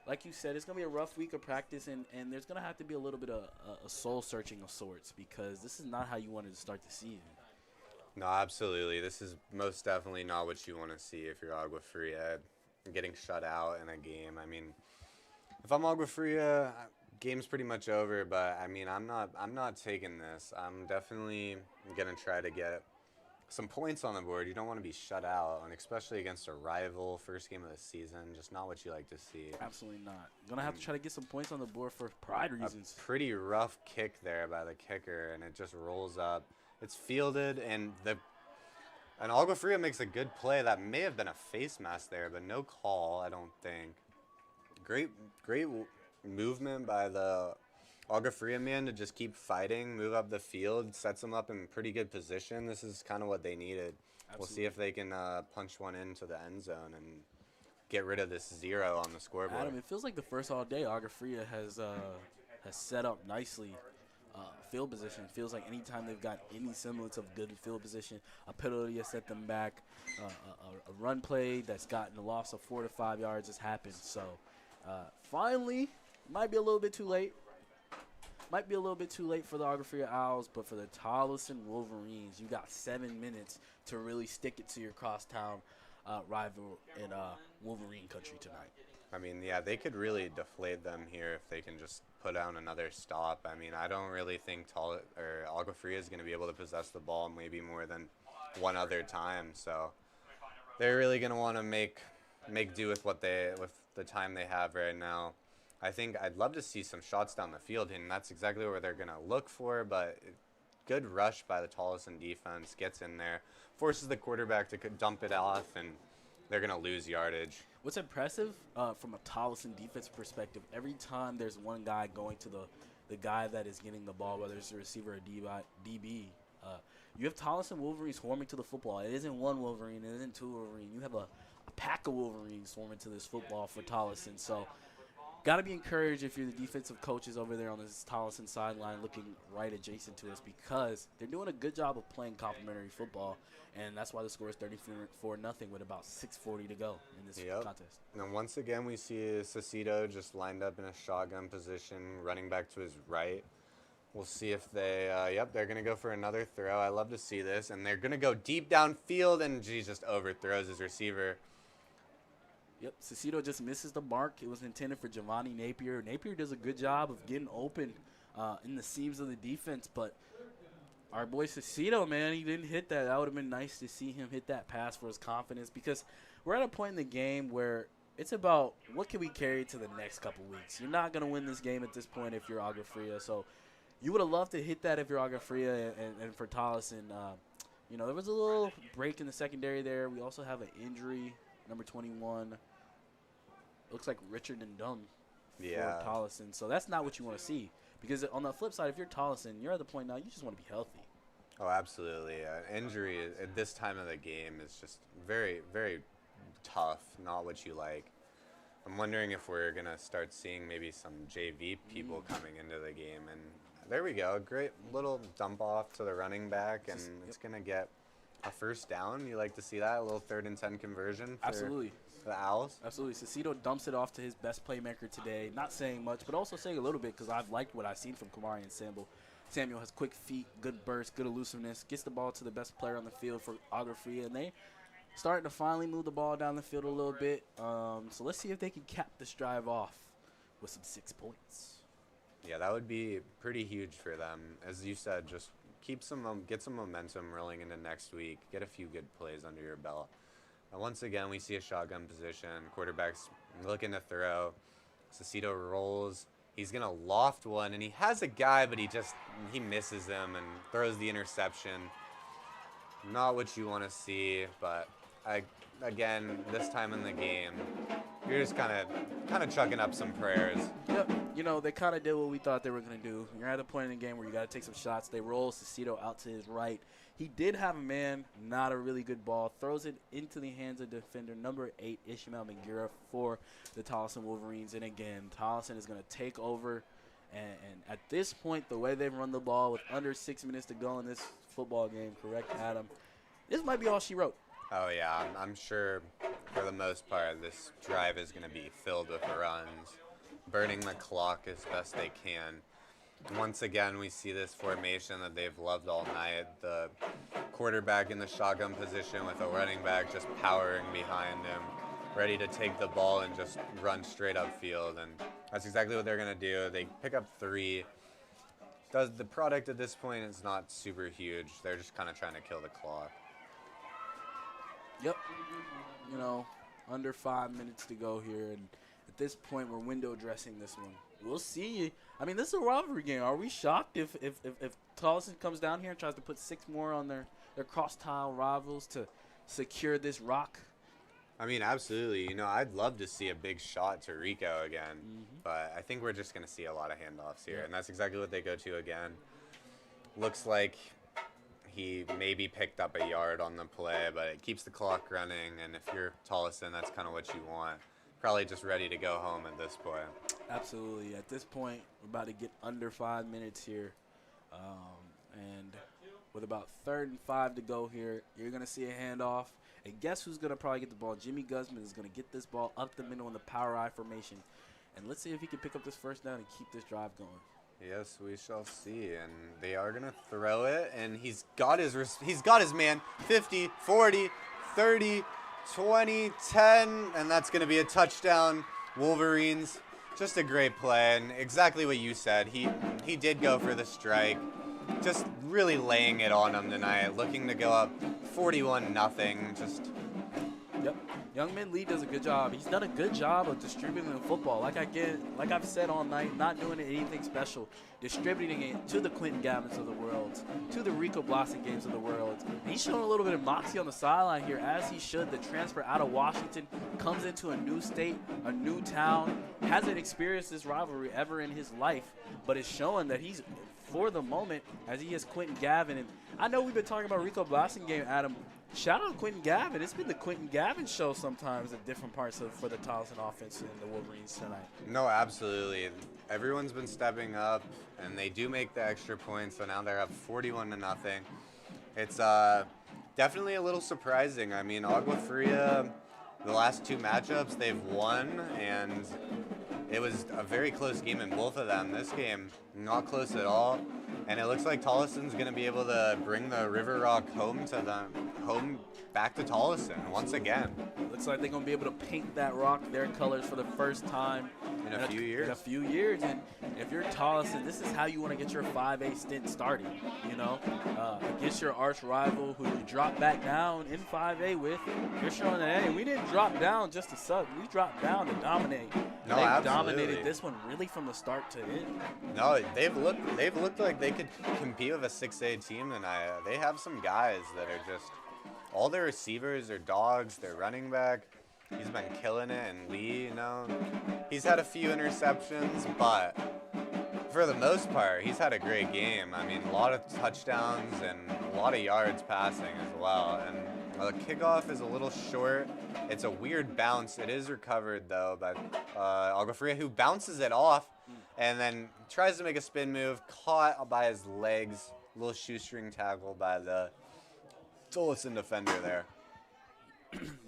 S2: like you said, it's going to be a rough week of practice, and there's going to have to be a little bit of a soul-searching of sorts, because this is not how you wanted to start the season.
S1: No, absolutely. This is most definitely not what you want to see if you're Agua Fria, getting shut out in a game. I mean, if I'm Agua Fria, game's pretty much over, but I mean, I'm not taking this. I'm definitely going to try to get some points on the board. You don't want to be shut out, and especially against a rival, first game of the season, just not what you like to see.
S2: Absolutely not. Going to have to try to get some points on the board for pride reasons.
S1: A pretty rough kick there by the kicker, and it just rolls up. It's fielded, and Agua Fria makes a good play. That may have been a face mask there, but no call, I don't think. Great movement by the Agua Fria man to just keep fighting, move up the field, sets them up in pretty good position. This is kind of what they needed. Absolutely. We'll see if they can punch one into the end zone and get rid of this 0 on the scoreboard.
S2: Adam, it feels like the first all day Agua Fria has set up nicely. Field position. It feels like anytime they've got any semblance of good field position, a penalty has set them back, a run play that's gotten a loss of 4 to 5 yards has happened. So finally, might be a little bit too late. Might be a little bit too late for the Agua Fria Owls, but for the Tollison Wolverines, you got 7 minutes to really stick it to your crosstown rival in Wolverine country tonight.
S1: I mean, yeah, they could really deflate them here if they can just put down another stop. I mean, I don't really think Agua Fria is going to be able to possess the ball maybe more than one other time. So they're really going to want to make do with with the time they have right now. I think I'd love to see some shots down the field, and that's exactly what they're going to look for. But good rush by the Tollison defense, gets in there, forces the quarterback to dump it off, and they're going to lose yardage.
S2: What's impressive from a Tollison defense perspective, every time there's one guy going to the guy that is getting the ball, whether it's a receiver or DB, you have Tollison Wolverines swarming to the football. It isn't one Wolverine. It isn't two Wolverine. You have a pack of Wolverines swarming to this football for Tollison. So got to be encouraged if you're the defensive coaches over there on this Tolleson sideline looking right adjacent to us, because they're doing a good job of playing complimentary football, and that's why the score is 34-0 with about 6:40 to go in this contest.
S1: And once again, we see Cecito just lined up in a shotgun position, running back to his right. We'll see if they, they're going to go for another throw. I love to see this. And they're going to go deep downfield, and just overthrows his receiver.
S2: Yep, Cecito just misses the mark. It was intended for Giovanni Napier. Napier does a good job of getting open in the seams of the defense, but our boy Cecito, man, he didn't hit that. That would have been nice to see him hit that pass for his confidence, because we're at a point in the game where it's about what can we carry to the next couple weeks. You're not going to win this game at this point if you're Agua Fria, so you would have loved to hit that if you're Agua Fria, and for Tollison, there was a little break in the secondary there. We also have an injury, number 21. Looks like Richard and Dunn for Tollison. So that's not what you want to see, because on the flip side, if you're Tollison, you're at the point now you just want to be healthy.
S1: Oh, absolutely. Injury at this time of the game is just very, very tough, not what you like. I'm wondering if we're going to start seeing maybe some JV people coming into the game. And there we go. Great little dump off to the running back, and it's going to get a first down. You like to see that, a little 3rd and 10 conversion for
S2: Absolutely.
S1: The Owls.
S2: Absolutely. Cecito dumps it off to his best playmaker today. Not saying much, but also saying a little bit, because I've liked what I've seen from Kamari and Samble. Samuel has quick feet, good burst, good elusiveness, gets the ball to the best player on the field for Agua Fria, and they starting to finally move the ball down the field a little bit. So let's see if they can cap this drive off with some 6 points.
S1: Yeah, that would be pretty huge for them. As you said, just get some momentum rolling into next week. Get a few good plays under your belt. And once again, we see a shotgun position. Quarterback's looking to throw. Cecito rolls. He's going to loft one, and he has a guy, but he misses him and throws the interception. Not what you want to see, but again, this time in the game, you're just kind of chucking up some prayers.
S2: Yep. They kind of did what we thought they were going to do. You're at a point in the game where you got to take some shots. They roll Cecito out to his right. He did have a man, not a really good ball. Throws it into the hands of defender number 8, Ishmael Mangura, for the Tolleson Wolverines. And again, Tolleson is going to take over. And at this point, the way they've run the ball with under 6 minutes to go in this football game, correct, Adam? This might be all she wrote.
S1: Oh, yeah. I'm sure for the most part this drive is going to be filled with runs, burning the clock as best they can. Once again, we see this formation that they've loved all night. The quarterback in the shotgun position with a running back just powering behind him, ready to take the ball and just run straight upfield. And that's exactly what they're going to do. They pick up 3. The product at this point is not super huge. They're just kind of trying to kill the clock.
S2: Yep. Under 5 minutes to go here. And at this point, we're window dressing this one. We'll see. I mean, this is a rivalry game. Are we shocked if Tollison comes down here and tries to put 6 more on their cross-tile rivals to secure this rock?
S1: I mean, absolutely. I'd love to see a big shot to Rico again, but I think we're just going to see a lot of handoffs here, and that's exactly what they go to again. Looks like he maybe picked up a yard on the play, but it keeps the clock running, and if you're Tollison, that's kind of what you want. Probably just ready to go home at this point.
S2: Absolutely. At this point, we're about to get under 5 minutes here. And with about 3rd and 5 to go here, you're going to see a handoff. And guess who's going to probably get the ball? Jimmy Guzman is going to get this ball up the middle in the power I formation. And let's see if he can pick up this first down and keep this drive going.
S1: Yes, we shall see. And they are going to throw it. And he's got his man. 50, 40, 30, 20, 10, and that's going to be a touchdown, Wolverines. Just a great play, and exactly what you said. He did go for the strike, just really laying it on him tonight, looking to go up 41-0. Just
S2: Yep. Youngman Lee does a good job. He's done a good job of distributing the football. Like I've said all night, not doing anything special. Distributing it to the Quentin Gavins of the world, to the Rico Blossom games of the world. And he's showing a little bit of moxie on the sideline here, as he should. The transfer out of Washington comes into a new state, a new town, hasn't experienced this rivalry ever in his life, but is showing that he's, for the moment, as he is Quentin Gavin. And I know we've been talking about Rico Blossom game, Adam. shout out to Quentin Gavin. It's been the Quentin Gavin show sometimes at different parts for the Tolleson offense and the Wolverines tonight.
S1: No, absolutely. Everyone's been stepping up, and they do make the extra points, so now they're up 41-0. It's definitely a little surprising. I mean, Agua Fria, the last 2 matchups, they've won, and it was a very close game in both of them. This game, not close at all. And it looks like Tolleson's going to be able to bring the River Rock home back to Tolleson once again.
S2: Looks like they're going to be able to paint that rock their colors for the first time
S1: in a few years.
S2: In a few years. And if you're Tolleson, this is how you want to get your 5A stint started, you know, against your arch rival who you drop back down in 5A with. You're showing that, hey, we didn't drop down just to suck. We dropped down to dominate.
S1: No,
S2: They've
S1: absolutely
S2: dominated this one really from the start to end.
S1: No, they've looked like they could compete with a 6A team tonight. They have some guys that are just, all their receivers are dogs. Their running back, he's been killing it. And Lee, you know, he's had a few interceptions, but for the most part, he's had a great game. I mean, a lot of touchdowns and a lot of yards passing as well. And the kickoff is a little short. It's a weird bounce. It is recovered, though, by Agua Fria, who bounces it off and then tries to make a spin move, caught by his legs. A little shoestring tackle by the Tolleson defender there.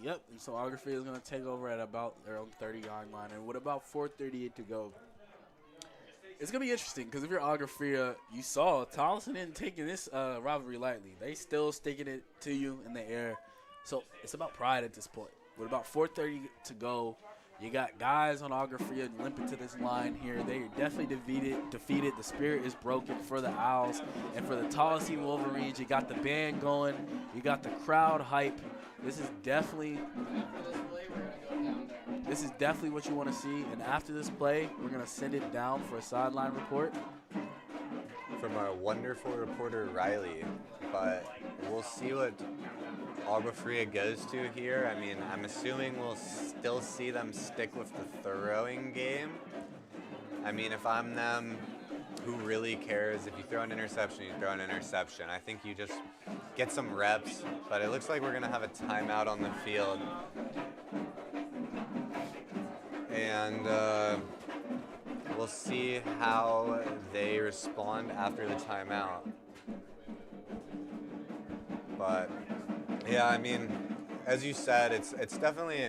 S2: Yep, and so Agua Fria is going to take over at about their own 30-yard line. And with about 4:38 to go, it's going to be interesting because if you're Agua Fria, you saw Tolleson isn't taking this rivalry lightly. They still sticking it to you in the air. So it's about pride at this point. With about 4:30 to go, you got guys on Agua Fria limping to this line here. They are definitely defeated. The spirit is broken for the Owls. And for the Tolleson Wolverines, you got the band going. You got the crowd hype. This is definitely what you want to see. And after this play, we're going to send it down for a sideline report
S1: from our wonderful reporter, Riley. But we'll see what Agua Fria goes to here. I mean, I'm assuming we'll still see them stick with the throwing game. I mean, if I'm them, who really cares? If you throw an interception, you throw an interception. I think you just get some reps. But it looks like we're going to have a timeout on the field. And we'll see how they respond after the timeout. But yeah, I mean, as you said, it's definitely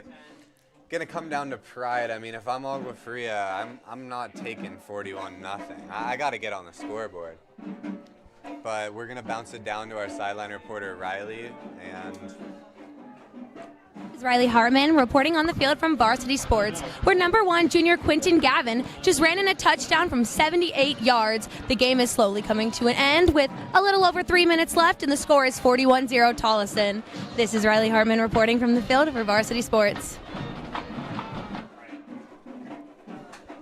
S1: gonna come down to pride. I mean, if I'm Agua Fria, I'm not taking 41-0. I gotta get on the scoreboard. But we're gonna bounce it down to our sideline reporter Riley, and
S8: This is Riley Hartman reporting on the field from Varsity Sports, where number 1 junior Quentin Gavin just ran in a touchdown from 78 yards. The game is slowly coming to an end with a little over 3 minutes left, and the score is 41-0 Tolleson. This is Riley Hartman reporting from the field for Varsity Sports.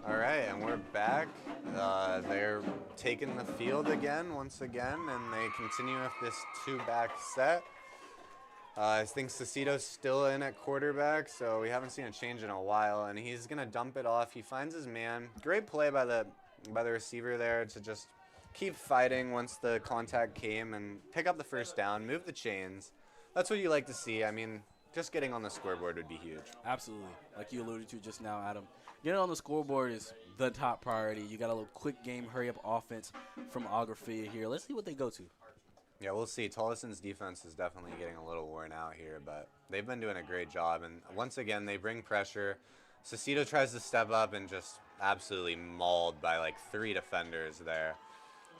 S1: all right, and we're back. They're taking the field once again, and they continue with this 2-back set. I think Cecito's still in at quarterback, so we haven't seen a change in a while, and he's going to dump it off. He finds his man. Great play by the receiver there to just keep fighting once the contact came and pick up the first down, move the chains. That's what you like to see. I mean, just getting on the scoreboard would be huge.
S2: Absolutely. Like you alluded to just now, Adam. Getting on the scoreboard is the top priority. You got a little quick game, hurry-up offense from Agua Fria here. Let's see what they go to.
S1: Yeah, we'll see. Tolleson's defense is definitely getting a little worn out here, but they've been doing a great job. And once again, they bring pressure. Cecito tries to step up and just absolutely mauled by like 3 defenders there.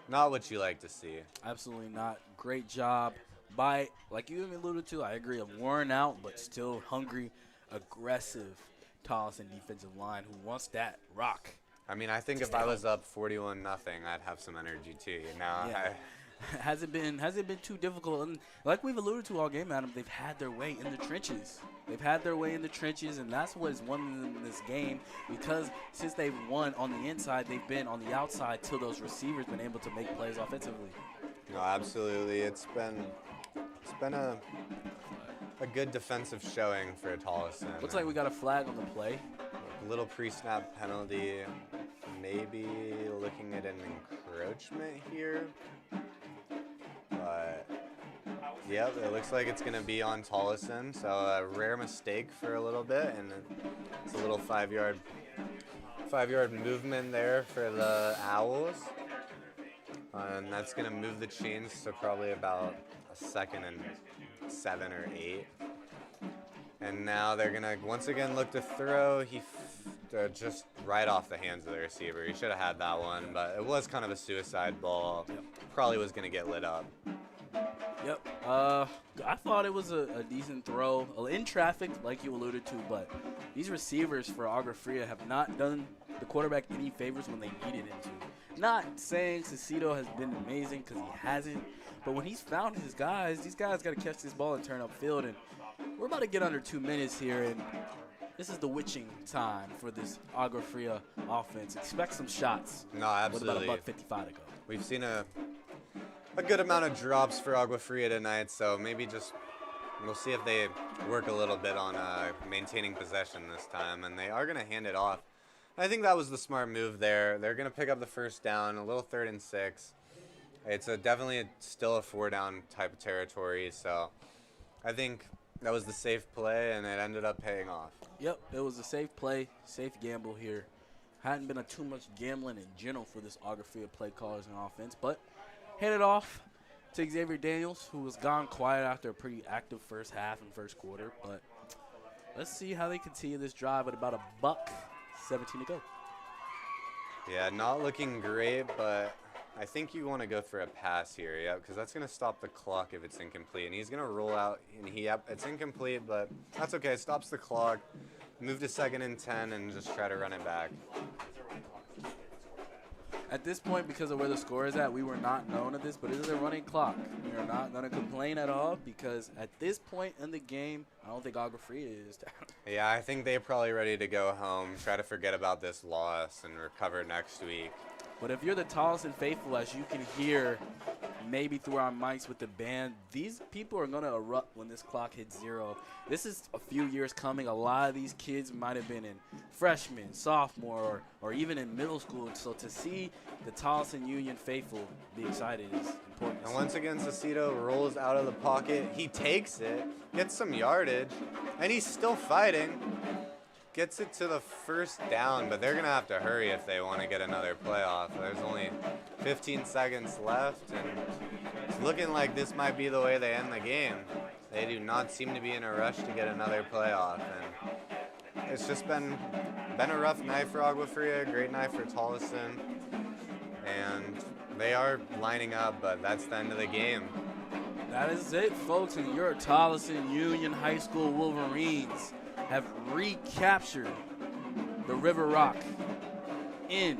S1: Not what you like to see.
S2: Absolutely not. Great job by, like you even alluded to, I agree, a worn out but still hungry, aggressive Tolleson defensive line who wants that rock.
S1: I mean, I think if I was up 41-0, I'd have some energy too. You know,
S2: yeah. Hasn't been too difficult, and like we've alluded to all game, Adam, they've had their way in the trenches. They've had their way in the trenches, and that's what has won them this game. Because since they've won on the inside, they've been on the outside till those receivers been able to make plays offensively.
S1: No, absolutely. It's been a good defensive showing for Tollison.
S2: Looks like we got a flag on the play.
S1: A little pre-snap penalty. Maybe looking at an encroachment here. But Yep, it looks like it's going to be on Tolleson, so a rare mistake for a little bit, and it's a little 5-yard movement there for the Owls. And that's going to move the chains to probably about a 2nd and 7 or 8. And now they're going to once again look to throw. Just right off the hands of the receiver. He should have had that one, but it was kind of a suicide ball.
S2: Yep.
S1: Probably was going to get lit up.
S2: Yep. I thought it was a decent throw. In traffic, like you alluded to, but these receivers for Agua Fria have not done the quarterback any favors when they needed him to. Not saying Cecito has been amazing, because he hasn't, but when he's found his guys, these guys got to catch this ball and turn upfield, and we're about to get under 2 minutes here, and this is the witching time for this Agua Fria offense. Expect some shots.
S1: No, absolutely.
S2: With about a $1.55 to go.
S1: We've seen a good amount of drops for Agua Fria tonight, so maybe we'll see if they work a little bit on maintaining possession this time, and they are going to hand it off. I think that was the smart move there. They're going to pick up the first down, a little 3rd and 6. It's definitely still a 4-down type of territory, so I think that was the safe play, and it ended up paying off.
S2: Yep, it was a safe play, safe gamble here. Hadn't been too much gambling in general for this Agua Fria play callers and offense, but handed off to Xavier Daniels, who was gone quiet after a pretty active first half and first quarter. But let's see how they continue this drive with about $1:17 to go.
S1: Yeah, not looking great, but I think you want to go for a pass here, yeah, because that's going to stop the clock if it's incomplete. And he's going to roll out, and it's incomplete, but that's okay. It stops the clock. Move to 2nd and 10 and just try to run it back.
S2: At this point, because of where the score is at, we were not known at this, but it is a running clock. We are not going to complain at all, because at this point in the game, I don't think Agua Fria is down.
S1: Yeah, I think they're probably ready to go home, try to forget about this loss and recover next week.
S2: But if you're the Tolleson faithful, as you can hear maybe through our mics with the band, these people are going to erupt when this clock hits 0. This is a few years coming. A lot of these kids might have been in freshman, sophomore, or even in middle school. So to see the Tolleson Union faithful be excited is important.
S1: And once again, Cecito rolls out of the pocket. He takes it, gets some yardage, and he's still fighting. Gets it to the first down, but they're going to have to hurry if they want to get another playoff. There's only 15 seconds left, and it's looking like this might be the way they end the game. They do not seem to be in a rush to get another playoff, and it's just been a rough night for Agua Fria, a great night for Tolleson, and they are lining up, but that's the end of the game.
S2: That is it, folks, and your Tolleson Union High School Wolverines have recaptured the River Rock in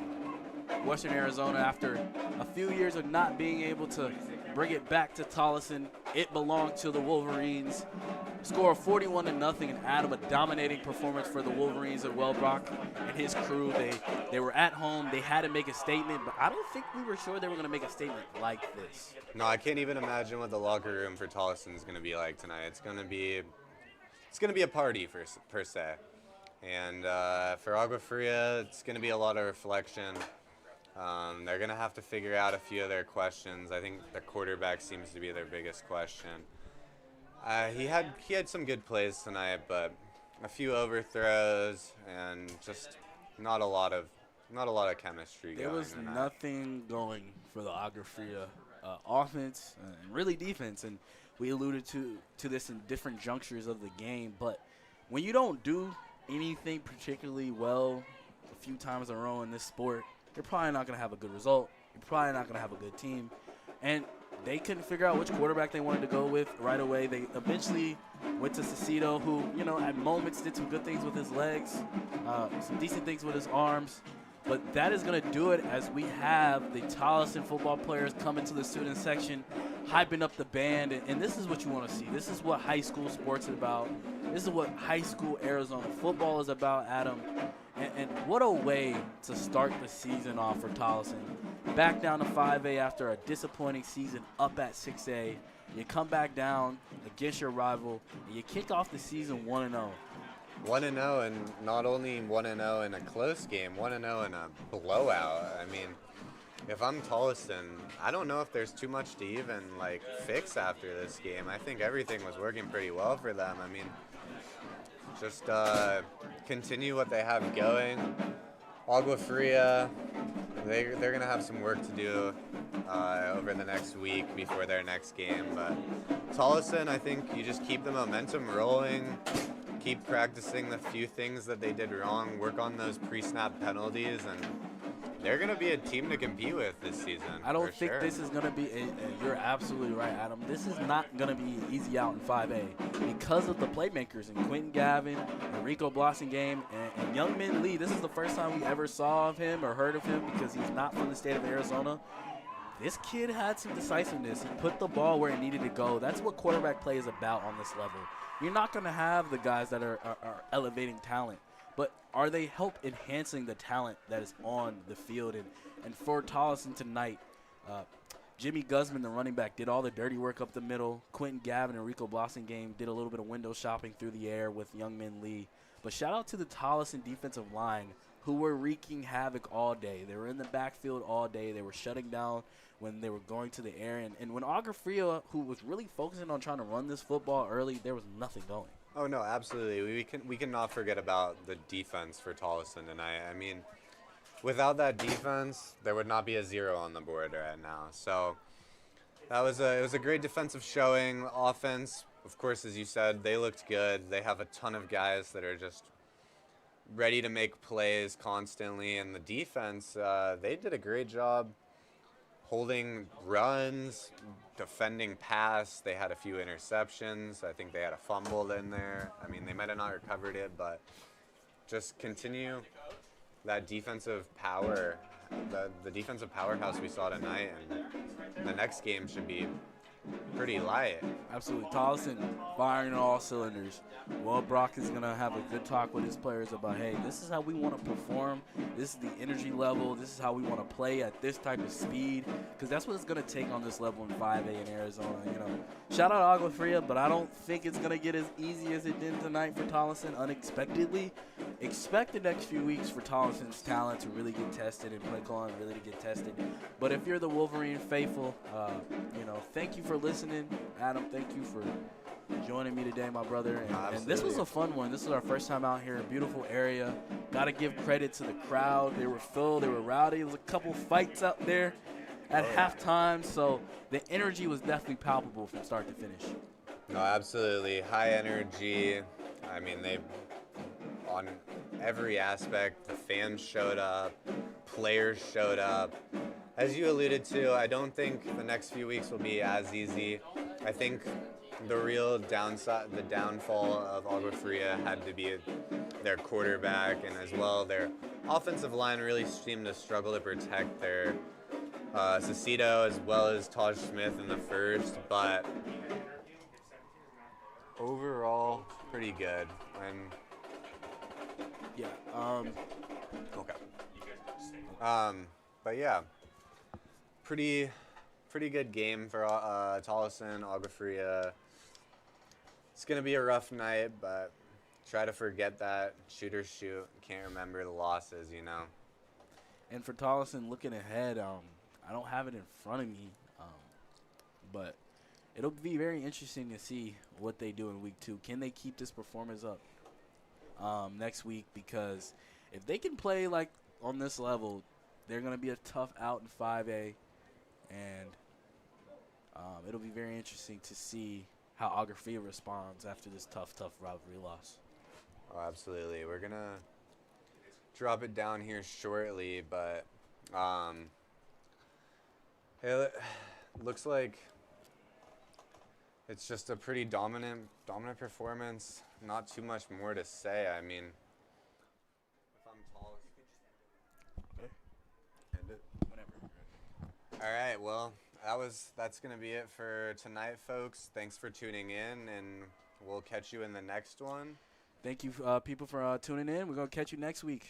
S2: Western Arizona after a few years of not being able to bring it back to Tolleson. It belonged to the Wolverines. Score of 41-0, and Adam, a dominating performance for the Wolverines at Wellbrock and his crew. They were at home. They had to make a statement, but I don't think we were sure they were going to make a statement like this.
S1: No, I can't even imagine what the locker room for Tolleson is going to be like tonight. It's going to be a party per se. And for Agua Fria, it's going to be a lot of reflection. They're going to have to figure out a few of their questions. I think the quarterback seems to be their biggest question. He had some good plays tonight, but a few overthrows and just not a lot of chemistry.
S2: There was nothing going for the Agua Fria offense and really defense, and we alluded to this in different junctures of the game. But when you don't do anything particularly well a few times in a row in this sport, you're probably not going to have a good result. You're probably not going to have a good team. And they couldn't figure out which quarterback they wanted to go with right away. They eventually went to Cecito, who, at moments did some good things with his legs, some decent things with his arms. But that is going to do it as we have the Tolleson football players come into the student section, hyping up the band. And this is what you want to see. This is what high school sports is about. This is what high school Arizona football is about, Adam. And what a way to start the season off for Tolleson. Back down to 5A after a disappointing season up at 6A. You come back down against your rival, and you kick off the season 1-0.
S1: 1-0, and not only 1-0 in a close game, 1-0 in a blowout. I mean, if I'm Tollison, I don't know if there's too much to even like fix after this game. I think everything was working pretty well for them. I mean, just continue what they have going. Agua Fria, they're gonna have some work to do over the next week before their next game. But Tolleson, I think you just keep the momentum rolling, keep practicing the few things that they did wrong, work on those pre-snap penalties, and they're going to be a team to compete with this season.
S2: I don't think this is going to be you're absolutely right, Adam. This is not going to be easy out in 5A because of the playmakers and Quentin Gavin, Enrico Blossingame, and Young Min Lee. This is the first time we ever saw of him or heard of him because he's not from the state of Arizona. This kid had some decisiveness. He put the ball where it needed to go. That's what quarterback play is about on this level. You're not going to have the guys that are elevating talent, but are they help enhancing the talent that is on the field? And for Tollison tonight, Jimmy Guzman, the running back, did all the dirty work up the middle. Quentin Gavin and Rico Blossingame did a little bit of window shopping through the air with Young Min Lee. But shout out to the Tollison defensive line who were wreaking havoc all day. They were in the backfield all day. They were shutting down when they were going to the air. And when Agua Fria, who was really focusing on trying to run this football early, there was nothing going.
S1: Oh, no, absolutely. We cannot forget about the defense for Tollison tonight. I mean, without that defense, there would not be a 0 on the board right now. So it was a great defensive showing. Offense, of course, as you said, they looked good. They have a ton of guys that are just ready to make plays constantly. And the defense, they did a great job holding runs, defending pass. They had a few interceptions. I think they had a fumble in there. I mean, they might have not recovered it, but just continue that defensive power, the defensive powerhouse we saw tonight, and the next game should be pretty light.
S2: Absolutely. Tollison firing on all cylinders. Well, Brock is going to have a good talk with his players about, hey, this is how we want to perform. This is the energy level. This is how we want to play at this type of speed, because that's what it's going to take on this level in 5A in Arizona. You know, shout out Agua Fria, but I don't think it's going to get as easy as it did tonight for Tollison unexpectedly. Expect the next few weeks for Tollison's talent to really get tested and play calling really to get tested. But if you're the Wolverine faithful, thank you for listening. Adam, thank you for joining me today, my brother. And this was a fun one. This is our first time out here. Beautiful area. Got to give credit to the crowd. They were filled. They were rowdy. There was a couple fights out there at halftime. So the energy was definitely palpable from start to finish.
S1: No, absolutely. High energy. I mean, on every aspect, the fans showed up, players showed up. As you alluded to, I don't think the next few weeks will be as easy. I think the real downside, the downfall of Agua Fria had to be their quarterback, and as well their offensive line really seemed to struggle to protect their Cecito as well as Taj Smith in the first, but overall pretty good. And
S2: yeah,
S1: okay. But yeah, pretty good game for Tollison, Agua Fria. It's gonna be a rough night, but try to forget that. Shoot or shoot. Can't remember the losses, you know.
S2: And for Tollison, looking ahead, I don't have it in front of me, but it'll be very interesting to see what they do in week 2. Can they keep this performance up next week? Because if they can play like on this level, they're going to be a tough out in 5A, and it'll be very interesting to see how Agua Fria responds after this tough rivalry loss.
S1: Oh, absolutely. We're going to drop it down here shortly, but it looks like it's just a pretty dominant performance. Not too much more to say. I mean, if I'm tall, end it whenever. All right. Well, that's gonna be it for tonight, folks. Thanks for tuning in, and we'll catch you in the next one.
S2: Thank you, people, for tuning in. We're gonna catch you next week.